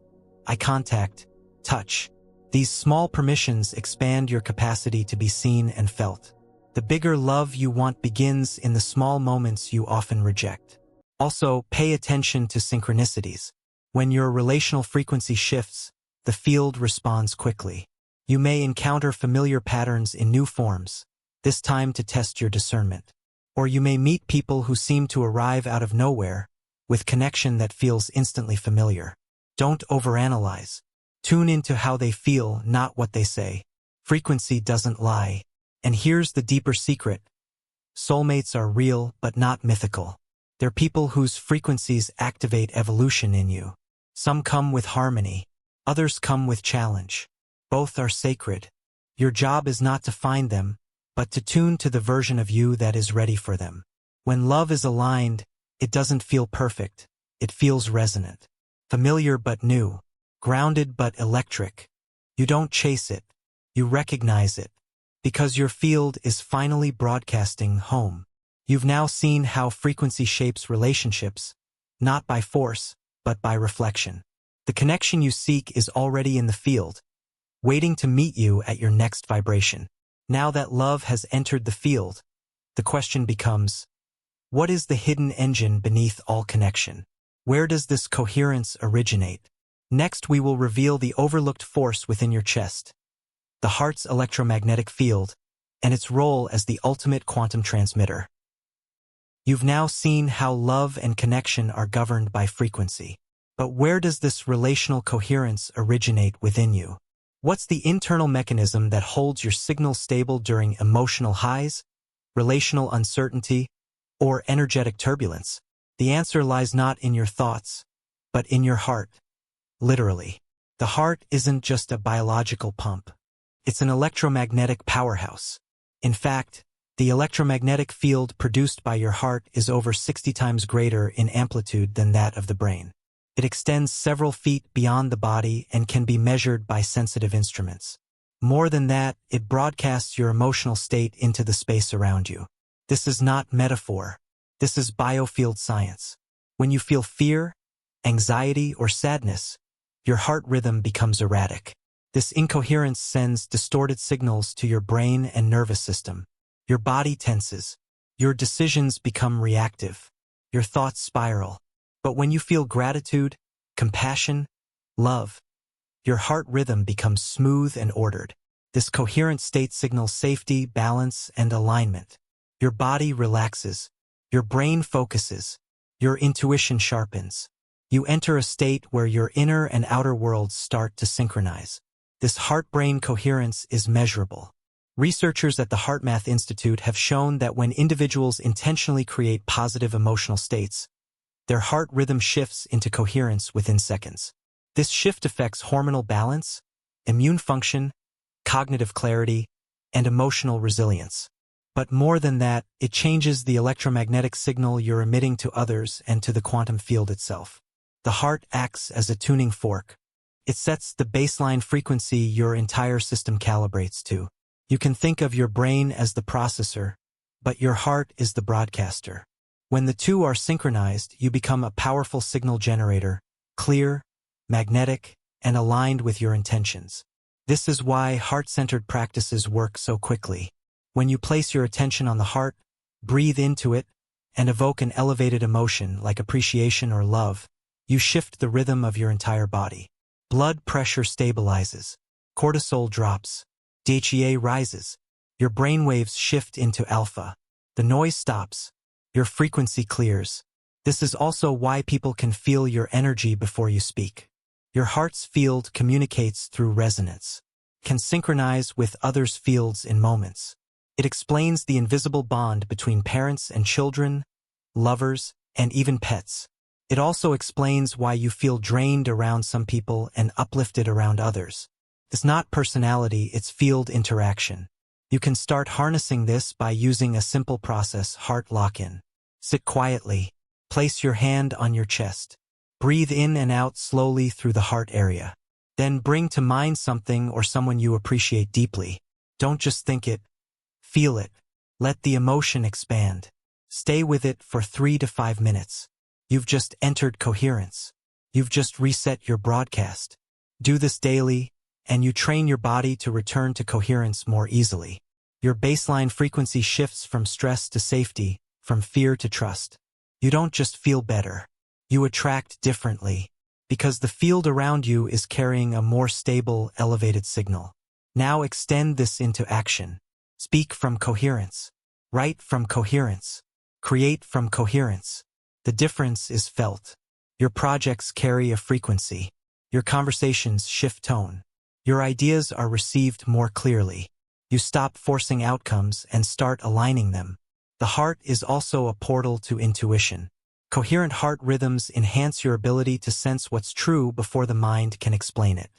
eye contact, touch. These small permissions expand your capacity to be seen and felt. The bigger love you want begins in the small moments you often reject. Also, pay attention to synchronicities. When your relational frequency shifts, the field responds quickly. You may encounter familiar patterns in new forms, this time to test your discernment. Or you may meet people who seem to arrive out of nowhere, with connection that feels instantly familiar. Don't overanalyze. Tune into how they feel, not what they say. Frequency doesn't lie. And here's the deeper secret. Soulmates are real, but not mythical. They're people whose frequencies activate evolution in you. Some come with harmony. Others come with challenge. Both are sacred. Your job is not to find them, but to tune to the version of you that is ready for them. When love is aligned, it doesn't feel perfect. It feels resonant. Familiar but new. Grounded but electric. You don't chase it. You recognize it. Because your field is finally broadcasting home. You've now seen how frequency shapes relationships, not by force, but by reflection. The connection you seek is already in the field, waiting to meet you at your next vibration. Now that love has entered the field, the question becomes, what is the hidden engine beneath all connection? Where does this coherence originate? Next, we will reveal the overlooked force within your chest, the heart's electromagnetic field, and its role as the ultimate quantum transmitter. You've now seen how love and connection are governed by frequency. But where does this relational coherence originate within you? What's the internal mechanism that holds your signal stable during emotional highs, relational uncertainty, or energetic turbulence? The answer lies not in your thoughts, but in your heart. Literally. The heart isn't just a biological pump. It's an electromagnetic powerhouse. In fact, the electromagnetic field produced by your heart is over 60 times greater in amplitude than that of the brain. It extends several feet beyond the body and can be measured by sensitive instruments. More than that, it broadcasts your emotional state into the space around you. This is not metaphor. This is biofield science. When you feel fear, anxiety, or sadness, your heart rhythm becomes erratic. This incoherence sends distorted signals to your brain and nervous system. Your body tenses. Your decisions become reactive. Your thoughts spiral. But when you feel gratitude, compassion, love, your heart rhythm becomes smooth and ordered. This coherent state signals safety, balance, and alignment. Your body relaxes. Your brain focuses. Your intuition sharpens. You enter a state where your inner and outer worlds start to synchronize. This heart-brain coherence is measurable. Researchers at the HeartMath Institute have shown that when individuals intentionally create positive emotional states, their heart rhythm shifts into coherence within seconds. This shift affects hormonal balance, immune function, cognitive clarity, and emotional resilience. But more than that, it changes the electromagnetic signal you're emitting to others and to the quantum field itself. The heart acts as a tuning fork. It sets the baseline frequency your entire system calibrates to. You can think of your brain as the processor, but your heart is the broadcaster. When the two are synchronized, you become a powerful signal generator, clear, magnetic, and aligned with your intentions. This is why heart-centered practices work so quickly. When you place your attention on the heart, breathe into it, and evoke an elevated emotion like appreciation or love, you shift the rhythm of your entire body. Blood pressure stabilizes. Cortisol drops. DHEA rises. Your brainwaves shift into alpha. The noise stops. Your frequency clears. This is also why people can feel your energy before you speak. Your heart's field communicates through resonance, can synchronize with others' fields in moments. It explains the invisible bond between parents and children, lovers, and even pets. It also explains why you feel drained around some people and uplifted around others. It's not personality, it's field interaction. You can start harnessing this by using a simple process: heart lock-in. Sit quietly. Place your hand on your chest. Breathe in and out slowly through the heart area. Then bring to mind something or someone you appreciate deeply. Don't just think it. Feel it. Let the emotion expand. Stay with it for 3 to 5 minutes. You've just entered coherence. You've just reset your broadcast. Do this daily, and you train your body to return to coherence more easily. Your baseline frequency shifts from stress to safety, from fear to trust. You don't just feel better. You attract differently, because the field around you is carrying a more stable, elevated signal. Now extend this into action. Speak from coherence. Write from coherence. Create from coherence. The difference is felt. Your projects carry a frequency. Your conversations shift tone. Your ideas are received more clearly. You stop forcing outcomes and start aligning them. The heart is also a portal to intuition. Coherent heart rhythms enhance your ability to sense what's true before the mind can explain it.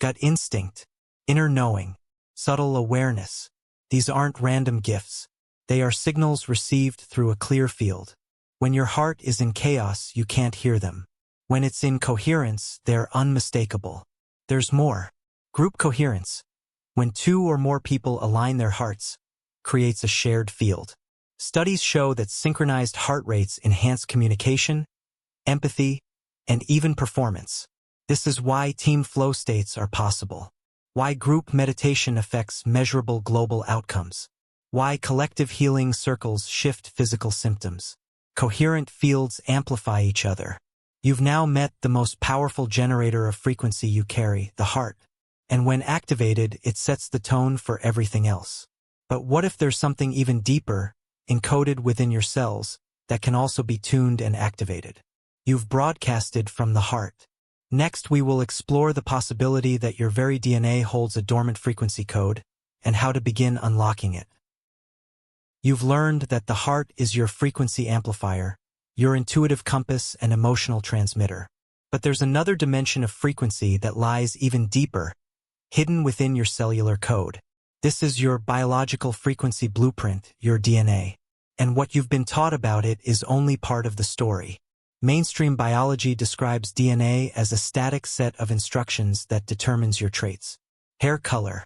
Gut instinct, inner knowing, subtle awareness. These aren't random gifts. They are signals received through a clear field. When your heart is in chaos, you can't hear them. When it's in coherence, they're unmistakable. There's more. Group coherence. When 2 or more people align their hearts, creates a shared field. Studies show that synchronized heart rates enhance communication, empathy, and even performance. This is why team flow states are possible. Why group meditation affects measurable global outcomes. Why collective healing circles shift physical symptoms. Coherent fields amplify each other. You've now met the most powerful generator of frequency you carry, the heart. And when activated, it sets the tone for everything else. But what if there's something even deeper, encoded within your cells, that can also be tuned and activated? You've broadcasted from the heart. Next, we will explore the possibility that your very DNA holds a dormant frequency code, and how to begin unlocking it. You've learned that the heart is your frequency amplifier, your intuitive compass and emotional transmitter. But there's another dimension of frequency that lies even deeper, hidden within your cellular code. This is your biological frequency blueprint, your DNA. And what you've been taught about it is only part of the story. Mainstream biology describes DNA as a static set of instructions that determines your traits. Hair color,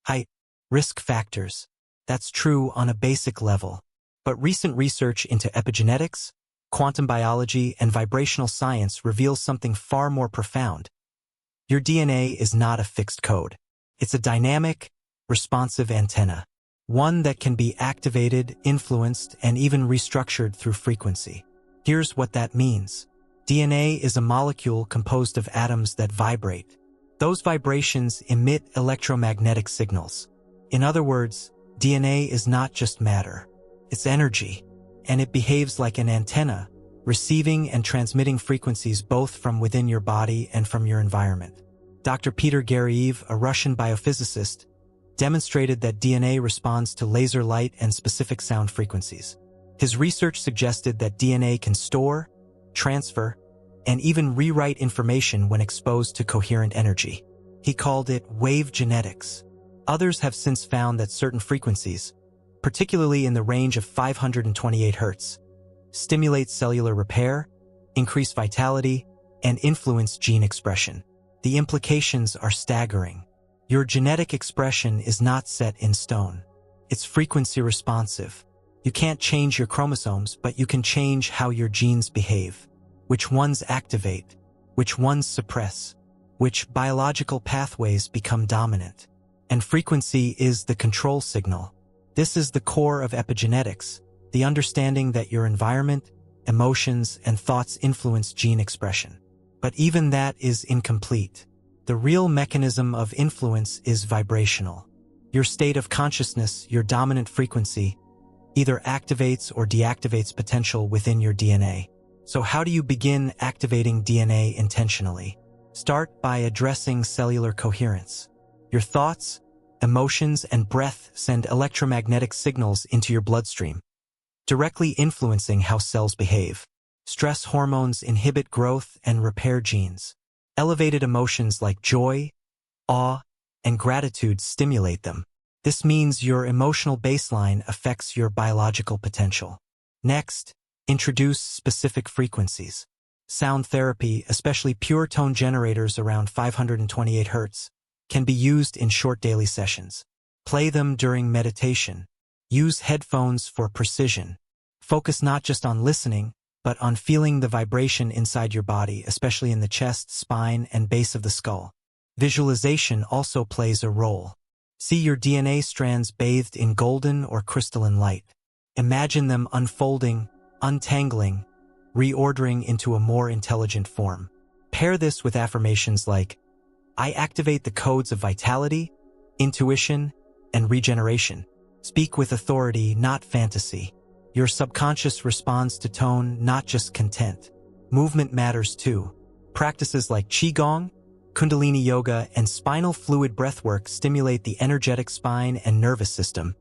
height, risk factors. That's true on a basic level. But recent research into epigenetics, quantum biology, and vibrational science reveals something far more profound. Your DNA is not a fixed code. It's a dynamic, responsive antenna. One that can be activated, influenced, and even restructured through frequency. Here's what that means. DNA is a molecule composed of atoms that vibrate. Those vibrations emit electromagnetic signals. In other words, DNA is not just matter. It's energy. And it behaves like an antenna, receiving and transmitting frequencies both from within your body and from your environment. Dr. Peter Gariev, a Russian biophysicist, demonstrated that DNA responds to laser light and specific sound frequencies. His research suggested that DNA can store, transfer, and even rewrite information when exposed to coherent energy. He called it wave genetics. Others have since found that certain frequencies, particularly in the range of 528 Hz, stimulate cellular repair, increase vitality, and influence gene expression. The implications are staggering. Your genetic expression is not set in stone. It's frequency responsive. You can't change your chromosomes, but you can change how your genes behave, which ones activate, which ones suppress, which biological pathways become dominant. And frequency is the control signal. This is the core of epigenetics, the understanding that your environment, emotions, and thoughts influence gene expression. But even that is incomplete. The real mechanism of influence is vibrational. Your state of consciousness, your dominant frequency, either activates or deactivates potential within your DNA. So how do you begin activating DNA intentionally? Start by addressing cellular coherence. Your thoughts, emotions, and breath send electromagnetic signals into your bloodstream, directly influencing how cells behave. Stress hormones inhibit growth and repair genes. Elevated emotions like joy, awe, and gratitude stimulate them. This means your emotional baseline affects your biological potential. Next, introduce specific frequencies. Sound therapy, especially pure tone generators around 528 Hz, can be used in short daily sessions. Play them during meditation. Use headphones for precision. Focus not just on listening, but on feeling the vibration inside your body, especially in the chest, spine, and base of the skull. Visualization also plays a role. See your DNA strands bathed in golden or crystalline light. Imagine them unfolding, untangling, reordering into a more intelligent form. Pair this with affirmations like, I activate the codes of vitality, intuition, and regeneration. Speak with authority, not fantasy. Your subconscious responds to tone, not just content. Movement matters too. Practices like Qigong, Kundalini Yoga, and spinal fluid breathwork stimulate the energetic spine and nervous system,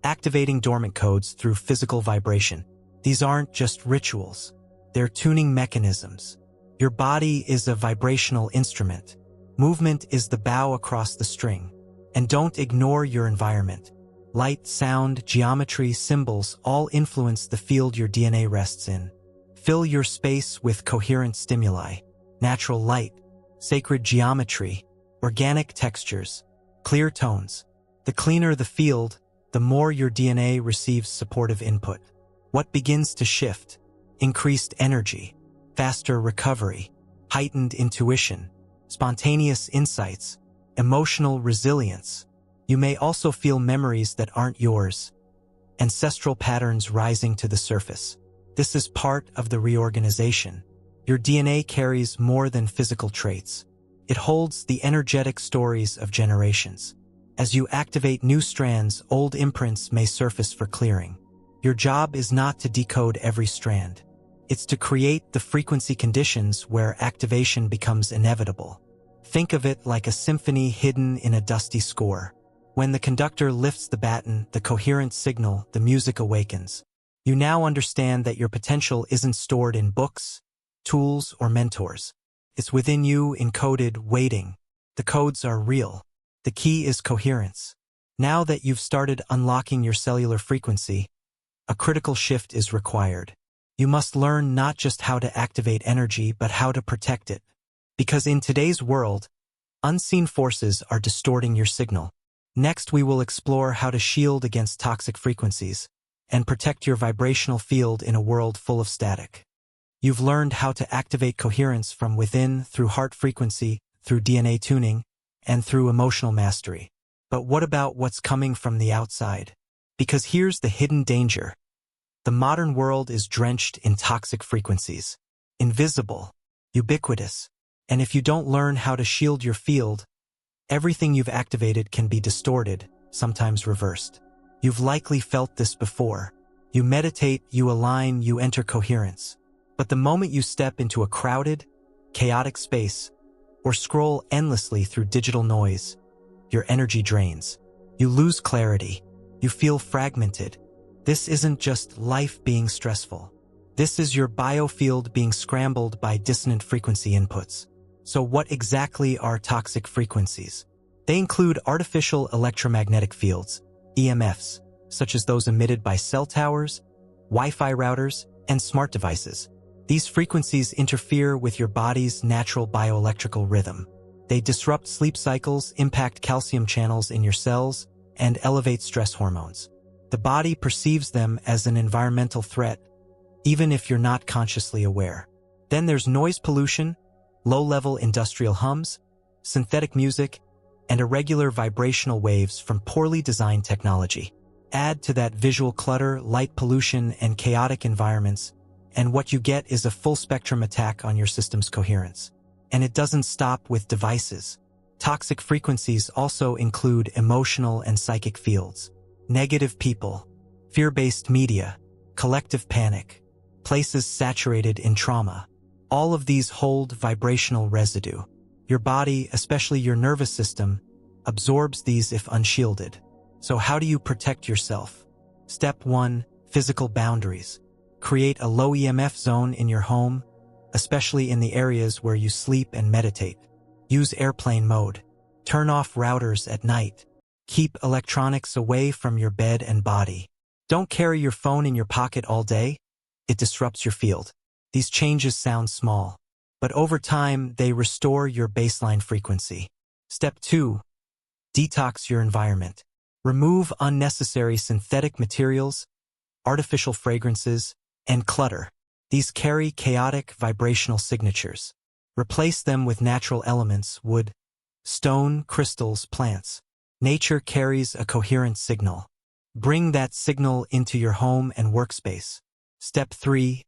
activating dormant codes through physical vibration. These aren't just rituals. They're tuning mechanisms. Your body is a vibrational instrument. Movement is the bow across the string. And don't ignore your environment. Light, sound, geometry, symbols all influence the field your DNA rests in. Fill your space with coherent stimuli, natural light, sacred geometry, organic textures, clear tones. The cleaner the field, the more your DNA receives supportive input. What begins to shift? Increased energy, faster recovery, heightened intuition, spontaneous insights, emotional resilience. You may also feel memories that aren't yours, ancestral patterns rising to the surface. This is part of the reorganization. Your DNA carries more than physical traits. It holds the energetic stories of generations. As you activate new strands, old imprints may surface for clearing. Your job is not to decode every strand. It's to create the frequency conditions where activation becomes inevitable. Think of it like a symphony hidden in a dusty score. When the conductor lifts the baton, the coherent signal, the music awakens. You now understand that your potential isn't stored in books, tools, or mentors. It's within you, encoded, waiting. The codes are real. The key is coherence. Now that you've started unlocking your cellular frequency, a critical shift is required. You must learn not just how to activate energy, but how to protect it. Because in today's world, unseen forces are distorting your signal. Next, we will explore how to shield against toxic frequencies and protect your vibrational field in a world full of static. You've learned how to activate coherence from within through heart frequency, through DNA tuning, and through emotional mastery. But what about what's coming from the outside? Because here's the hidden danger. The modern world is drenched in toxic frequencies. Invisible, ubiquitous. And if you don't learn how to shield your field, everything you've activated can be distorted, sometimes reversed. You've likely felt this before. You meditate, you align, you enter coherence. But the moment you step into a crowded, chaotic space, or scroll endlessly through digital noise, your energy drains. You lose clarity. You feel fragmented. This isn't just life being stressful. This is your biofield being scrambled by dissonant frequency inputs. So what exactly are toxic frequencies? They include artificial electromagnetic fields, EMFs, such as those emitted by cell towers, Wi-Fi routers, and smart devices. These frequencies interfere with your body's natural bioelectrical rhythm. They disrupt sleep cycles, impact calcium channels in your cells, and elevate stress hormones. The body perceives them as an environmental threat, even if you're not consciously aware. Then there's noise pollution, low-level industrial hums, synthetic music, and irregular vibrational waves from poorly designed technology. Add to that visual clutter, light pollution, and chaotic environments, and what you get is a full-spectrum attack on your system's coherence. And it doesn't stop with devices. Toxic frequencies also include emotional and psychic fields, negative people, fear-based media, collective panic, places saturated in trauma. All of these hold vibrational residue. Your body, especially your nervous system, absorbs these if unshielded. So how do you protect yourself? Step 1. Physical boundaries. Create a low EMF zone in your home, especially in the areas where you sleep and meditate. Use airplane mode. Turn off routers at night. Keep electronics away from your bed and body. Don't carry your phone in your pocket all day. It disrupts your field. These changes sound small, but over time they restore your baseline frequency. Step 2. Detox your environment. Remove unnecessary synthetic materials, artificial fragrances, and clutter. These carry chaotic vibrational signatures. Replace them with natural elements: wood, stone, crystals, plants. Nature carries a coherent signal. Bring that signal into your home and workspace. Step 3.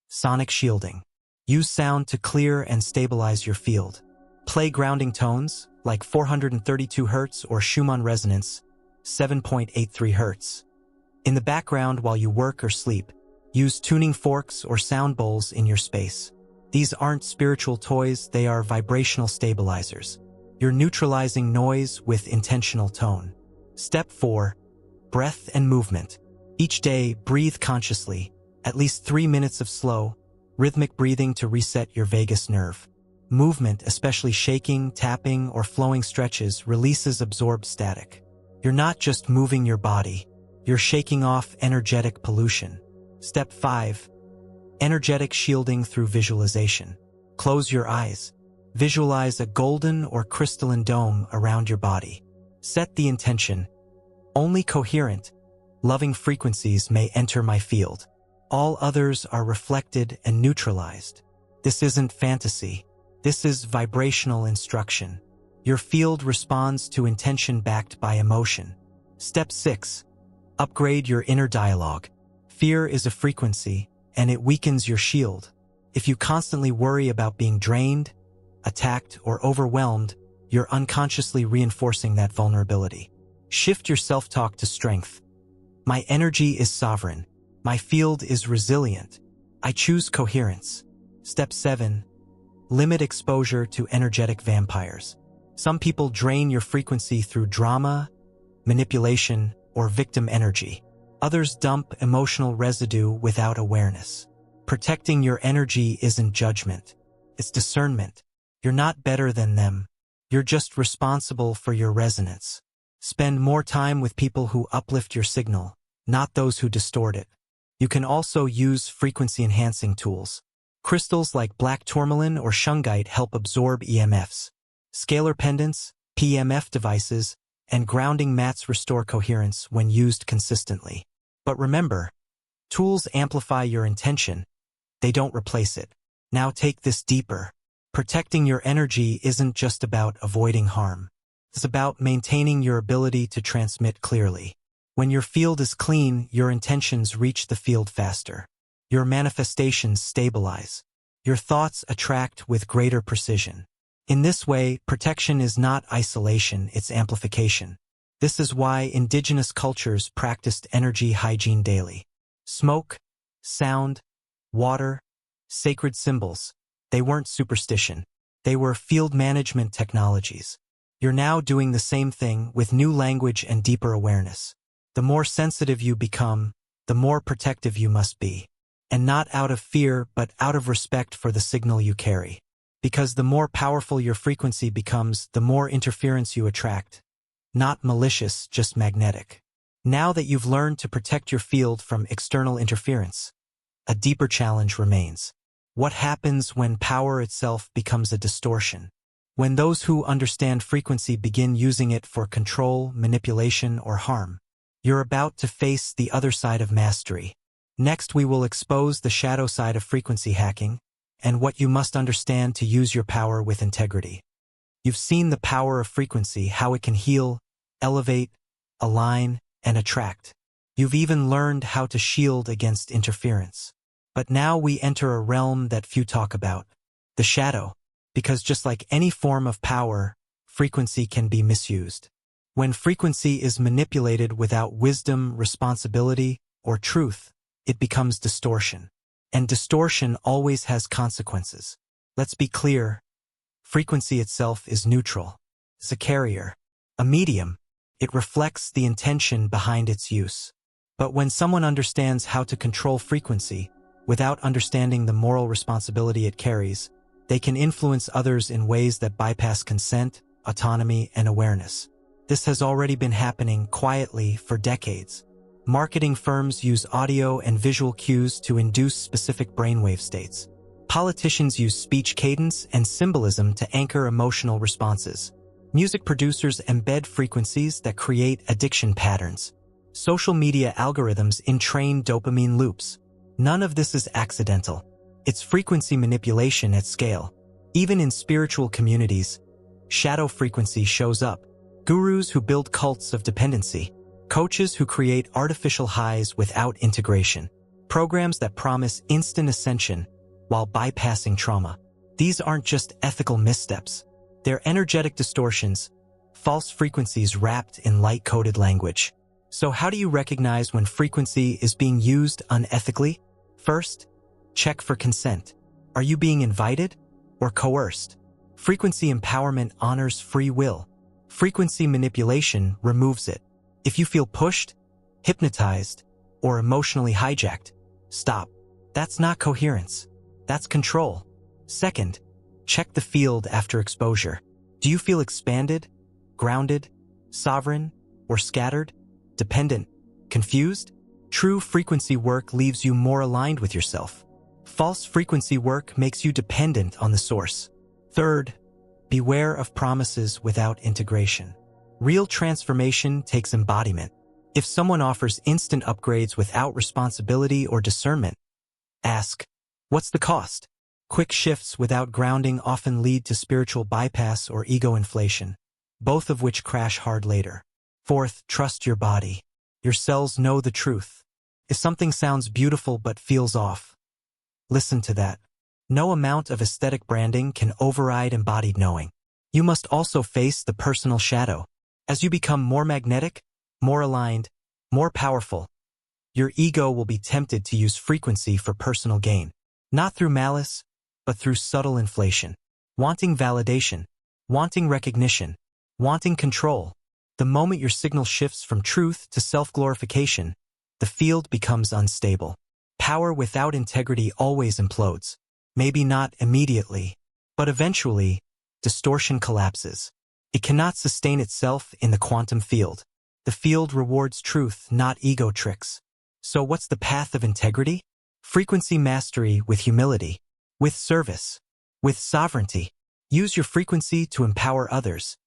Sonic shielding. Use sound to clear and stabilize your field. Play grounding tones, like 432 Hz or Schumann resonance, 7.83 Hz. In the background while you work or sleep. Use tuning forks or sound bowls in your space. These aren't spiritual toys, they are vibrational stabilizers. You're neutralizing noise with intentional tone. Step 4. Breath and movement. Each day, breathe consciously, at least 3 minutes of slow, rhythmic breathing to reset your vagus nerve. Movement, especially shaking, tapping, or flowing stretches, releases absorbed static. You're not just moving your body, you're shaking off energetic pollution. Step 5. Energetic shielding through visualization. Close your eyes. Visualize a golden or crystalline dome around your body. Set the intention: only coherent, loving frequencies may enter my field. All others are reflected and neutralized. This isn't fantasy. This is vibrational instruction. Your field responds to intention backed by emotion. Step 6. Upgrade your inner dialogue. Fear is a frequency, and it weakens your shield. If you constantly worry about being drained, attacked, or overwhelmed, you're unconsciously reinforcing that vulnerability. Shift your self-talk to strength. My energy is sovereign. My field is resilient. I choose coherence. Step 7. Limit exposure to energetic vampires. Some people drain your frequency through drama, manipulation, or victim energy. Others dump emotional residue without awareness. Protecting your energy isn't judgment. It's discernment. You're not better than them. You're just responsible for your resonance. Spend more time with people who uplift your signal, not those who distort it. You can also use frequency-enhancing tools. Crystals like black tourmaline or shungite help absorb EMFs. Scalar pendants, PEMF devices, and grounding mats restore coherence when used consistently. But remember, tools amplify your intention. They don't replace it. Now take this deeper. Protecting your energy isn't just about avoiding harm. It's about maintaining your ability to transmit clearly. When your field is clean, your intentions reach the field faster. Your manifestations stabilize. Your thoughts attract with greater precision. In this way, protection is not isolation, it's amplification. This is why indigenous cultures practiced energy hygiene daily. Smoke, sound, water, sacred symbols. They weren't superstition. They were field management technologies. You're now doing the same thing with new language and deeper awareness. The more sensitive you become, the more protective you must be. And not out of fear, but out of respect for the signal you carry. Because the more powerful your frequency becomes, the more interference you attract. Not malicious, just magnetic. Now that you've learned to protect your field from external interference, a deeper challenge remains. What happens when power itself becomes a distortion? When those who understand frequency begin using it for control, manipulation, or harm? You're about to face the other side of mastery. Next, we will expose the shadow side of frequency hacking and what you must understand to use your power with integrity. You've seen the power of frequency, how it can heal, elevate, align, and attract. You've even learned how to shield against interference. But now we enter a realm that few talk about, the shadow. Because just like any form of power, frequency can be misused. When frequency is manipulated without wisdom, responsibility, or truth, it becomes distortion. And distortion always has consequences. Let's be clear, frequency itself is neutral. It's a carrier, a medium. It reflects the intention behind its use. But when someone understands how to control frequency, without understanding the moral responsibility it carries, they can influence others in ways that bypass consent, autonomy, and awareness. This has already been happening quietly for decades. Marketing firms use audio and visual cues to induce specific brainwave states. Politicians use speech cadence and symbolism to anchor emotional responses. Music producers embed frequencies that create addiction patterns. Social media algorithms entrain dopamine loops. None of this is accidental. It's frequency manipulation at scale. Even in spiritual communities, shadow frequency shows up. Gurus who build cults of dependency. Coaches who create artificial highs without integration. Programs that promise instant ascension while bypassing trauma. These aren't just ethical missteps. They're energetic distortions, false frequencies wrapped in light-coded language. So how do you recognize when frequency is being used unethically? First, check for consent. Are you being invited or coerced? Frequency empowerment honors free will. Frequency manipulation removes it. If you feel pushed, hypnotized, or emotionally hijacked, stop. That's not coherence. That's control. Second, check the field after exposure. Do you feel expanded, grounded, sovereign, or scattered, dependent, confused? True frequency work leaves you more aligned with yourself. False frequency work makes you dependent on the source. Third, beware of promises without integration. Real transformation takes embodiment. If someone offers instant upgrades without responsibility or discernment, ask, what's the cost? Quick shifts without grounding often lead to spiritual bypass or ego inflation, both of which crash hard later. Fourth, trust your body. Your cells know the truth. If something sounds beautiful but feels off, listen to that. No amount of aesthetic branding can override embodied knowing. You must also face the personal shadow. As you become more magnetic, more aligned, more powerful, your ego will be tempted to use frequency for personal gain. Not through malice, but through subtle inflation. Wanting validation, wanting recognition, wanting control. The moment your signal shifts from truth to self-glorification, the field becomes unstable. Power without integrity always implodes. Maybe not immediately, but eventually, distortion collapses. It cannot sustain itself in the quantum field. The field rewards truth, not ego tricks. So what's the path of integrity? Frequency mastery with humility, with service, with sovereignty. Use your frequency to empower others,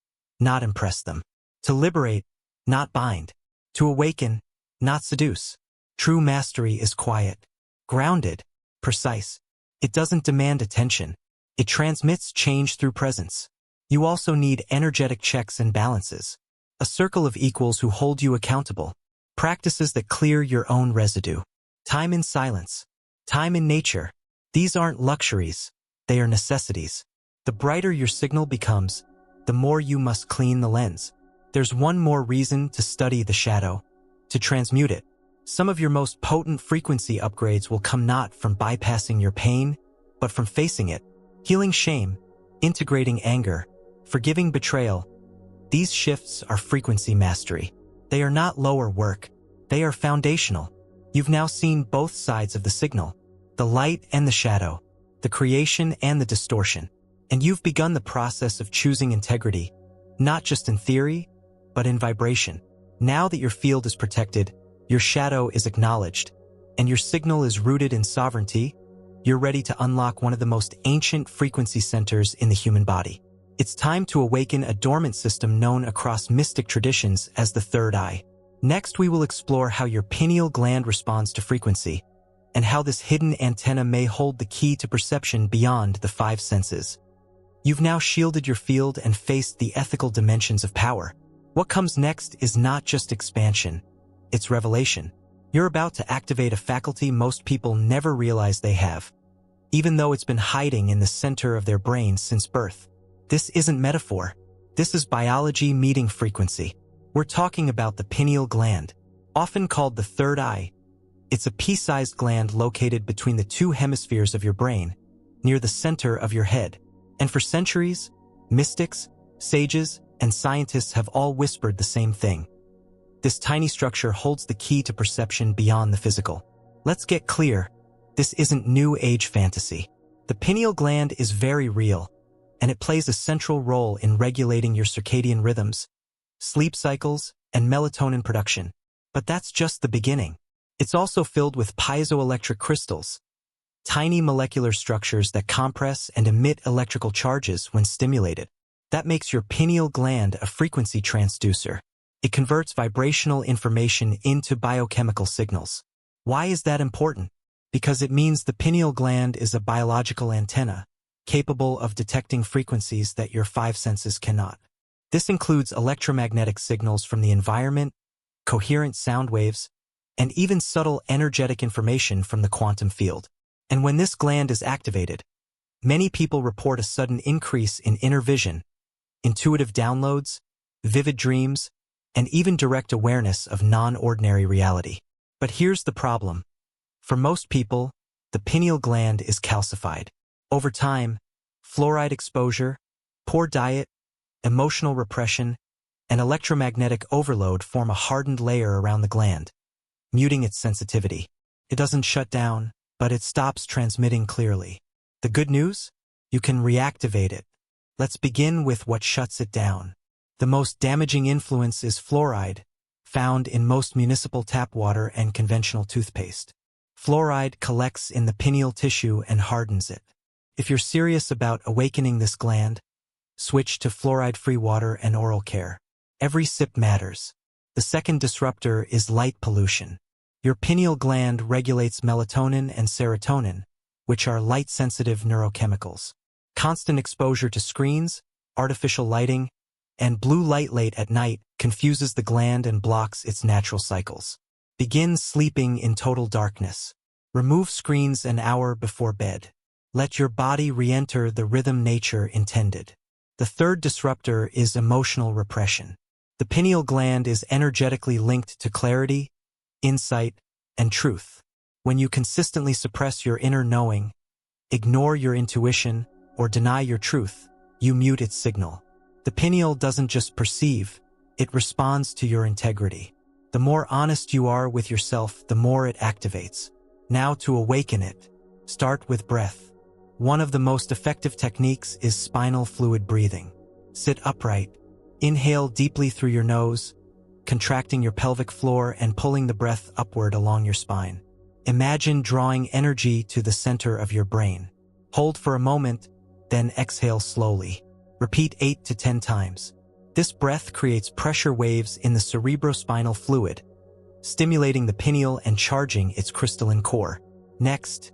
not impress them. To liberate, not bind. To awaken, not seduce. True mastery is quiet, grounded, precise. It doesn't demand attention. It transmits change through presence. You also need energetic checks and balances. A circle of equals who hold you accountable. Practices that clear your own residue. Time in silence. Time in nature. These aren't luxuries. They are necessities. The brighter your signal becomes, the more you must clean the lens. There's one more reason to study the shadow, to transmute it. Some of your most potent frequency upgrades will come not from bypassing your pain, but from facing it. Healing shame, integrating anger, forgiving betrayal. These shifts are frequency mastery. They are not lower work. They are foundational. You've now seen both sides of the signal, the light and the shadow, the creation and the distortion. And you've begun the process of choosing integrity, not just in theory, but in vibration. Now that your field is protected, your shadow is acknowledged, and your signal is rooted in sovereignty, you're ready to unlock one of the most ancient frequency centers in the human body. It's time to awaken a dormant system known across mystic traditions as the third eye. Next, we will explore how your pineal gland responds to frequency, and how this hidden antenna may hold the key to perception beyond the five senses. You've now shielded your field and faced the ethical dimensions of power. What comes next is not just expansion, it's revelation. You're about to activate a faculty most people never realize they have, even though it's been hiding in the center of their brains since birth. This isn't metaphor. This is biology meeting frequency. We're talking about the pineal gland, often called the third eye. It's a pea-sized gland located between the two hemispheres of your brain, near the center of your head. And for centuries, mystics, sages, and scientists have all whispered the same thing. This tiny structure holds the key to perception beyond the physical. Let's get clear. This isn't new age fantasy. The pineal gland is very real, and it plays a central role in regulating your circadian rhythms, sleep cycles, and melatonin production. But that's just the beginning. It's also filled with piezoelectric crystals, tiny molecular structures that compress and emit electrical charges when stimulated. That makes your pineal gland a frequency transducer. It converts vibrational information into biochemical signals. Why is that important? Because it means the pineal gland is a biological antenna, capable of detecting frequencies that your five senses cannot. This includes electromagnetic signals from the environment, coherent sound waves, and even subtle energetic information from the quantum field. And when this gland is activated, many people report a sudden increase in inner vision, intuitive downloads, vivid dreams, and even direct awareness of non-ordinary reality. But here's the problem. For most people, the pineal gland is calcified. Over time, fluoride exposure, poor diet, emotional repression, and electromagnetic overload form a hardened layer around the gland, muting its sensitivity. It doesn't shut down, but it stops transmitting clearly. The good news? You can reactivate it. Let's begin with what shuts it down. The most damaging influence is fluoride, found in most municipal tap water and conventional toothpaste. Fluoride collects in the pineal tissue and hardens it. If you're serious about awakening this gland, switch to fluoride-free water and oral care. Every sip matters. The second disruptor is light pollution. Your pineal gland regulates melatonin and serotonin, which are light-sensitive neurochemicals. Constant exposure to screens, artificial lighting, and blue light late at night confuses the gland and blocks its natural cycles. Begin sleeping in total darkness. Remove screens an hour before bed. Let your body re-enter the rhythm nature intended. The third disruptor is emotional repression. The pineal gland is energetically linked to clarity, insight, and truth. When you consistently suppress your inner knowing, ignore your intuition, or deny your truth, you mute its signal. The pineal doesn't just perceive, it responds to your integrity. The more honest you are with yourself, the more it activates. Now to awaken it, start with breath. One of the most effective techniques is spinal fluid breathing. Sit upright, inhale deeply through your nose, contracting your pelvic floor and pulling the breath upward along your spine. Imagine drawing energy to the center of your brain. Hold for a moment, then exhale slowly. Repeat 8 to 10 times. This breath creates pressure waves in the cerebrospinal fluid, stimulating the pineal and charging its crystalline core. Next,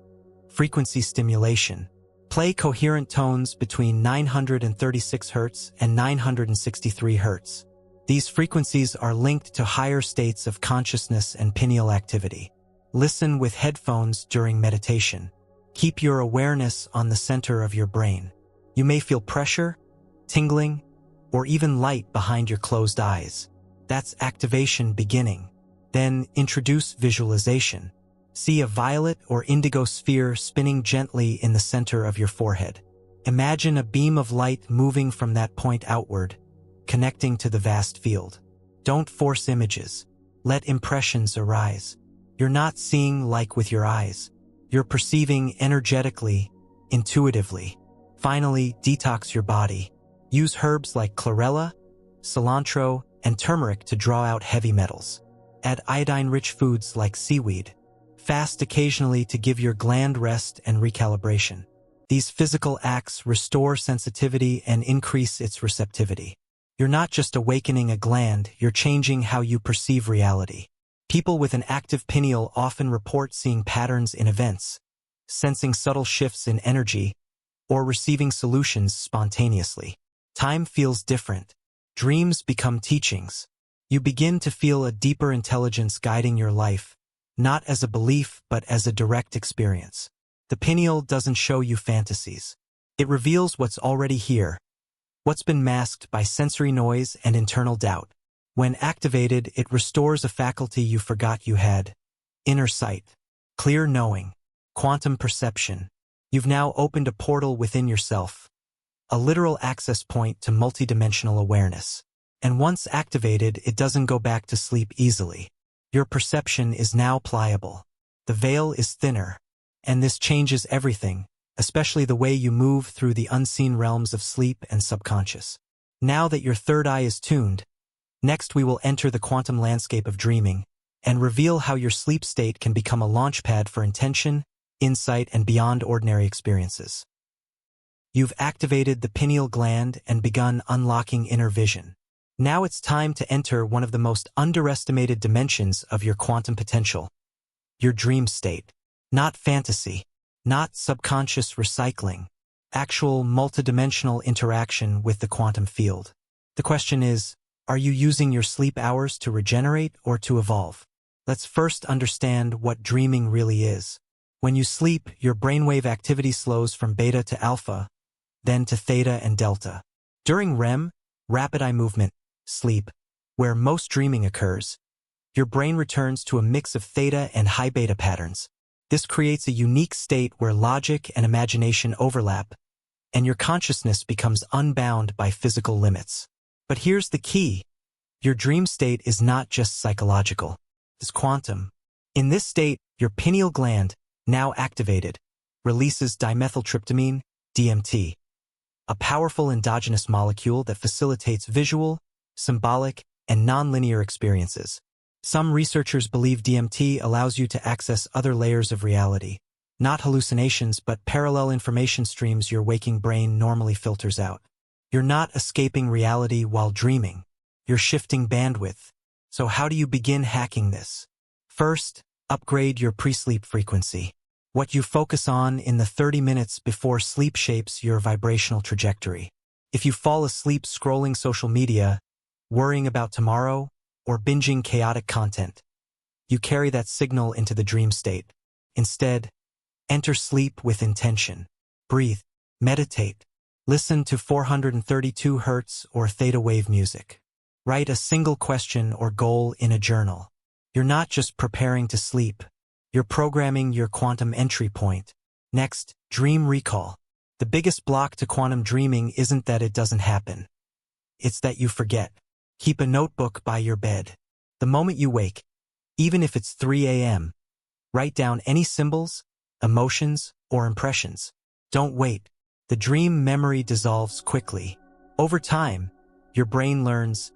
frequency stimulation. Play coherent tones between 936 Hz and 963 Hz. These frequencies are linked to higher states of consciousness and pineal activity. Listen with headphones during meditation. Keep your awareness on the center of your brain. You may feel pressure, tingling, or even light behind your closed eyes. That's activation beginning. Then introduce visualization. See a violet or indigo sphere spinning gently in the center of your forehead. Imagine a beam of light moving from that point outward, connecting to the vast field. Don't force images. Let impressions arise. You're not seeing like with your eyes. You're perceiving energetically, intuitively. Finally, detox your body. Use herbs like chlorella, cilantro, and turmeric to draw out heavy metals. Add iodine-rich foods like seaweed. Fast occasionally to give your gland rest and recalibration. These physical acts restore sensitivity and increase its receptivity. You're not just awakening a gland, you're changing how you perceive reality. People with an active pineal often report seeing patterns in events, sensing subtle shifts in energy, or receiving solutions spontaneously. Time feels different. Dreams become teachings. You begin to feel a deeper intelligence guiding your life, not as a belief but as a direct experience. The pineal doesn't show you fantasies. It reveals what's already here, what's been masked by sensory noise and internal doubt. When activated, it restores a faculty you forgot you had. Inner sight, clear knowing, quantum perception. You've now opened a portal within yourself, a literal access point to multidimensional awareness. And once activated, it doesn't go back to sleep easily. Your perception is now pliable. The veil is thinner. And this changes everything, especially the way you move through the unseen realms of sleep and subconscious. Now that your third eye is tuned, next we will enter the quantum landscape of dreaming and reveal how your sleep state can become a launchpad for intention, insight, and beyond ordinary experiences. You've activated the pineal gland and begun unlocking inner vision. Now it's time to enter one of the most underestimated dimensions of your quantum potential, your dream state. Not fantasy, not subconscious recycling, actual multidimensional interaction with the quantum field. The question is, are you using your sleep hours to regenerate or to evolve? Let's first understand what dreaming really is. When you sleep, your brainwave activity slows from beta to alpha, then to theta and delta. During REM, rapid eye movement, sleep, where most dreaming occurs, your brain returns to a mix of theta and high beta patterns. This creates a unique state where logic and imagination overlap, and your consciousness becomes unbound by physical limits. But here's the key. Your dream state is not just psychological. It's quantum. In this state, your pineal gland, now activated, releases dimethyltryptamine, DMT, a powerful endogenous molecule that facilitates visual, symbolic, and nonlinear experiences. Some researchers believe DMT allows you to access other layers of reality, not hallucinations but parallel information streams your waking brain normally filters out. You're not escaping reality while dreaming. You're shifting bandwidth. So how do you begin hacking this? First, upgrade your pre-sleep frequency. What you focus on in the 30 minutes before sleep shapes your vibrational trajectory. If you fall asleep scrolling social media, worrying about tomorrow, or binging chaotic content, you carry that signal into the dream state. Instead, enter sleep with intention. Breathe, meditate, listen to 432 Hz or theta wave music. Write a single question or goal in a journal. You're not just preparing to sleep, you're programming your quantum entry point. Next, dream recall. The biggest block to quantum dreaming isn't that it doesn't happen. It's that you forget. Keep a notebook by your bed. The moment you wake, even if it's 3 a.m., write down any symbols, emotions, or impressions. Don't wait. The dream memory dissolves quickly. Over time, your brain learns,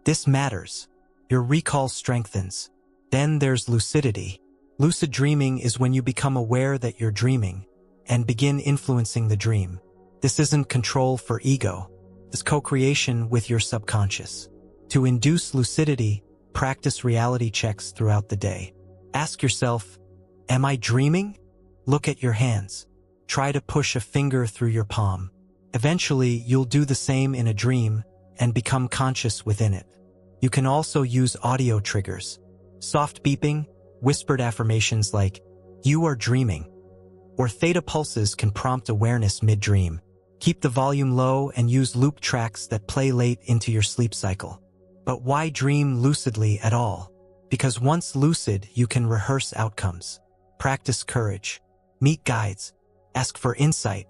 this matters. Your recall strengthens. Then there's lucidity. Lucid dreaming is when you become aware that you're dreaming and begin influencing the dream. This isn't control for ego. It's co-creation with your subconscious. To induce lucidity, practice reality checks throughout the day. Ask yourself, am I dreaming? Look at your hands. Try to push a finger through your palm. Eventually, you'll do the same in a dream and become conscious within it. You can also use audio triggers. Soft beeping, whispered affirmations like, you are dreaming, or theta pulses can prompt awareness mid-dream. Keep the volume low and use loop tracks that play late into your sleep cycle. But why dream lucidly at all? Because once lucid, you can rehearse outcomes. Practice courage. Meet guides. Ask for insight.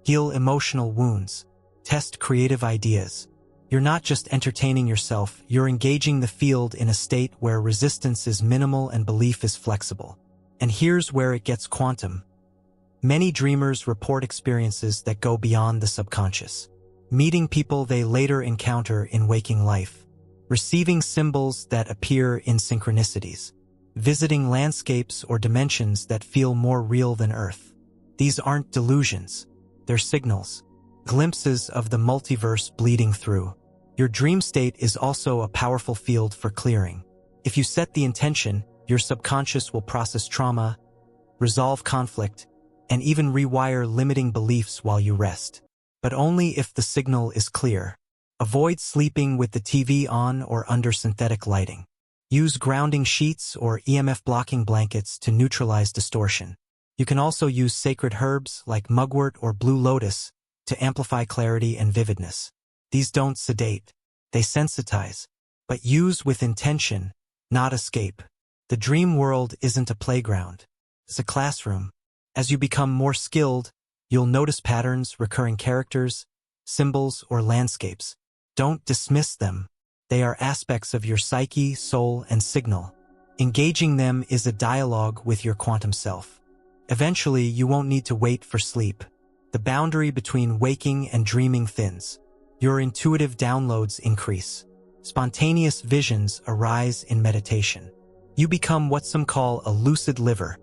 Heal emotional wounds. Test creative ideas. You're not just entertaining yourself, you're engaging the field in a state where resistance is minimal and belief is flexible. And here's where it gets quantum. Many dreamers report experiences that go beyond the subconscious. Meeting people they later encounter in waking life. Receiving symbols that appear in synchronicities. Visiting landscapes or dimensions that feel more real than Earth. These aren't delusions. They're signals. Glimpses of the multiverse bleeding through. Your dream state is also a powerful field for clearing. If you set the intention, your subconscious will process trauma, resolve conflict, and even rewire limiting beliefs while you rest. But only if the signal is clear. Avoid sleeping with the TV on or under synthetic lighting. Use grounding sheets or EMF blocking blankets to neutralize distortion. You can also use sacred herbs like mugwort or blue lotus to amplify clarity and vividness. These don't sedate. They sensitize, but use with intention, not escape. The dream world isn't a playground. It's a classroom. As you become more skilled, you'll notice patterns, recurring characters, symbols, or landscapes. Don't dismiss them. They are aspects of your psyche, soul, and signal. Engaging them is a dialogue with your quantum self. Eventually, you won't need to wait for sleep. The boundary between waking and dreaming thins. Your intuitive downloads increase. Spontaneous visions arise in meditation. You become what some call a lucid liver,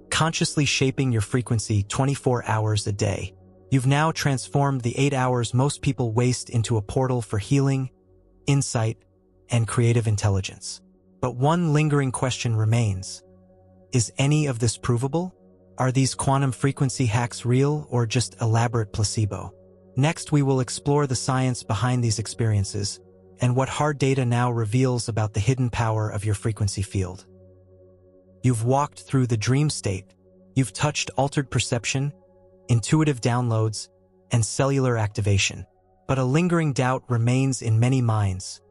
consciously shaping your frequency 24 hours a day. You've now transformed the 8 hours most people waste into a portal for healing, insight, and creative intelligence. But one lingering question remains. Is any of this provable? Are these quantum frequency hacks real or just elaborate placebo? Next, we will explore the science behind these experiences and what hard data now reveals about the hidden power of your frequency field. You've walked through the dream state. You've touched altered perception, intuitive downloads, and cellular activation. But a lingering doubt remains in many minds.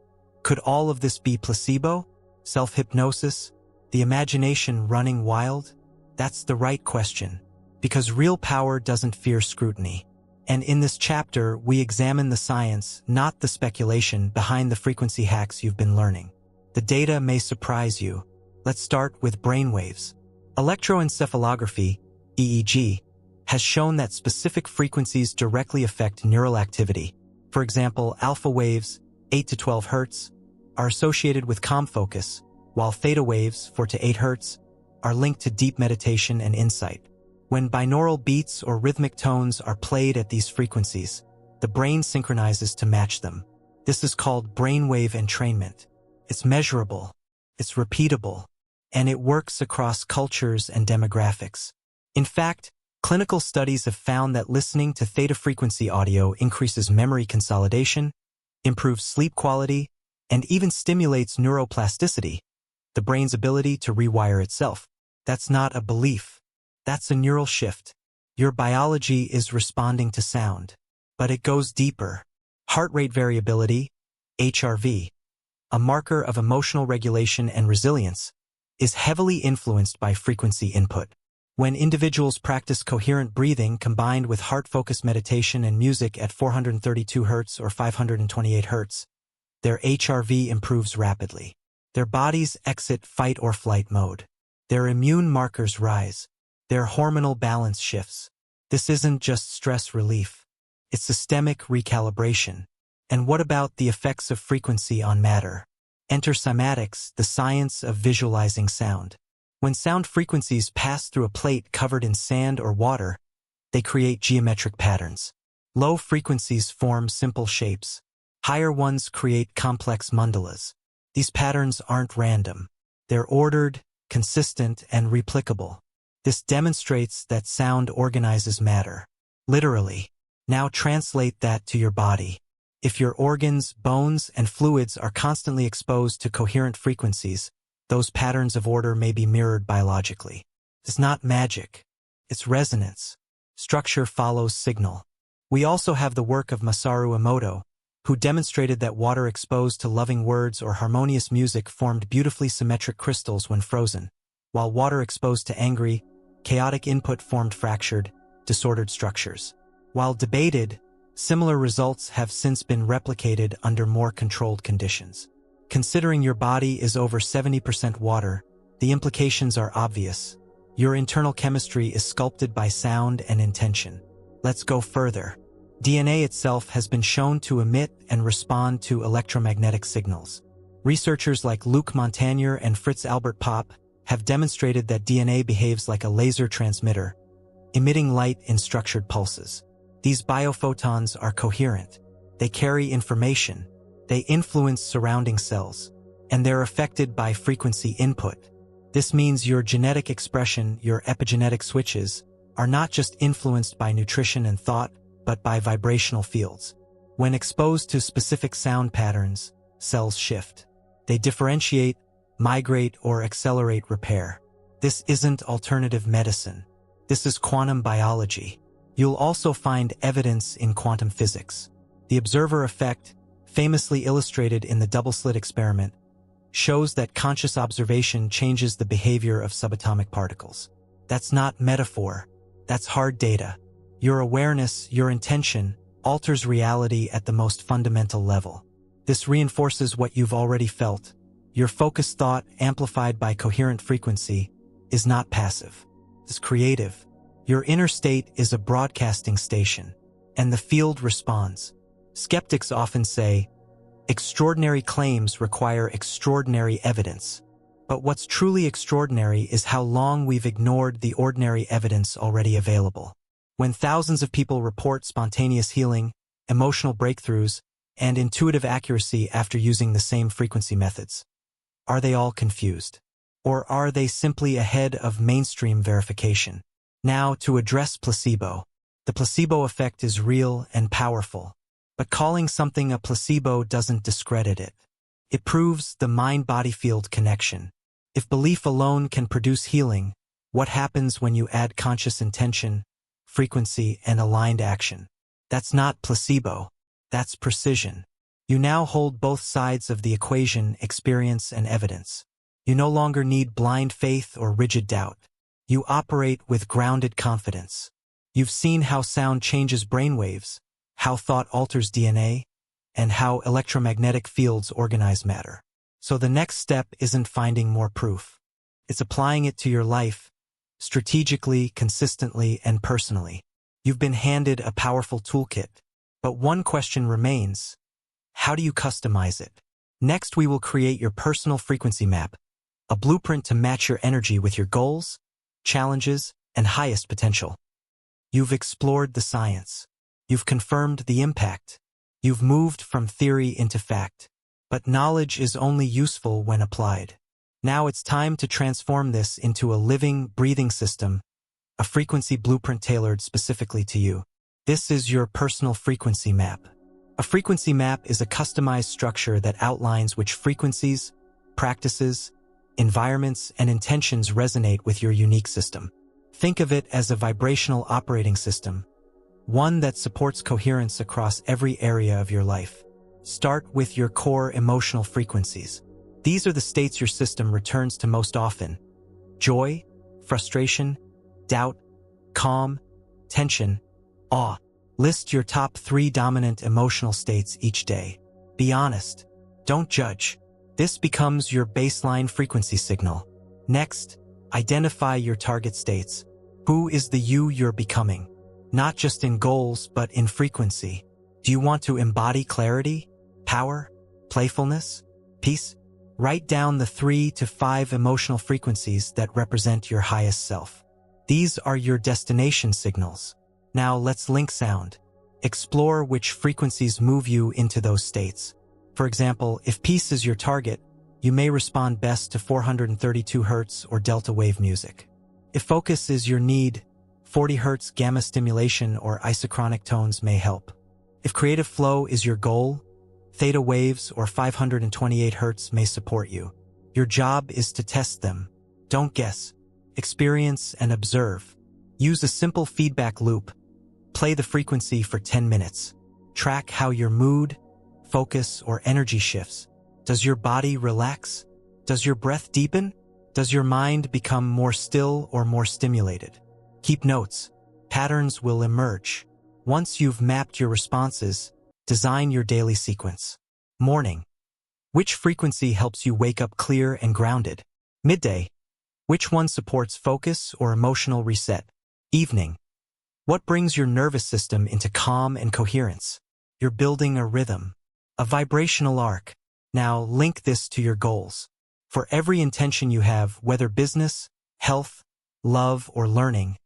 Could all of this be placebo? Self-hypnosis? The imagination running wild? That's the right question, because real power doesn't fear scrutiny. And in this chapter, we examine the science, not the speculation, behind the frequency hacks you've been learning. The data may surprise you. Let's start with brainwaves. Electroencephalography, EEG, has shown that specific frequencies directly affect neural activity. For example, alpha waves, 8 to 12 Hz, are associated with calm focus, while theta waves, 4 to 8 Hz, are linked to deep meditation and insight. When binaural beats or rhythmic tones are played at these frequencies, the brain synchronizes to match them. This is called brainwave entrainment. It's measurable, it's repeatable, and it works across cultures and demographics. In fact, clinical studies have found that listening to theta frequency audio increases memory consolidation, improves sleep quality, and even stimulates neuroplasticity, the brain's ability to rewire itself. That's not a belief. That's a neural shift. Your biology is responding to sound. But it goes deeper. Heart rate variability, HRV, a marker of emotional regulation and resilience, is heavily influenced by frequency input. When individuals practice coherent breathing combined with heart-focused meditation and music at 432 Hz or 528 Hz, their HRV improves rapidly. Their bodies exit fight or flight mode. Their immune markers rise. Their hormonal balance shifts. This isn't just stress relief. It's systemic recalibration. And what about the effects of frequency on matter? Enter cymatics, the science of visualizing sound. When sound frequencies pass through a plate covered in sand or water, they create geometric patterns. Low frequencies form simple shapes. Higher ones create complex mandalas. These patterns aren't random. They're ordered, consistent, and replicable. This demonstrates that sound organizes matter. Literally. Now translate that to your body. If your organs, bones, and fluids are constantly exposed to coherent frequencies, those patterns of order may be mirrored biologically. It's not magic. It's resonance. Structure follows signal. We also have the work of Masaru Emoto, who demonstrated that water exposed to loving words or harmonious music formed beautifully symmetric crystals when frozen, while water exposed to angry, chaotic input formed fractured, disordered structures. While debated, similar results have since been replicated under more controlled conditions. Considering your body is over 70% water, the implications are obvious. Your internal chemistry is sculpted by sound and intention. Let's go further. DNA itself has been shown to emit and respond to electromagnetic signals. Researchers like Luc Montagnier and Fritz Albert Popp have demonstrated that DNA behaves like a laser transmitter, emitting light in structured pulses. These biophotons are coherent. They carry information. They influence surrounding cells, and they're affected by frequency input. This means your genetic expression, your epigenetic switches, are not just influenced by nutrition and thought, but by vibrational fields. When exposed to specific sound patterns, cells shift. They differentiate, migrate, or accelerate repair. This isn't alternative medicine. This is quantum biology. You'll also find evidence in quantum physics. The observer effect, famously illustrated in the double-slit experiment, shows that conscious observation changes the behavior of subatomic particles. That's not metaphor. That's hard data. Your awareness, your intention, alters reality at the most fundamental level. This reinforces what you've already felt. Your focused thought, amplified by coherent frequency, is not passive. It's creative. Your inner state is a broadcasting station, and the field responds. Skeptics often say, extraordinary claims require extraordinary evidence. But what's truly extraordinary is how long we've ignored the ordinary evidence already available. When thousands of people report spontaneous healing, emotional breakthroughs, and intuitive accuracy after using the same frequency methods, are they all confused? Or are they simply ahead of mainstream verification? Now, to address placebo. The placebo effect is real and powerful, but calling something a placebo doesn't discredit it. It proves the mind-body field connection. If belief alone can produce healing, what happens when you add conscious intention, frequency, and aligned action? That's not placebo. That's precision. You now hold both sides of the equation, experience and evidence. You no longer need blind faith or rigid doubt. You operate with grounded confidence. You've seen how sound changes brainwaves, how thought alters DNA, and how electromagnetic fields organize matter. So the next step isn't finding more proof. It's applying it to your life, strategically, consistently, and personally. You've been handed a powerful toolkit, but one question remains: how do you customize it? Next, we will create your personal frequency map, a blueprint to match your energy with your goals, challenges, and highest potential. You've explored the science. You've confirmed the impact. You've moved from theory into fact. But knowledge is only useful when applied. Now it's time to transform this into a living, breathing system, a frequency blueprint tailored specifically to you. This is your personal frequency map. A frequency map is a customized structure that outlines which frequencies, practices, environments, and intentions resonate with your unique system. Think of it as a vibrational operating system, one that supports coherence across every area of your life. Start with your core emotional frequencies. These are the states your system returns to most often: joy, frustration, doubt, calm, tension, awe. List your top 3 dominant emotional states each day. Be honest. Don't judge. This becomes your baseline frequency signal. Next, identify your target states. Who is the you you're becoming? Not just in goals, but in frequency. Do you want to embody clarity, power, playfulness, peace? Write down the 3 to 5 emotional frequencies that represent your highest self. These are your destination signals. Now let's link sound. Explore which frequencies move you into those states. For example, if peace is your target, you may respond best to 432 Hz or delta wave music. If focus is your need, 40 Hz gamma stimulation or isochronic tones may help. If creative flow is your goal, theta waves or 528 Hz may support you. Your job is to test them. Don't guess. Experience and observe. Use a simple feedback loop. Play the frequency for 10 minutes. Track how your mood, focus, or energy shifts. Does your body relax? Does your breath deepen? Does your mind become more still or more stimulated? Keep notes. Patterns will emerge. Once you've mapped your responses, design your daily sequence. Morning. Which frequency helps you wake up clear and grounded? Midday. Which one supports focus or emotional reset? Evening. What brings your nervous system into calm and coherence? You're building a rhythm, a vibrational arc. Now link this to your goals. For every intention you have, whether business, health, love, or learning,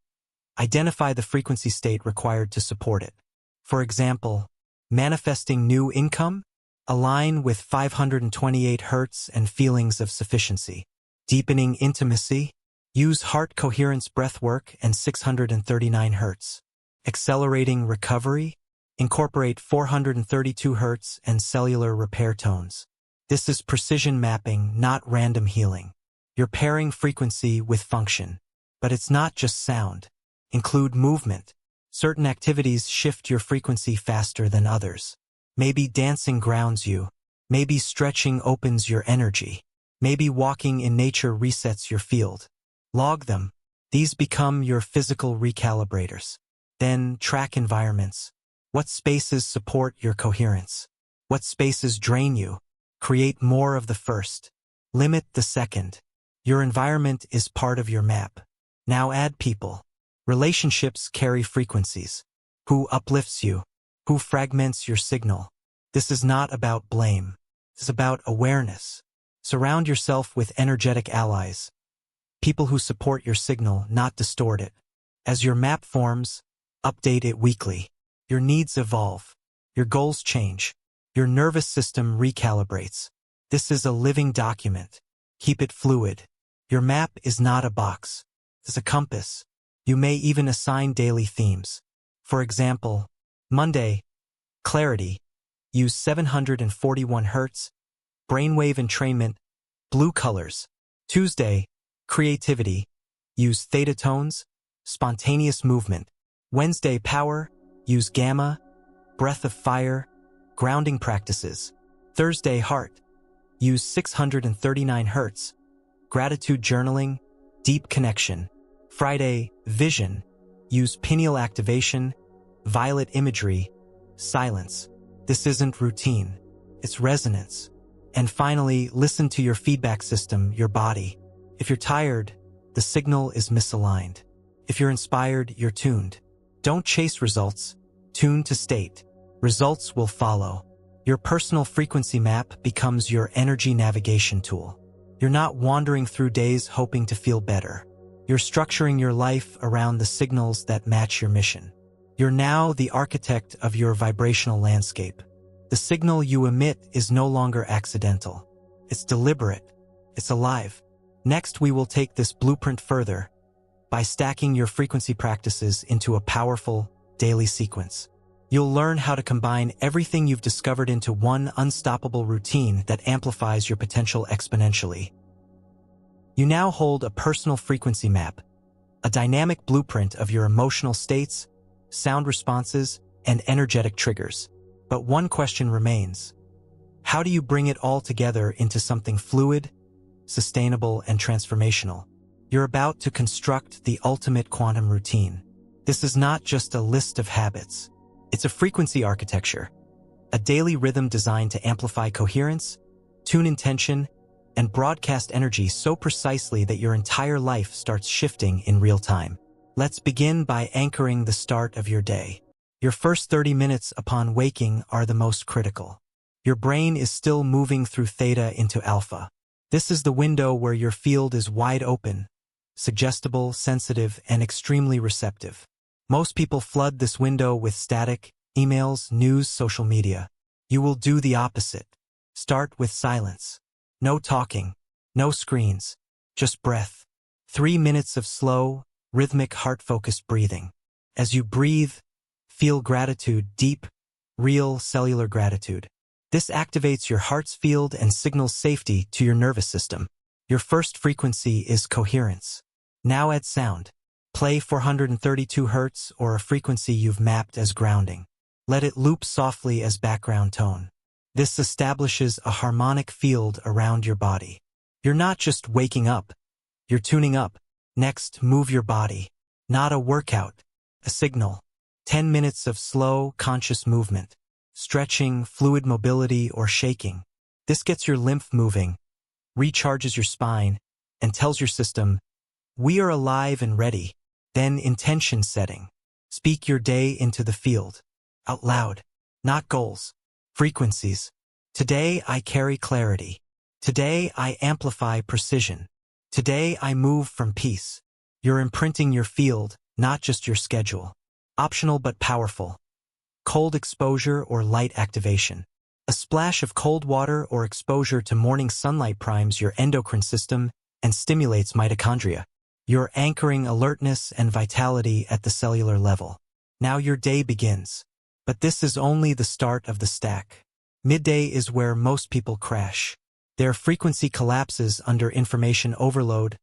identify the frequency state required to support it. For example, manifesting new income? Align with 528 Hz and feelings of sufficiency. Deepening intimacy? Use heart coherence breathwork and 639 Hz. Accelerating recovery? Incorporate 432 Hz and cellular repair tones. This is precision mapping, not random healing. You're pairing frequency with function. But it's not just sound. Include movement. Certain activities shift your frequency faster than others. Maybe dancing grounds you. Maybe stretching opens your energy. Maybe walking in nature resets your field. Log them. These become your physical recalibrators. Then track environments. What spaces support your coherence? What spaces drain you? Create more of the first. Limit the second. Your environment is part of your map. Now add people. Relationships carry frequencies. Who uplifts you? Who fragments your signal? This is not about blame. It's about awareness. Surround yourself with energetic allies. People who support your signal, not distort it. As your map forms, update it weekly. Your needs evolve. Your goals change. Your nervous system recalibrates. This is a living document. Keep it fluid. Your map is not a box. It's a compass. You may even assign daily themes. For example, Monday, clarity, use 741 Hz, brainwave entrainment, blue colors. Tuesday, creativity, use theta tones, spontaneous movement. Wednesday, power, use gamma, breath of fire, grounding practices. Thursday, heart, use 639 Hz, gratitude journaling, deep connection. Friday, vision, use pineal activation, violet imagery, silence. This isn't routine, it's resonance. And finally, listen to your feedback system, your body. If you're tired, the signal is misaligned. If you're inspired, you're tuned. Don't chase results, tune to state. Results will follow. Your personal frequency map becomes your energy navigation tool. You're not wandering through days hoping to feel better. You're structuring your life around the signals that match your mission. You're now the architect of your vibrational landscape. The signal you emit is no longer accidental. It's deliberate. It's alive. Next, we will take this blueprint further by stacking your frequency practices into a powerful, daily sequence. You'll learn how to combine everything you've discovered into one unstoppable routine that amplifies your potential exponentially. You now hold a personal frequency map, a dynamic blueprint of your emotional states, sound responses, and energetic triggers. But one question remains. How do you bring it all together into something fluid, sustainable, and transformational? You're about to construct the ultimate quantum routine. This is not just a list of habits. It's a frequency architecture, a daily rhythm designed to amplify coherence, tune intention, and broadcast energy so precisely that your entire life starts shifting in real time. Let's begin by anchoring the start of your day. Your first 30 minutes upon waking are the most critical. Your brain is still moving through theta into alpha. This is the window where your field is wide open, suggestible, sensitive, and extremely receptive. Most people flood this window with static, emails, news, social media. You will do the opposite. Start with silence. No talking, no screens, just breath. 3 minutes of slow, rhythmic, heart-focused breathing. As you breathe, feel gratitude, deep, real cellular gratitude. This activates your heart's field and signals safety to your nervous system. Your first frequency is coherence. Now add sound. Play 432 Hz or a frequency you've mapped as grounding. Let it loop softly as background tone. This establishes a harmonic field around your body. You're not just waking up, you're tuning up. Next, move your body. Not a workout, a signal. 10 minutes of slow, conscious movement. Stretching, fluid mobility, or shaking. This gets your lymph moving, recharges your spine, and tells your system, we are alive and ready. Then intention setting. Speak your day into the field. Out loud. Not goals. Frequencies. Today I carry clarity. Today I amplify precision. Today I move from peace. You're imprinting your field, not just your schedule. Optional but powerful. Cold exposure or light activation. A splash of cold water or exposure to morning sunlight primes your endocrine system and stimulates mitochondria. You're anchoring alertness and vitality at the cellular level. Now your day begins. But this is only the start of the stack. Midday is where most people crash. Their frequency collapses under information overload,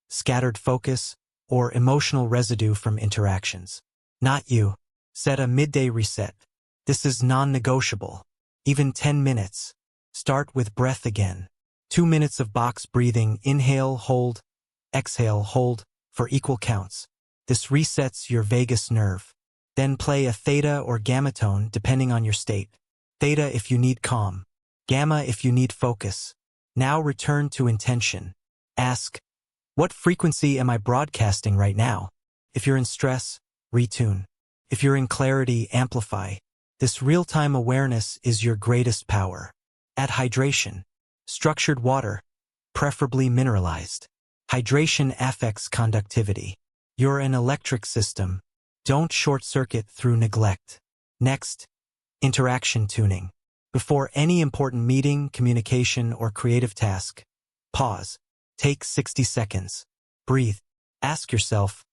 scattered focus, or emotional residue from interactions. Not you. Set a midday reset. This is non-negotiable. even 10 minutes. Start with breath again. 2 minutes of box breathing, inhale, hold, exhale, hold, for equal counts. This resets your vagus nerve. Then play a theta or gamma tone depending on your state. Theta if you need calm. Gamma if you need focus. Now return to intention. Ask, what frequency am I broadcasting right now? If you're in stress, retune. If you're in clarity, amplify. This real-time awareness is your greatest power. Add hydration. Structured water, preferably mineralized. Hydration affects conductivity. You're an electric system. Don't short-circuit through neglect. Next, interaction tuning. Before any important meeting, communication, or creative task, pause. Take 60 seconds. Breathe. Ask yourself,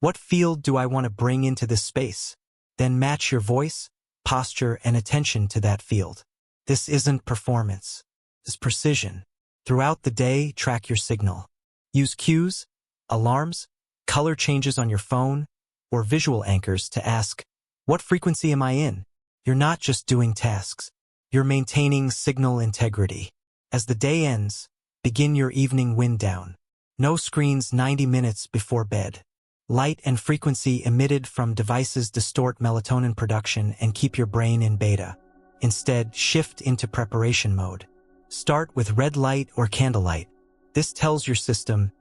what field do I want to bring into this space? Then match your voice, posture, and attention to that field. This isn't performance. It's precision. Throughout the day, track your signal. Use cues, alarms, color changes on your phone, or visual anchors to ask, what frequency am I in? You're not just doing tasks. You're maintaining signal integrity. As the day ends, begin your evening wind down. No screens 90 minutes before bed. Light and frequency emitted from devices distort melatonin production and keep your brain in beta. Instead, shift into preparation mode. Start with red light or candlelight. This tells your system,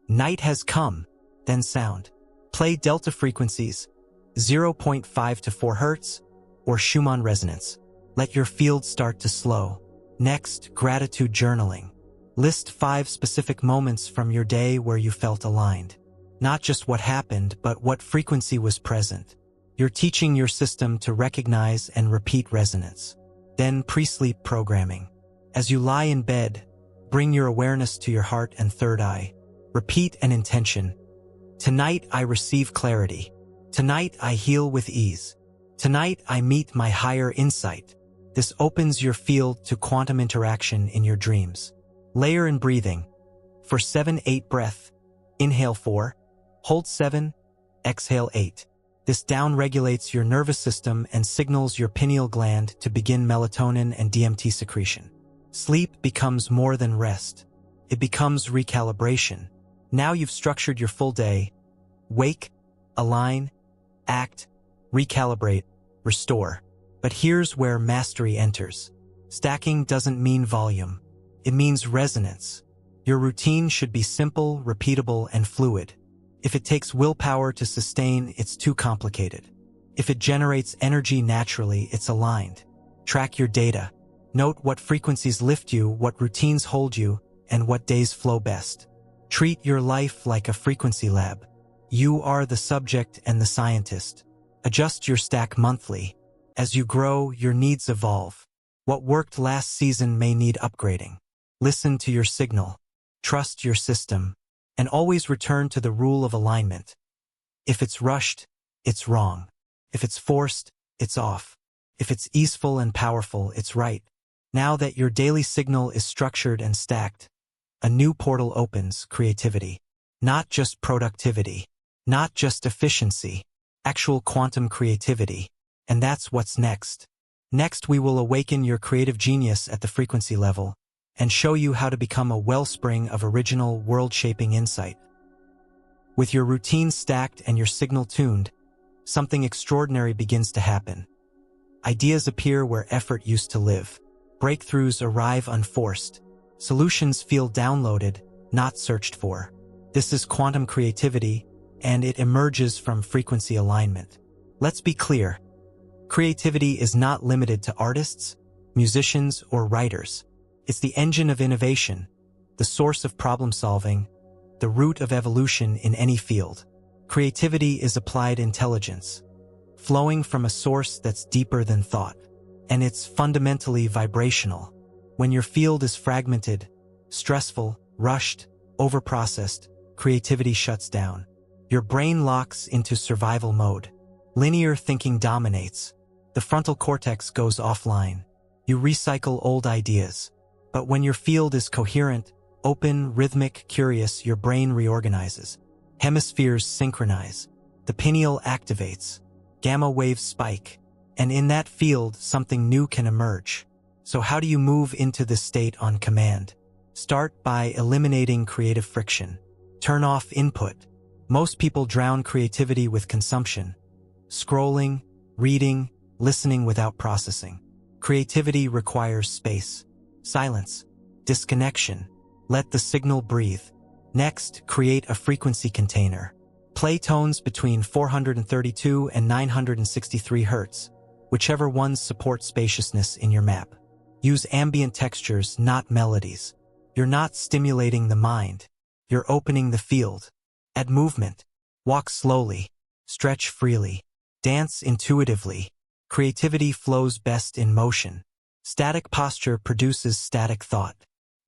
night has come. Then sound. Play delta frequencies, 0.5 to 4 Hz, or Schumann resonance. Let your field start to slow. Next, gratitude journaling. List 5 specific moments from your day where you felt aligned. Not just what happened, but what frequency was present. You're teaching your system to recognize and repeat resonance. Then pre-sleep programming. As you lie in bed, bring your awareness to your heart and third eye. Repeat an intention. Tonight I receive clarity. Tonight I heal with ease. Tonight I meet my higher insight. This opens your field to quantum interaction in your dreams. Layer in breathing. For 7-8 breath, inhale 4, hold 7, exhale 8. This down-regulates your nervous system and signals your pineal gland to begin melatonin and DMT secretion. Sleep becomes more than rest. It becomes recalibration. Now you've structured your full day. Wake, align, act, recalibrate, restore. But here's where mastery enters. Stacking doesn't mean volume. It means resonance. Your routine should be simple, repeatable, and fluid. If it takes willpower to sustain, it's too complicated. If it generates energy naturally, it's aligned. Track your data. Note what frequencies lift you, what routines hold you, and what days flow best. Treat your life like a frequency lab. You are the subject and the scientist. Adjust your stack monthly. As you grow, your needs evolve. What worked last season may need upgrading. Listen to your signal. Trust your system. And always return to the rule of alignment. If it's rushed, it's wrong. If it's forced, it's off. If it's easeful and powerful, it's right. Now that your daily signal is structured and stacked, a new portal opens: creativity. Not just productivity. Not just efficiency. Actual quantum creativity. And that's what's next. Next, we will awaken your creative genius at the frequency level and show you how to become a wellspring of original, world-shaping insight. With your routine stacked and your signal tuned, something extraordinary begins to happen. Ideas appear where effort used to live. Breakthroughs arrive unforced. Solutions feel downloaded, not searched for. This is quantum creativity, and it emerges from frequency alignment. Let's be clear. Creativity is not limited to artists, musicians, or writers. It's the engine of innovation, the source of problem-solving, the root of evolution in any field. Creativity is applied intelligence, flowing from a source that's deeper than thought. And it's fundamentally vibrational. When your field is fragmented, stressful, rushed, overprocessed, creativity shuts down. Your brain locks into survival mode. Linear thinking dominates. The frontal cortex goes offline. You recycle old ideas. But when your field is coherent, open, rhythmic, curious, your brain reorganizes. Hemispheres synchronize. The pineal activates. Gamma waves spike. And in that field, something new can emerge. So how do you move into this state on command? Start by eliminating creative friction. Turn off input. Most people drown creativity with consumption. Scrolling, reading, listening without processing. Creativity requires space, silence, disconnection. Let the signal breathe. Next, create a frequency container. Play tones between 432 and 963 Hz, whichever ones support spaciousness in your map. Use ambient textures, not melodies. You're not stimulating the mind. You're opening the field. Add movement. Walk slowly. Stretch freely. Dance intuitively. Creativity flows best in motion. Static posture produces static thought.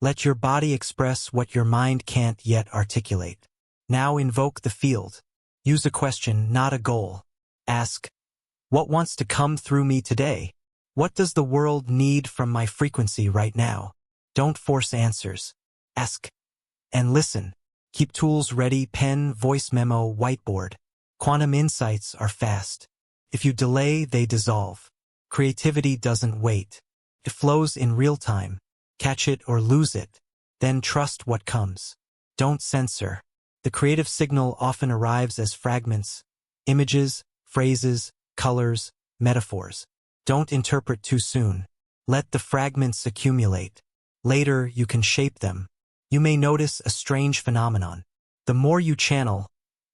Let your body express what your mind can't yet articulate. Now invoke the field. Use a question, not a goal. Ask, what wants to come through me today? What does the world need from my frequency right now? Don't force answers. Ask and listen. Keep tools ready: pen, voice memo, whiteboard. Quantum insights are fast. If you delay, they dissolve. Creativity doesn't wait. It flows in real time. Catch it or lose it. Then trust what comes. Don't censor. The creative signal often arrives as fragments, images, phrases, colors, metaphors. Don't interpret too soon. Let the fragments accumulate. Later, you can shape them. You may notice a strange phenomenon. The more you channel,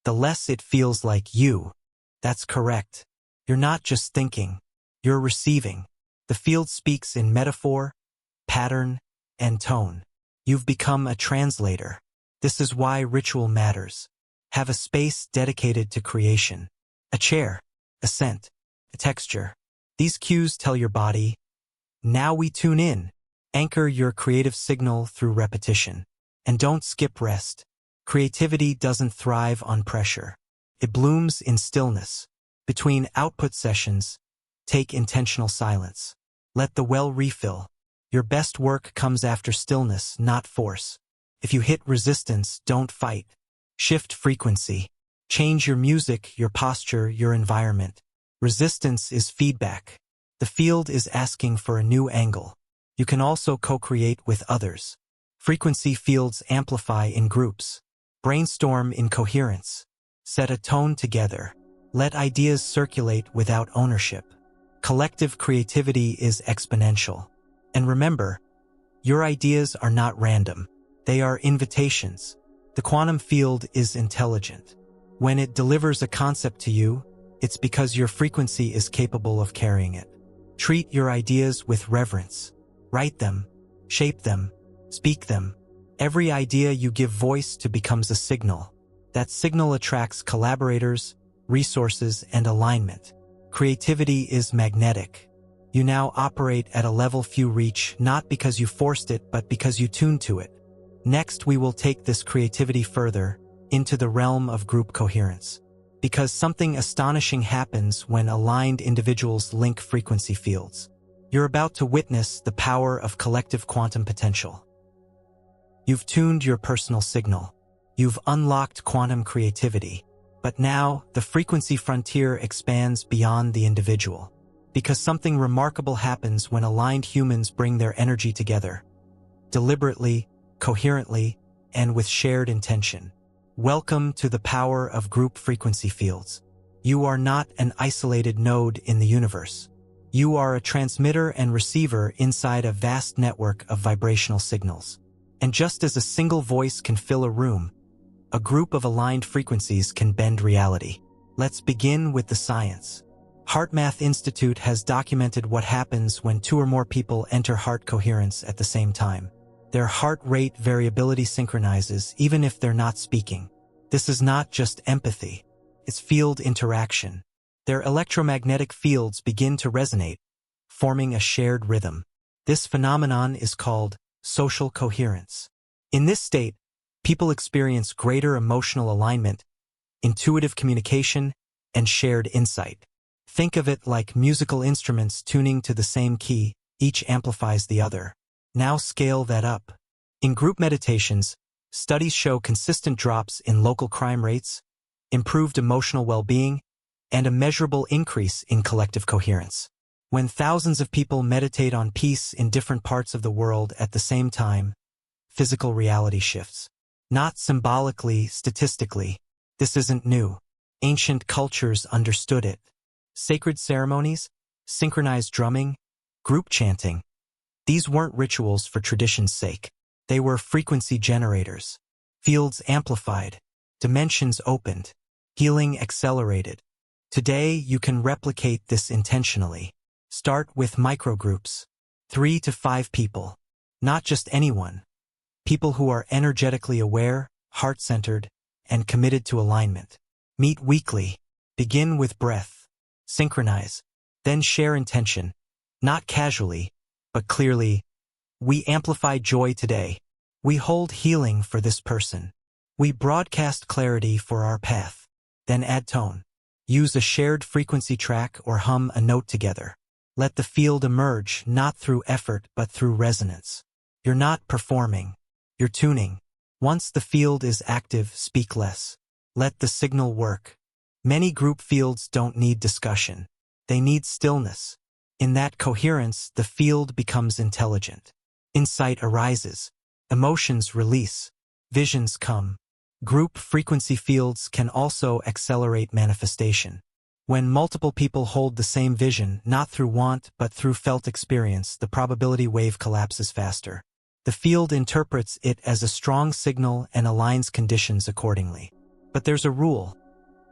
the less it feels like you. That's correct. You're not just thinking. You're receiving. The field speaks in metaphor, pattern, and tone. You've become a translator. This is why ritual matters. Have a space dedicated to creation. A chair, a scent, a texture. These cues tell your body, now we tune in. Anchor your creative signal through repetition. And don't skip rest. Creativity doesn't thrive on pressure. It blooms in stillness. Between output sessions, take intentional silence. Let the well refill. Your best work comes after stillness, not force. If you hit resistance, don't fight. Shift frequency. Change your music, your posture, your environment. Resistance is feedback. The field is asking for a new angle. You can also co-create with others. Frequency fields amplify in groups. Brainstorm in coherence. Set a tone together. Let ideas circulate without ownership. Collective creativity is exponential. And remember, your ideas are not random. They are invitations. The quantum field is intelligent. When it delivers a concept to you, it's because your frequency is capable of carrying it. Treat your ideas with reverence. Write them, shape them, speak them. Every idea you give voice to becomes a signal. That signal attracts collaborators, resources, and alignment. Creativity is magnetic. You now operate at a level few reach, not because you forced it, but because you tuned to it. Next, we will take this creativity further into the realm of group coherence. Because something astonishing happens when aligned individuals link frequency fields. You're about to witness the power of collective quantum potential. You've tuned your personal signal. You've unlocked quantum creativity. But now, the frequency frontier expands beyond the individual. Because something remarkable happens when aligned humans bring their energy together. Deliberately, coherently, and with shared intention. Welcome to the power of group frequency fields. You are not an isolated node in the universe. You are a transmitter and receiver inside a vast network of vibrational signals. And just as a single voice can fill a room, a group of aligned frequencies can bend reality. Let's begin with the science. HeartMath Institute has documented what happens when 2 or more people enter heart coherence at the same time. Their heart rate variability synchronizes even if they're not speaking. This is not just empathy. It's field interaction. Their electromagnetic fields begin to resonate, forming a shared rhythm. This phenomenon is called social coherence. In this state, people experience greater emotional alignment, intuitive communication, and shared insight. Think of it like musical instruments tuning to the same key, each amplifies the other. Now scale that up. In group meditations, studies show consistent drops in local crime rates, improved emotional well-being, and a measurable increase in collective coherence. When thousands of people meditate on peace in different parts of the world at the same time, physical reality shifts. Not symbolically, statistically. This isn't new. Ancient cultures understood it. Sacred ceremonies, synchronized drumming, group chanting. These weren't rituals for tradition's sake. They were frequency generators. Fields amplified, dimensions opened, healing accelerated. Today, you can replicate this intentionally. Start with microgroups, 3 to 5 people. Not just anyone. People who are energetically aware, heart-centered, and committed to alignment. Meet weekly. Begin with breath. Synchronize. Then share intention. Not casually, but clearly. We amplify joy today. We hold healing for this person. We broadcast clarity for our path. Then add tone. Use a shared frequency track or hum a note together. Let the field emerge not through effort but through resonance. You're not performing. You're tuning. Once the field is active, speak less. Let the signal work. Many group fields don't need discussion. They need stillness. In that coherence, the field becomes intelligent. Insight arises. Emotions release. Visions come. Group frequency fields can also accelerate manifestation. When multiple people hold the same vision, not through want but through felt experience, the probability wave collapses faster. The field interprets it as a strong signal and aligns conditions accordingly. But there's a rule.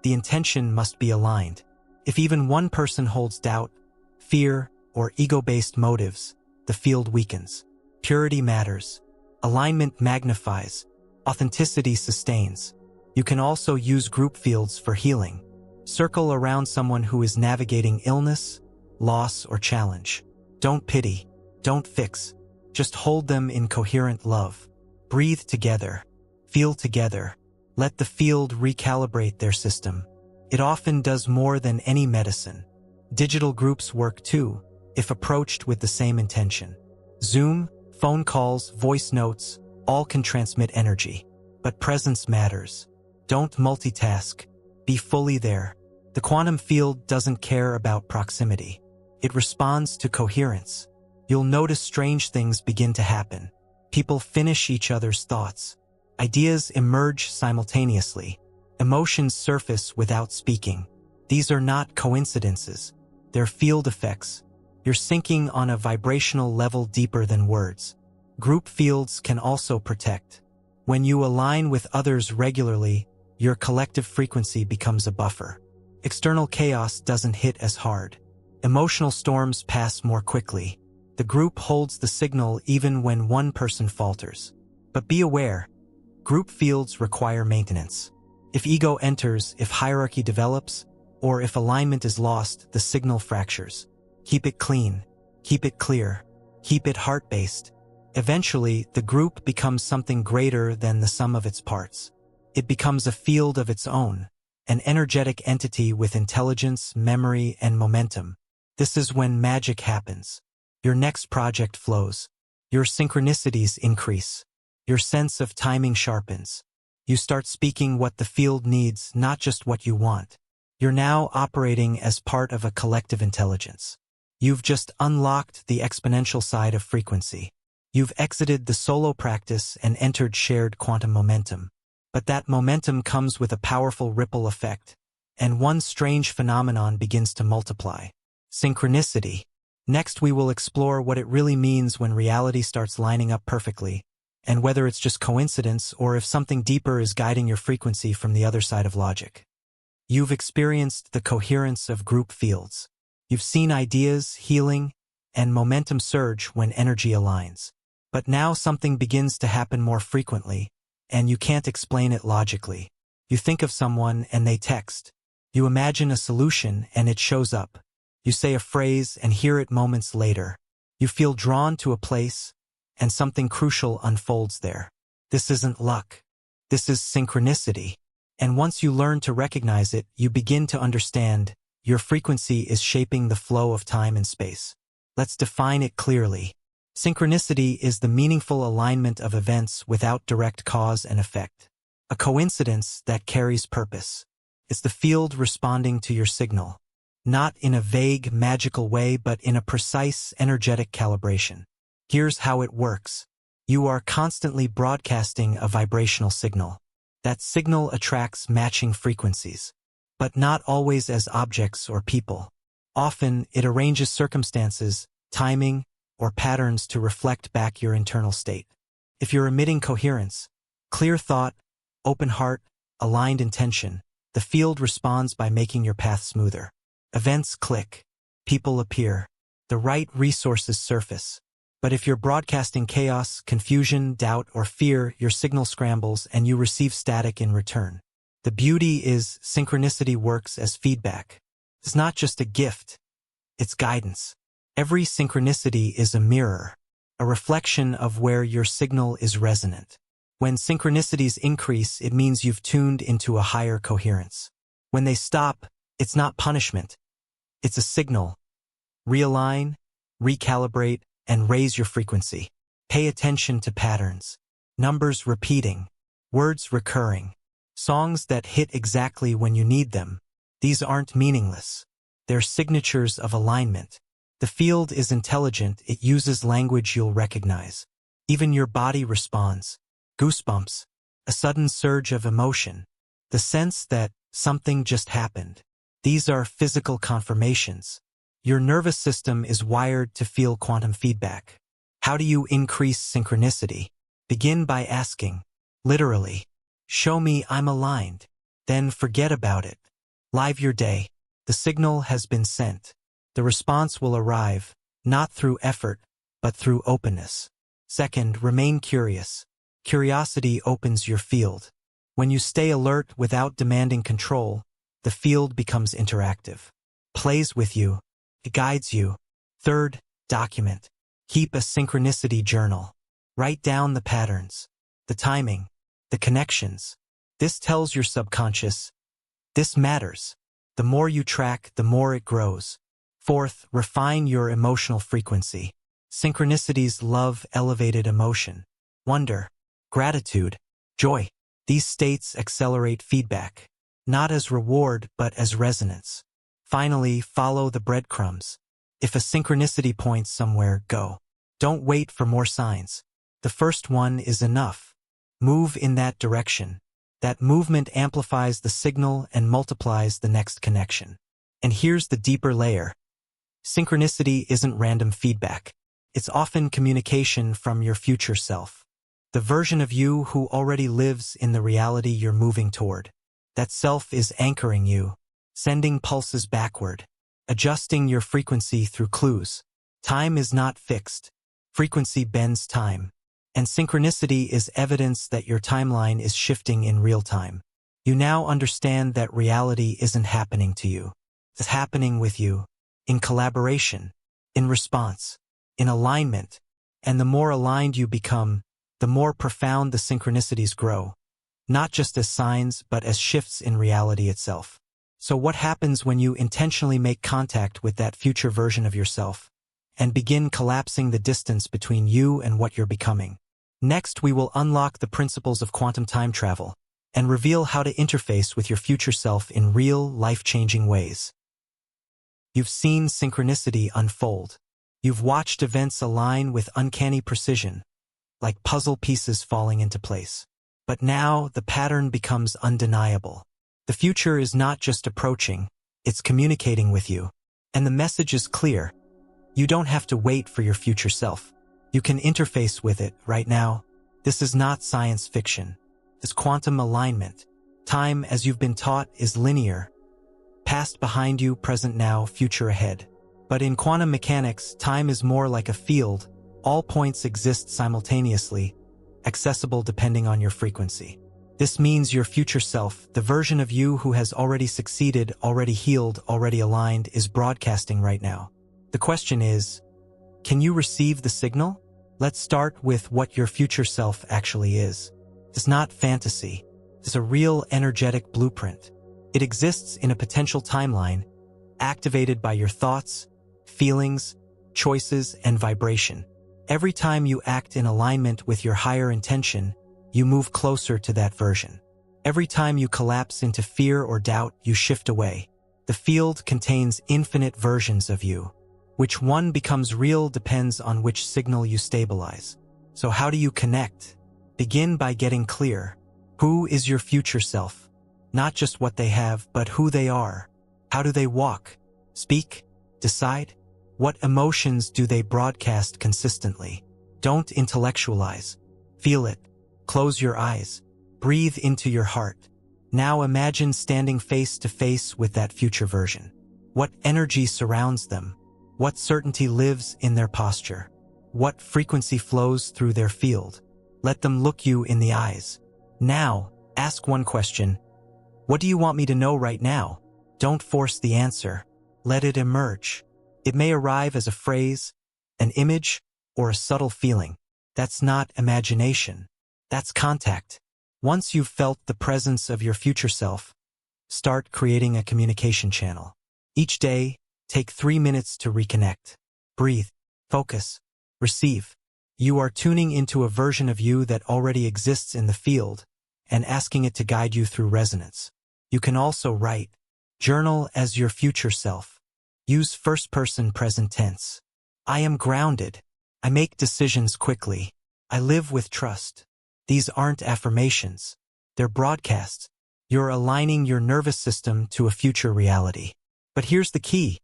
The intention must be aligned. If even one person holds doubt, fear, or ego-based motives, the field weakens. Purity matters. Alignment magnifies. Authenticity sustains. You can also use group fields for healing. Circle around someone who is navigating illness, loss, or challenge. Don't pity. Don't fix. Just hold them in coherent love. Breathe together. Feel together. Let the field recalibrate their system. It often does more than any medicine. Digital groups work too, if approached with the same intention. Zoom, phone calls, voice notes, all can transmit energy. But presence matters. Don't multitask. Be fully there. The quantum field doesn't care about proximity. It responds to coherence. You'll notice strange things begin to happen. People finish each other's thoughts. Ideas emerge simultaneously. Emotions surface without speaking. These are not coincidences. They're field effects. You're syncing on a vibrational level deeper than words. Group fields can also protect. When you align with others regularly, your collective frequency becomes a buffer. External chaos doesn't hit as hard. Emotional storms pass more quickly. The group holds the signal even when one person falters. But be aware, group fields require maintenance. If ego enters, if hierarchy develops, or if alignment is lost, the signal fractures. Keep it clean. Keep it clear. Keep it heart-based. Eventually, the group becomes something greater than the sum of its parts. It becomes a field of its own, an energetic entity with intelligence, memory, and momentum. This is when magic happens. Your next project flows. Your synchronicities increase. Your sense of timing sharpens. You start speaking what the field needs, not just what you want. You're now operating as part of a collective intelligence. You've just unlocked the exponential side of frequency. You've exited the solo practice and entered shared quantum momentum. But that momentum comes with a powerful ripple effect, and one strange phenomenon begins to multiply. Synchronicity. Next, we will explore what it really means when reality starts lining up perfectly, and whether it's just coincidence or if something deeper is guiding your frequency from the other side of logic. You've experienced the coherence of group fields. You've seen ideas, healing, and momentum surge when energy aligns. But now something begins to happen more frequently, and you can't explain it logically. You think of someone and they text. You imagine a solution and it shows up. You say a phrase and hear it moments later. You feel drawn to a place, and something crucial unfolds there. This isn't luck. This is synchronicity. And once you learn to recognize it, you begin to understand your frequency is shaping the flow of time and space. Let's define it clearly. Synchronicity is the meaningful alignment of events without direct cause and effect. A coincidence that carries purpose. It's the field responding to your signal. Not in a vague, magical way, but in a precise, energetic calibration. Here's how it works. You are constantly broadcasting a vibrational signal. That signal attracts matching frequencies, but not always as objects or people. Often, it arranges circumstances, timing, or patterns to reflect back your internal state. If you're emitting coherence, clear thought, open heart, aligned intention, the field responds by making your path smoother. Events click, people appear, the right resources surface. But if you're broadcasting chaos, confusion, doubt, or fear, your signal scrambles and you receive static in return. The beauty is synchronicity works as feedback. It's not just a gift, it's guidance. Every synchronicity is a mirror, a reflection of where your signal is resonant. When synchronicities increase, it means you've tuned into a higher coherence. When they stop, it's not punishment. It's a signal. Realign, recalibrate, and raise your frequency. Pay attention to patterns. Numbers repeating. Words recurring. Songs that hit exactly when you need them. These aren't meaningless. They're signatures of alignment. The field is intelligent. It uses language you'll recognize. Even your body responds. Goosebumps. A sudden surge of emotion. The sense that something just happened. These are physical confirmations. Your nervous system is wired to feel quantum feedback. How do you increase synchronicity? Begin by asking, literally, show me I'm aligned. Then forget about it. Live your day. The signal has been sent. The response will arrive, not through effort, but through openness. Second, remain curious. Curiosity opens your field. When you stay alert without demanding control, the field becomes interactive. Plays with you. It guides you. Third, document. Keep a synchronicity journal. Write down the patterns, the timing, the connections. This tells your subconscious, this matters. The more you track, the more it grows. Fourth, refine your emotional frequency. Synchronicities love elevated emotion. Wonder, gratitude, joy. These states accelerate feedback, not as reward but as resonance. Finally, follow the breadcrumbs. If a synchronicity points somewhere, go. Don't wait for more signs. The first one is enough. Move in that direction. That movement amplifies the signal and multiplies the next connection. And here's the deeper layer. Synchronicity isn't random feedback. It's often communication from your future self. The version of you who already lives in the reality you're moving toward. That self is anchoring you, sending pulses backward, adjusting your frequency through clues. Time is not fixed. Frequency bends time. And synchronicity is evidence that your timeline is shifting in real time. You now understand that reality isn't happening to you. It's happening with you, in collaboration, in response, in alignment. And the more aligned you become, the more profound the synchronicities grow, not just as signs but as shifts in reality itself. So what happens when you intentionally make contact with that future version of yourself and begin collapsing the distance between you and what you're becoming? Next, we will unlock the principles of quantum time travel and reveal how to interface with your future self in real, life-changing ways. You've seen synchronicity unfold. You've watched events align with uncanny precision, like puzzle pieces falling into place. But now, the pattern becomes undeniable. The future is not just approaching, it's communicating with you. And the message is clear. You don't have to wait for your future self. You can interface with it right now. This is not science fiction. It's quantum alignment. Time, as you've been taught, is linear. Past behind you, present now, future ahead. But in quantum mechanics, time is more like a field. All points exist simultaneously, accessible depending on your frequency. This means your future self, the version of you who has already succeeded, already healed, already aligned, is broadcasting right now. The question is, can you receive the signal? Let's start with what your future self actually is. It's not fantasy. It's a real energetic blueprint. It exists in a potential timeline, activated by your thoughts, feelings, choices, and vibration. Every time you act in alignment with your higher intention, you move closer to that version. Every time you collapse into fear or doubt, you shift away. The field contains infinite versions of you. Which one becomes real depends on which signal you stabilize. So how do you connect? Begin by getting clear. Who is your future self? Not just what they have, but who they are. How do they walk, speak, decide? What emotions do they broadcast consistently? Don't intellectualize. Feel it. Close your eyes. Breathe into your heart. Now imagine standing face to face with that future version. What energy surrounds them? What certainty lives in their posture? What frequency flows through their field? Let them look you in the eyes. Now, ask one question. What do you want me to know right now? Don't force the answer. Let it emerge. It may arrive as a phrase, an image, or a subtle feeling. That's not imagination. That's contact. Once you've felt the presence of your future self, start creating a communication channel. Each day, take 3 minutes to reconnect. Breathe, focus, receive. You are tuning into a version of you that already exists in the field and asking it to guide you through resonance. You can also write, journal as your future self. Use first-person present tense. I am grounded. I make decisions quickly. I live with trust. These aren't affirmations. They're broadcasts. You're aligning your nervous system to a future reality. But here's the key.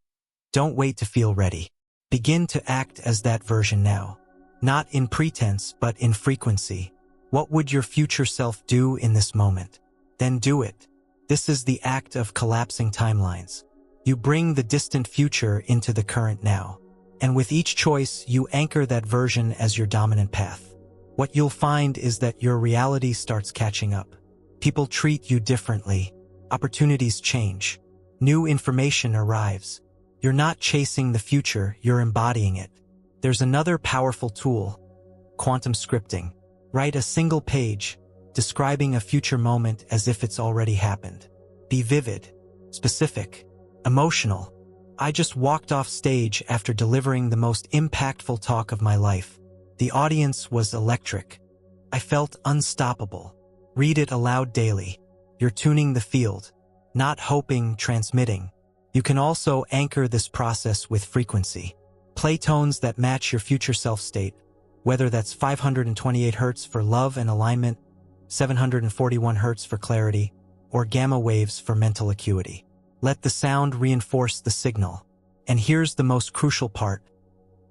Don't wait to feel ready. Begin to act as that version now. Not in pretense, but in frequency. What would your future self do in this moment? Then do it. This is the act of collapsing timelines. You bring the distant future into the current now. And with each choice, you anchor that version as your dominant path. What you'll find is that your reality starts catching up. People treat you differently. Opportunities change. New information arrives. You're not chasing the future, you're embodying it. There's another powerful tool, quantum scripting. Write a single page, describing a future moment as if it's already happened. Be vivid, specific, emotional. I just walked off stage after delivering the most impactful talk of my life. The audience was electric. I felt unstoppable. Read it aloud daily. You're tuning the field, not hoping, transmitting. You can also anchor this process with frequency. Play tones that match your future self state, whether that's 528 Hz for love and alignment, 741 Hz for clarity, or gamma waves for mental acuity. Let the sound reinforce the signal. And here's the most crucial part.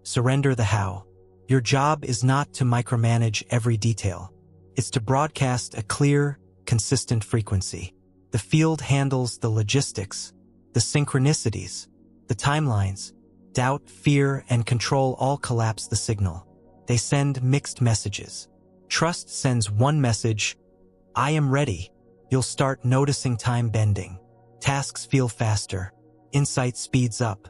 Surrender the how. Your job is not to micromanage every detail. It's to broadcast a clear, consistent frequency. The field handles the logistics, the synchronicities, the timelines. Doubt, fear, and control all collapse the signal. They send mixed messages. Trust sends one message, I am ready. You'll start noticing time bending. Tasks feel faster. Insight speeds up.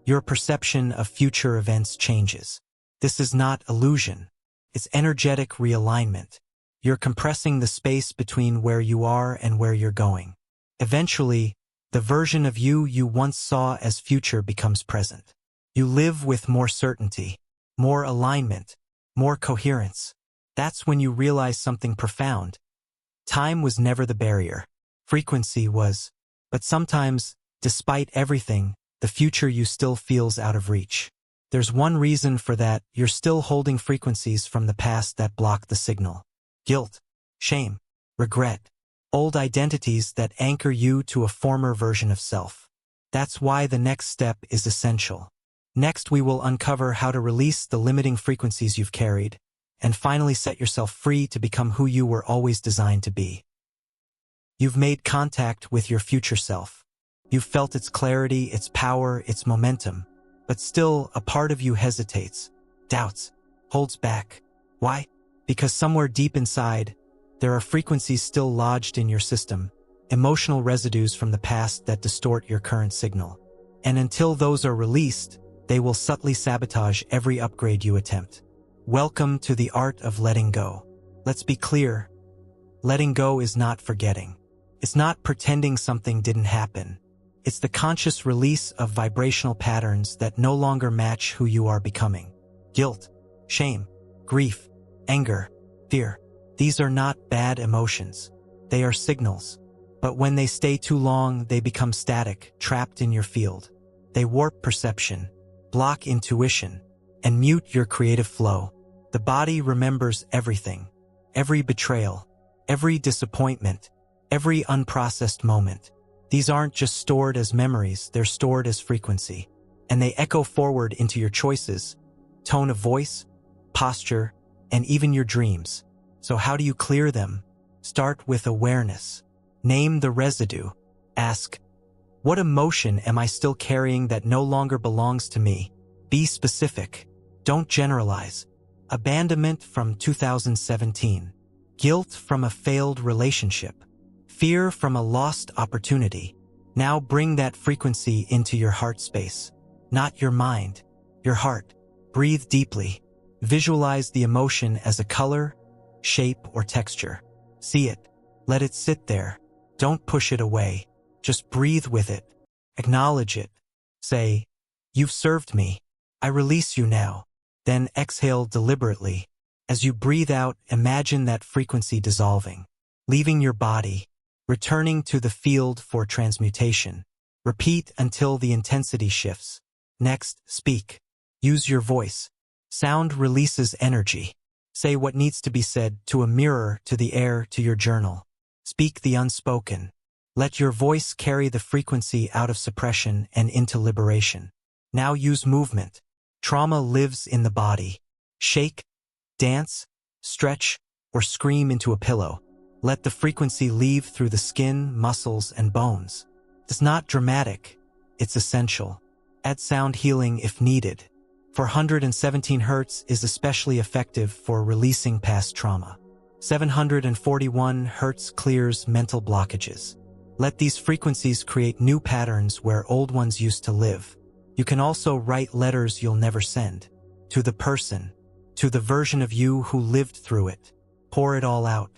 Your perception of future events changes. This is not illusion. It's energetic realignment. You're compressing the space between where you are and where you're going. Eventually, the version of you once saw as future becomes present. You live with more certainty, more alignment, more coherence. That's when you realize something profound. Time was never the barrier. Frequency was. But sometimes, despite everything, the future you still feels out of reach. There's one reason for that. You're still holding frequencies from the past that block the signal. Guilt, shame, regret, old identities that anchor you to a former version of self. That's why the next step is essential. Next, we will uncover how to release the limiting frequencies you've carried, and finally set yourself free to become who you were always designed to be. You've made contact with your future self. You've felt its clarity, its power, its momentum, but still a part of you hesitates, doubts, holds back. Why? Because somewhere deep inside, there are frequencies still lodged in your system, emotional residues from the past that distort your current signal. And until those are released, they will subtly sabotage every upgrade you attempt. Welcome to the art of letting go. Let's be clear. Letting go is not forgetting. It's not pretending something didn't happen. It's the conscious release of vibrational patterns that no longer match who you are becoming. Guilt, shame, grief, anger, fear. These are not bad emotions. They are signals. But when they stay too long, they become static, trapped in your field. They warp perception, block intuition, and mute your creative flow. The body remembers everything. Every betrayal, every disappointment, every unprocessed moment. These aren't just stored as memories, they're stored as frequency. And they echo forward into your choices, tone of voice, posture, and even your dreams. So how do you clear them? Start with awareness. Name the residue. Ask, what emotion am I still carrying that no longer belongs to me? Be specific. Don't generalize. Abandonment from 2017. Guilt from a failed relationship. Fear from a lost opportunity. Now bring that frequency into your heart space. Not your mind, your heart. Breathe deeply. Visualize the emotion as a color, shape, or texture. See it. Let it sit there. Don't push it away. Just breathe with it. Acknowledge it. Say, you've served me. I release you now. Then exhale deliberately. As you breathe out, imagine that frequency dissolving, leaving your body, returning to the field for transmutation. Repeat until the intensity shifts. Next, speak. Use your voice. Sound releases energy. Say what needs to be said to a mirror, to the air, to your journal. Speak the unspoken. Let your voice carry the frequency out of suppression and into liberation. Now use movement. Trauma lives in the body. Shake, dance, stretch, or scream into a pillow. Let the frequency leave through the skin, muscles, and bones. It's not dramatic. It's essential. Add sound healing if needed. 417 Hz is especially effective for releasing past trauma. 741 Hz clears mental blockages. Let these frequencies create new patterns where old ones used to live. You can also write letters you'll never send. To the person, to the version of you who lived through it. Pour it all out.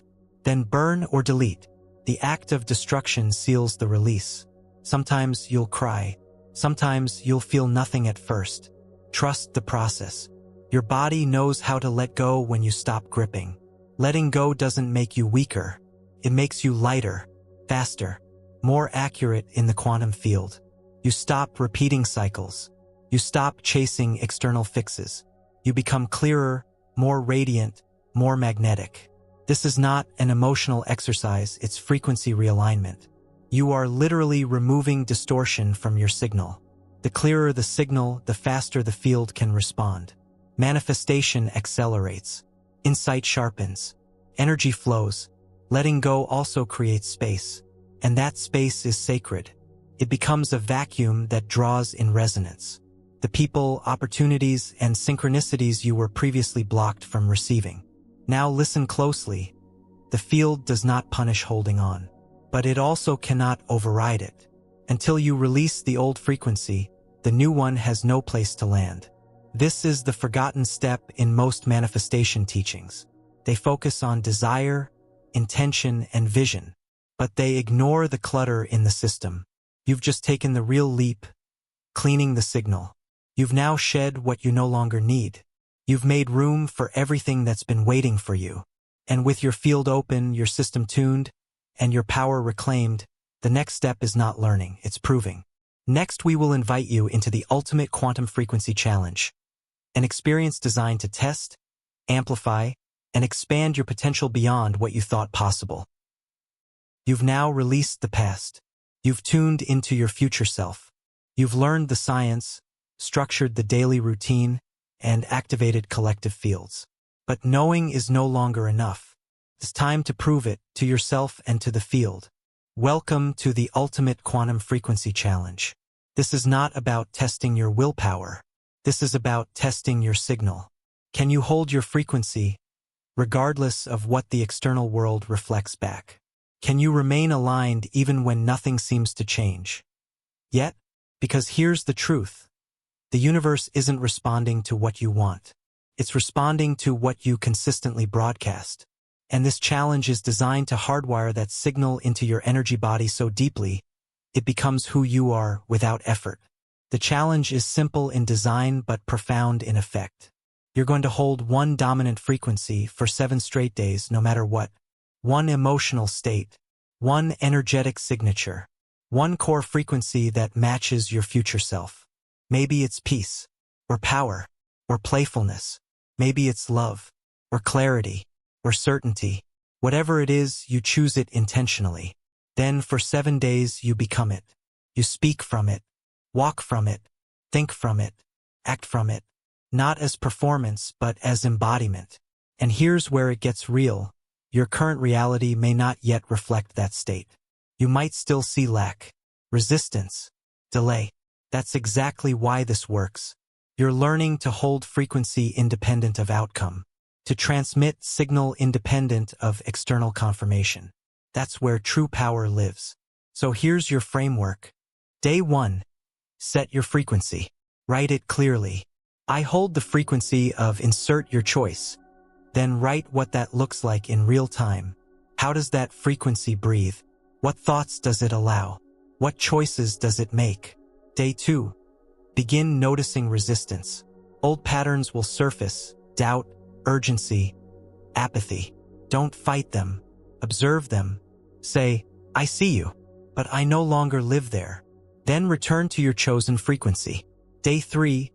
Then burn or delete. The act of destruction seals the release. Sometimes you'll cry. Sometimes you'll feel nothing at first. Trust the process. Your body knows how to let go when you stop gripping. Letting go doesn't make you weaker. It makes you lighter, faster, more accurate in the quantum field. You stop repeating cycles. You stop chasing external fixes. You become clearer, more radiant, more magnetic. This is not an emotional exercise, it's frequency realignment. You are literally removing distortion from your signal. The clearer the signal, the faster the field can respond. Manifestation accelerates. Insight sharpens. Energy flows. Letting go also creates space. And that space is sacred. It becomes a vacuum that draws in resonance. The people, opportunities, and synchronicities you were previously blocked from receiving. Now listen closely. The field does not punish holding on, but it also cannot override it. Until you release the old frequency, the new one has no place to land. This is the forgotten step in most manifestation teachings. They focus on desire, intention, and vision, but they ignore the clutter in the system. You've just taken the real leap, cleaning the signal. You've now shed what you no longer need. You've made room for everything that's been waiting for you. And with your field open, your system tuned, and your power reclaimed, the next step is not learning, it's proving. Next, we will invite you into the Ultimate Quantum Frequency Challenge, an experience designed to test, amplify, and expand your potential beyond what you thought possible. You've now released the past. You've tuned into your future self. You've learned the science, structured the daily routine, and activated collective fields. But knowing is no longer enough. It's time to prove it to yourself and to the field. Welcome to the Ultimate Quantum Frequency Challenge. This is not about testing your willpower. This is about testing your signal. Can you hold your frequency, regardless of what the external world reflects back? Can you remain aligned even when nothing seems to change? Yet, because here's the truth. The universe isn't responding to what you want. It's responding to what you consistently broadcast. And this challenge is designed to hardwire that signal into your energy body so deeply, it becomes who you are without effort. The challenge is simple in design but profound in effect. You're going to hold one dominant frequency for 7 straight days, no matter what. one emotional state, one energetic signature, one core frequency that matches your future self. Maybe it's peace, or power, or playfulness. Maybe it's love, or clarity, or certainty. Whatever it is, you choose it intentionally. Then for 7 days you become it. You speak from it, walk from it, think from it, act from it. Not as performance, but as embodiment. And here's where it gets real. Your current reality may not yet reflect that state. You might still see lack, resistance, delay. That's exactly why this works. You're learning to hold frequency independent of outcome, to transmit signal independent of external confirmation. That's where true power lives. So here's your framework. Day 1. Set your frequency. Write it clearly. I hold the frequency of insert your choice. Then write what that looks like in real time. How does that frequency breathe? What thoughts does it allow? What choices does it make? Day 2. Begin noticing resistance. Old patterns will surface: doubt, urgency, apathy. Don't fight them. Observe them. Say, I see you, but I no longer live there. Then return to your chosen frequency. Day 3.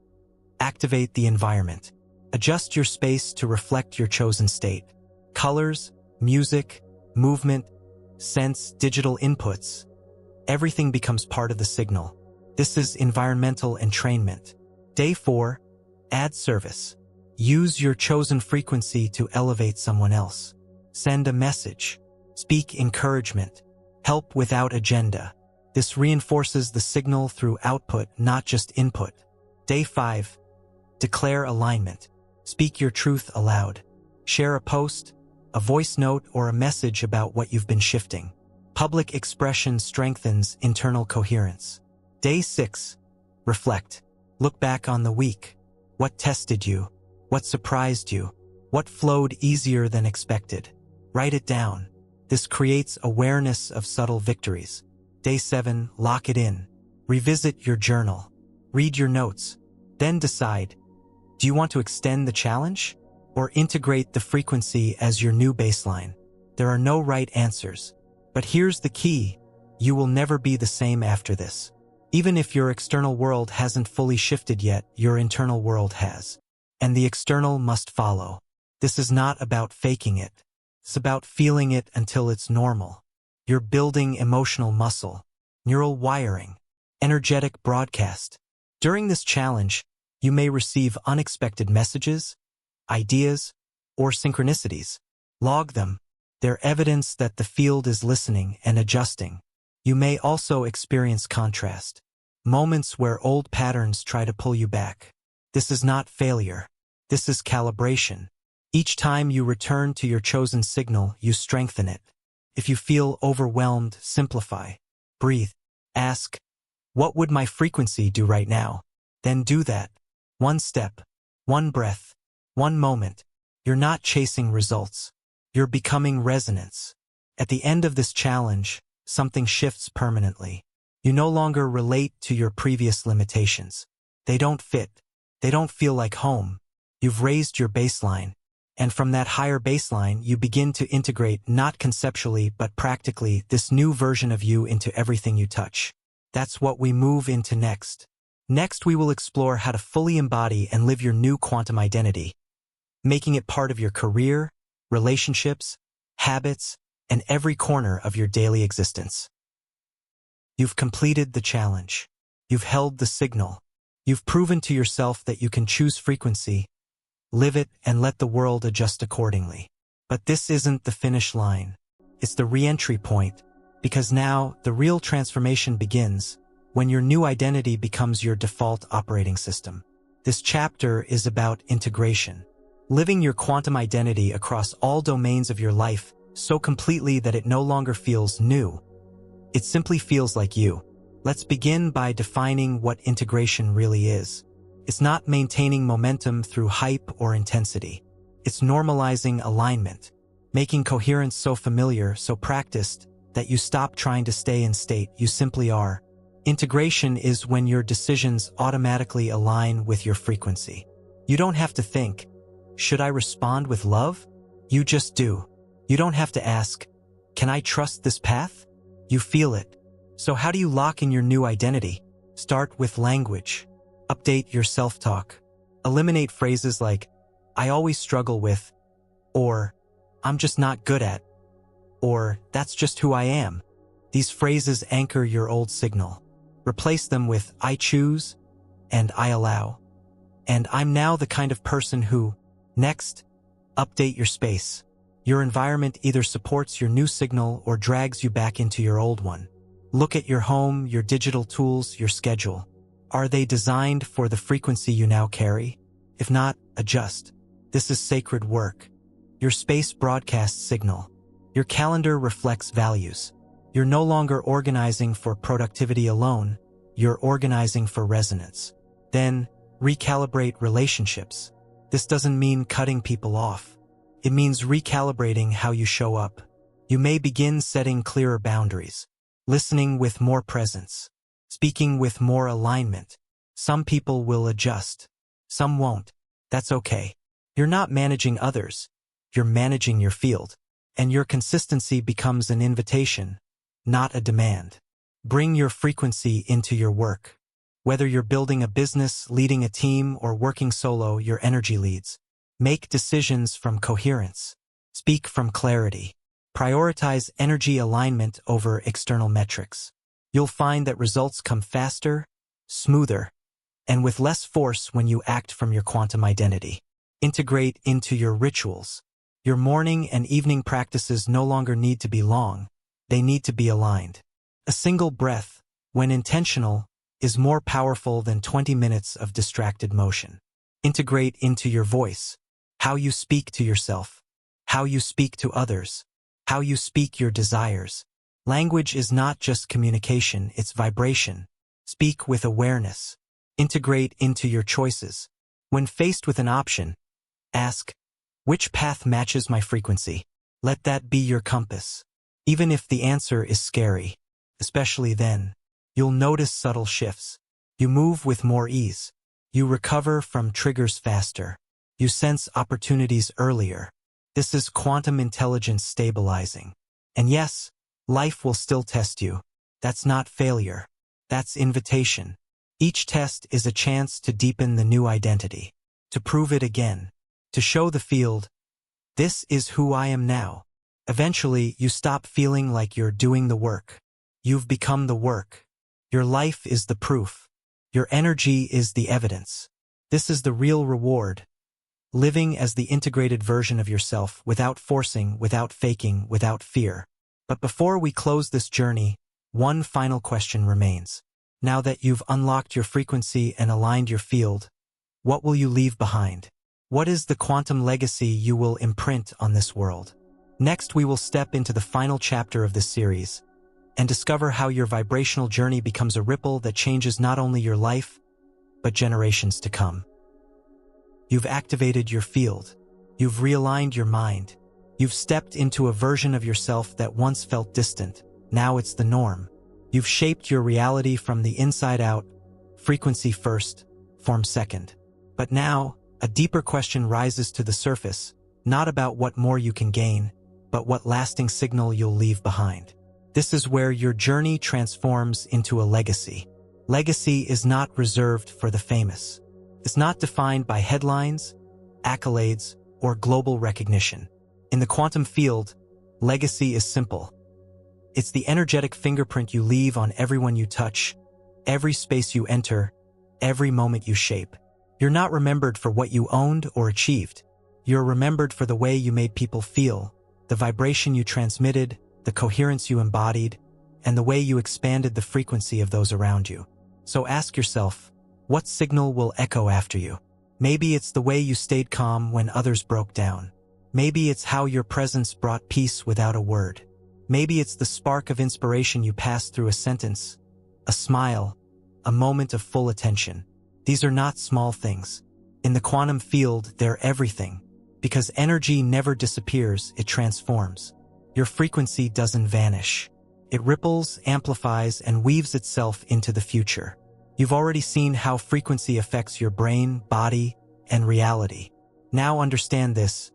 Activate the environment. Adjust your space to reflect your chosen state. Colors, music, movement, scents, digital inputs. Everything becomes part of the signal. This is environmental entrainment. Day 4. Add service. Use your chosen frequency to elevate someone else. Send a message. Speak encouragement. Help without agenda. This reinforces the signal through output, not just input. Day 5. Declare alignment. Speak your truth aloud. Share a post, a voice note, or a message about what you've been shifting. Public expression strengthens internal coherence. Day 6. Reflect. Look back on the week. What tested you? What surprised you? What flowed easier than expected? Write it down. This creates awareness of subtle victories. Day 7. Lock it in. Revisit your journal. Read your notes. Then decide. Do you want to extend the challenge or integrate the frequency as your new baseline? There are no right answers. But here's the key. You will never be the same after this. Even if your external world hasn't fully shifted yet, your internal world has. And the external must follow. This is not about faking it. It's about feeling it until it's normal. You're building emotional muscle, neural wiring, energetic broadcast. During this challenge, you may receive unexpected messages, ideas, or synchronicities. Log them. They're evidence that the field is listening and adjusting. You may also experience contrast, moments where old patterns try to pull you back. This is not failure. This is calibration. Each time you return to your chosen signal, you strengthen it. If you feel overwhelmed, simplify. Breathe. Ask, what would my frequency do right now? Then do that. One step, one breath, one moment. You're not chasing results. You're becoming resonance. At the end of this challenge, something shifts permanently. You no longer relate to your previous limitations. They don't fit. They don't feel like home. You've raised your baseline. And from that higher baseline, you begin to integrate, not conceptually but practically, this new version of you into everything you touch. That's what we move into next. Next, we will explore how to fully embody and live your new quantum identity, making it part of your career, relationships, habits, and every corner of your daily existence. You've completed the challenge. You've held the signal. You've proven to yourself that you can choose frequency, live it, and let the world adjust accordingly. But this isn't the finish line. It's the re-entry point, because now the real transformation begins when your new identity becomes your default operating system. This chapter is about integration, living your quantum identity across all domains of your life so completely that it no longer feels new. It simply feels like you. Let's begin by defining what integration really is. It's not maintaining momentum through hype or intensity. It's normalizing alignment, making coherence so familiar, so practiced, that you stop trying to stay in state, you simply are. Integration is when your decisions automatically align with your frequency. You don't have to think, should I respond with love? You just do. You don't have to ask, can I trust this path? You feel it. So how do you lock in your new identity? Start with language. Update your self-talk. Eliminate phrases like, I always struggle with, or I'm just not good at, or that's just who I am. These phrases anchor your old signal. Replace them with I choose and I allow. And I'm now the kind of person who. Next, update your space. Your environment either supports your new signal or drags you back into your old one. Look at your home, your digital tools, your schedule. Are they designed for the frequency you now carry? If not, adjust. This is sacred work. Your space broadcasts signal. Your calendar reflects values. You're no longer organizing for productivity alone, you're organizing for resonance. Then, recalibrate relationships. This doesn't mean cutting people off. It means recalibrating how you show up. You may begin setting clearer boundaries, listening with more presence, speaking with more alignment. Some people will adjust. Some won't. That's okay. You're not managing others. You're managing your field. And your consistency becomes an invitation, not a demand. Bring your frequency into your work. Whether you're building a business, leading a team, or working solo, your energy leads. Make decisions from coherence. Speak from clarity. Prioritize energy alignment over external metrics. You'll find that results come faster, smoother, and with less force when you act from your quantum identity. Integrate into your rituals. Your morning and evening practices no longer need to be long. They need to be aligned. A single breath, when intentional, is more powerful than 20 minutes of distracted motion. Integrate into your voice. How you speak to yourself. How you speak to others. How you speak your desires. Language is not just communication, it's vibration. Speak with awareness. Integrate into your choices. When faced with an option, ask, which path matches my frequency? Let that be your compass. Even if the answer is scary, especially then, you'll notice subtle shifts. You move with more ease. You recover from triggers faster. You sense opportunities earlier. This is quantum intelligence stabilizing. And yes, life will still test you. That's not failure. That's invitation. Each test is a chance to deepen the new identity, to prove it again, to show the field, this is who I am now. Eventually, you stop feeling like you're doing the work. You've become the work. Your life is the proof. Your energy is the evidence. This is the real reward. Living as the integrated version of yourself without forcing, without faking, without fear. But before we close this journey, one final question remains. Now that you've unlocked your frequency and aligned your field, what will you leave behind? What is the quantum legacy you will imprint on this world? Next, we will step into the final chapter of this series and discover how your vibrational journey becomes a ripple that changes not only your life, but generations to come. You've activated your field. You've realigned your mind. You've stepped into a version of yourself that once felt distant. Now it's the norm. You've shaped your reality from the inside out, frequency first, form second. But now, a deeper question rises to the surface, not about what more you can gain, but what lasting signal you'll leave behind. This is where your journey transforms into a legacy. Legacy is not reserved for the famous. It's not defined by headlines, accolades, or global recognition. In the quantum field, legacy is simple. It's the energetic fingerprint you leave on everyone you touch, every space you enter, every moment you shape. You're not remembered for what you owned or achieved. You're remembered for the way you made people feel, the vibration you transmitted, the coherence you embodied, and the way you expanded the frequency of those around you. So ask yourself, what signal will echo after you? Maybe it's the way you stayed calm when others broke down. Maybe it's how your presence brought peace without a word. Maybe it's the spark of inspiration you passed through a sentence, a smile, a moment of full attention. These are not small things. In the quantum field, they're everything. Because energy never disappears, it transforms. Your frequency doesn't vanish. It ripples, amplifies, and weaves itself into the future. You've already seen how frequency affects your brain, body, and reality. Now understand this.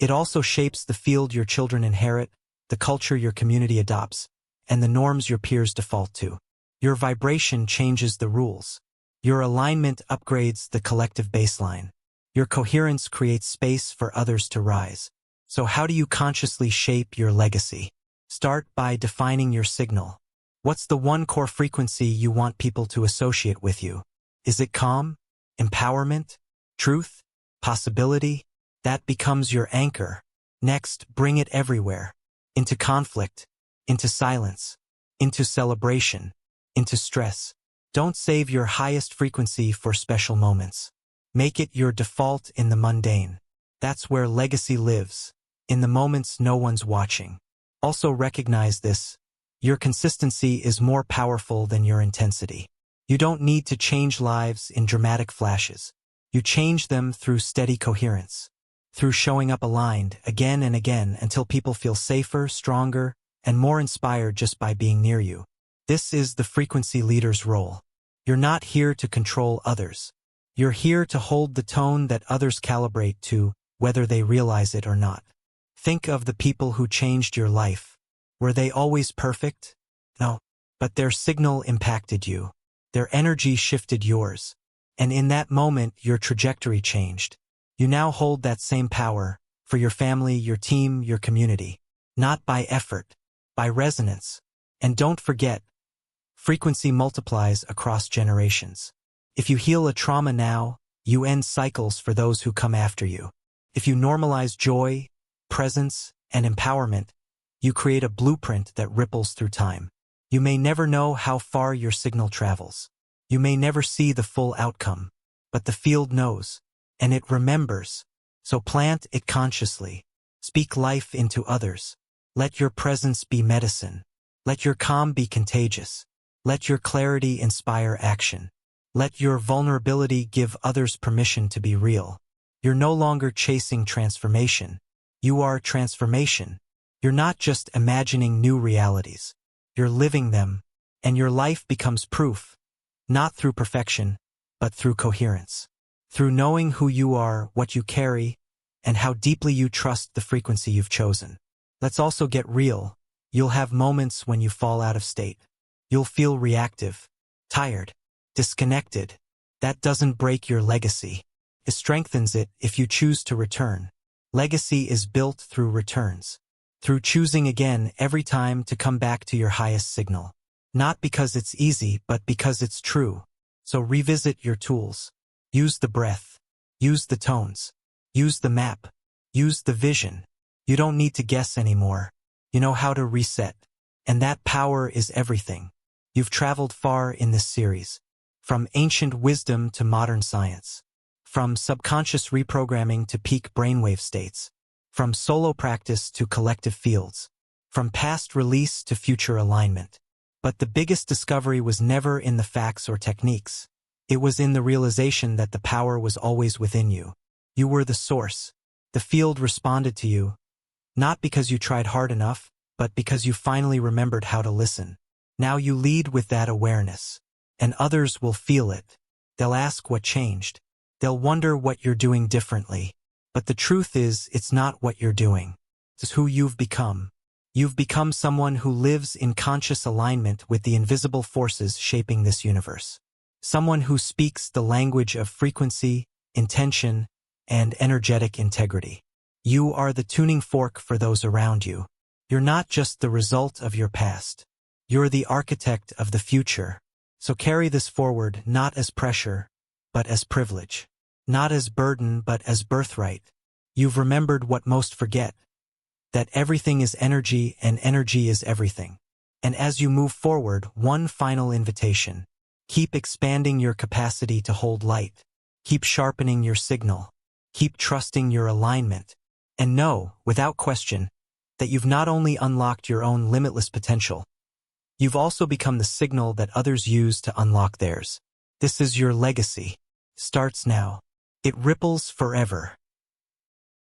It also shapes the field your children inherit, the culture your community adopts, and the norms your peers default to. Your vibration changes the rules. Your alignment upgrades the collective baseline. Your coherence creates space for others to rise. So how do you consciously shape your legacy? Start by defining your signal. What's the one core frequency you want people to associate with you? Is it calm, empowerment, truth, possibility? That becomes your anchor. Next, bring it everywhere. Into conflict, into silence, into celebration, into stress. Don't save your highest frequency for special moments. Make it your default in the mundane. That's where legacy lives, in the moments no one's watching. Also recognize this: your consistency is more powerful than your intensity. You don't need to change lives in dramatic flashes. You change them through steady coherence, through showing up aligned again and again until people feel safer, stronger, and more inspired just by being near you. This is the frequency leader's role. You're not here to control others. You're here to hold the tone that others calibrate to, whether they realize it or not. Think of the people who changed your life. Were they always perfect? No. But their signal impacted you. Their energy shifted yours. And in that moment, your trajectory changed. You now hold that same power for your family, your team, your community. Not by effort, by resonance. And don't forget, frequency multiplies across generations. If you heal a trauma now, you end cycles for those who come after you. If you normalize joy, presence, and empowerment, you create a blueprint that ripples through time. You may never know how far your signal travels. You may never see the full outcome, but the field knows, and it remembers. So plant it consciously. Speak life into others. Let your presence be medicine. Let your calm be contagious. Let your clarity inspire action. Let your vulnerability give others permission to be real. You're no longer chasing transformation. You are transformation. You're not just imagining new realities. You're living them, and your life becomes proof, not through perfection, but through coherence. Through knowing who you are, what you carry, and how deeply you trust the frequency you've chosen. Let's also get real. You'll have moments when you fall out of state. You'll feel reactive, tired, disconnected. That doesn't break your legacy. It strengthens it if you choose to return. Legacy is built through returns. Through choosing again every time to come back to your highest signal. Not because it's easy, but because it's true. So revisit your tools. Use the breath. Use the tones. Use the map. Use the vision. You don't need to guess anymore. You know how to reset. And that power is everything. You've traveled far in this series. From ancient wisdom to modern science. From subconscious reprogramming to peak brainwave states. From solo practice to collective fields. From past release to future alignment. But the biggest discovery was never in the facts or techniques. It was in the realization that the power was always within you. You were the source. The field responded to you, not because you tried hard enough, but because you finally remembered how to listen. Now you lead with that awareness. And others will feel it. They'll ask what changed. They'll wonder what you're doing differently. But the truth is, it's not what you're doing. It's who you've become. You've become someone who lives in conscious alignment with the invisible forces shaping this universe. Someone who speaks the language of frequency, intention, and energetic integrity. You are the tuning fork for those around you. You're not just the result of your past. You're the architect of the future. So carry this forward not as pressure, but as privilege. Not as burden, but as birthright. You've remembered what most forget. That everything is energy and energy is everything. And as you move forward, one final invitation. Keep expanding your capacity to hold light. Keep sharpening your signal. Keep trusting your alignment. And know, without question, that you've not only unlocked your own limitless potential, you've also become the signal that others use to unlock theirs. This is your legacy. Starts now. It ripples forever.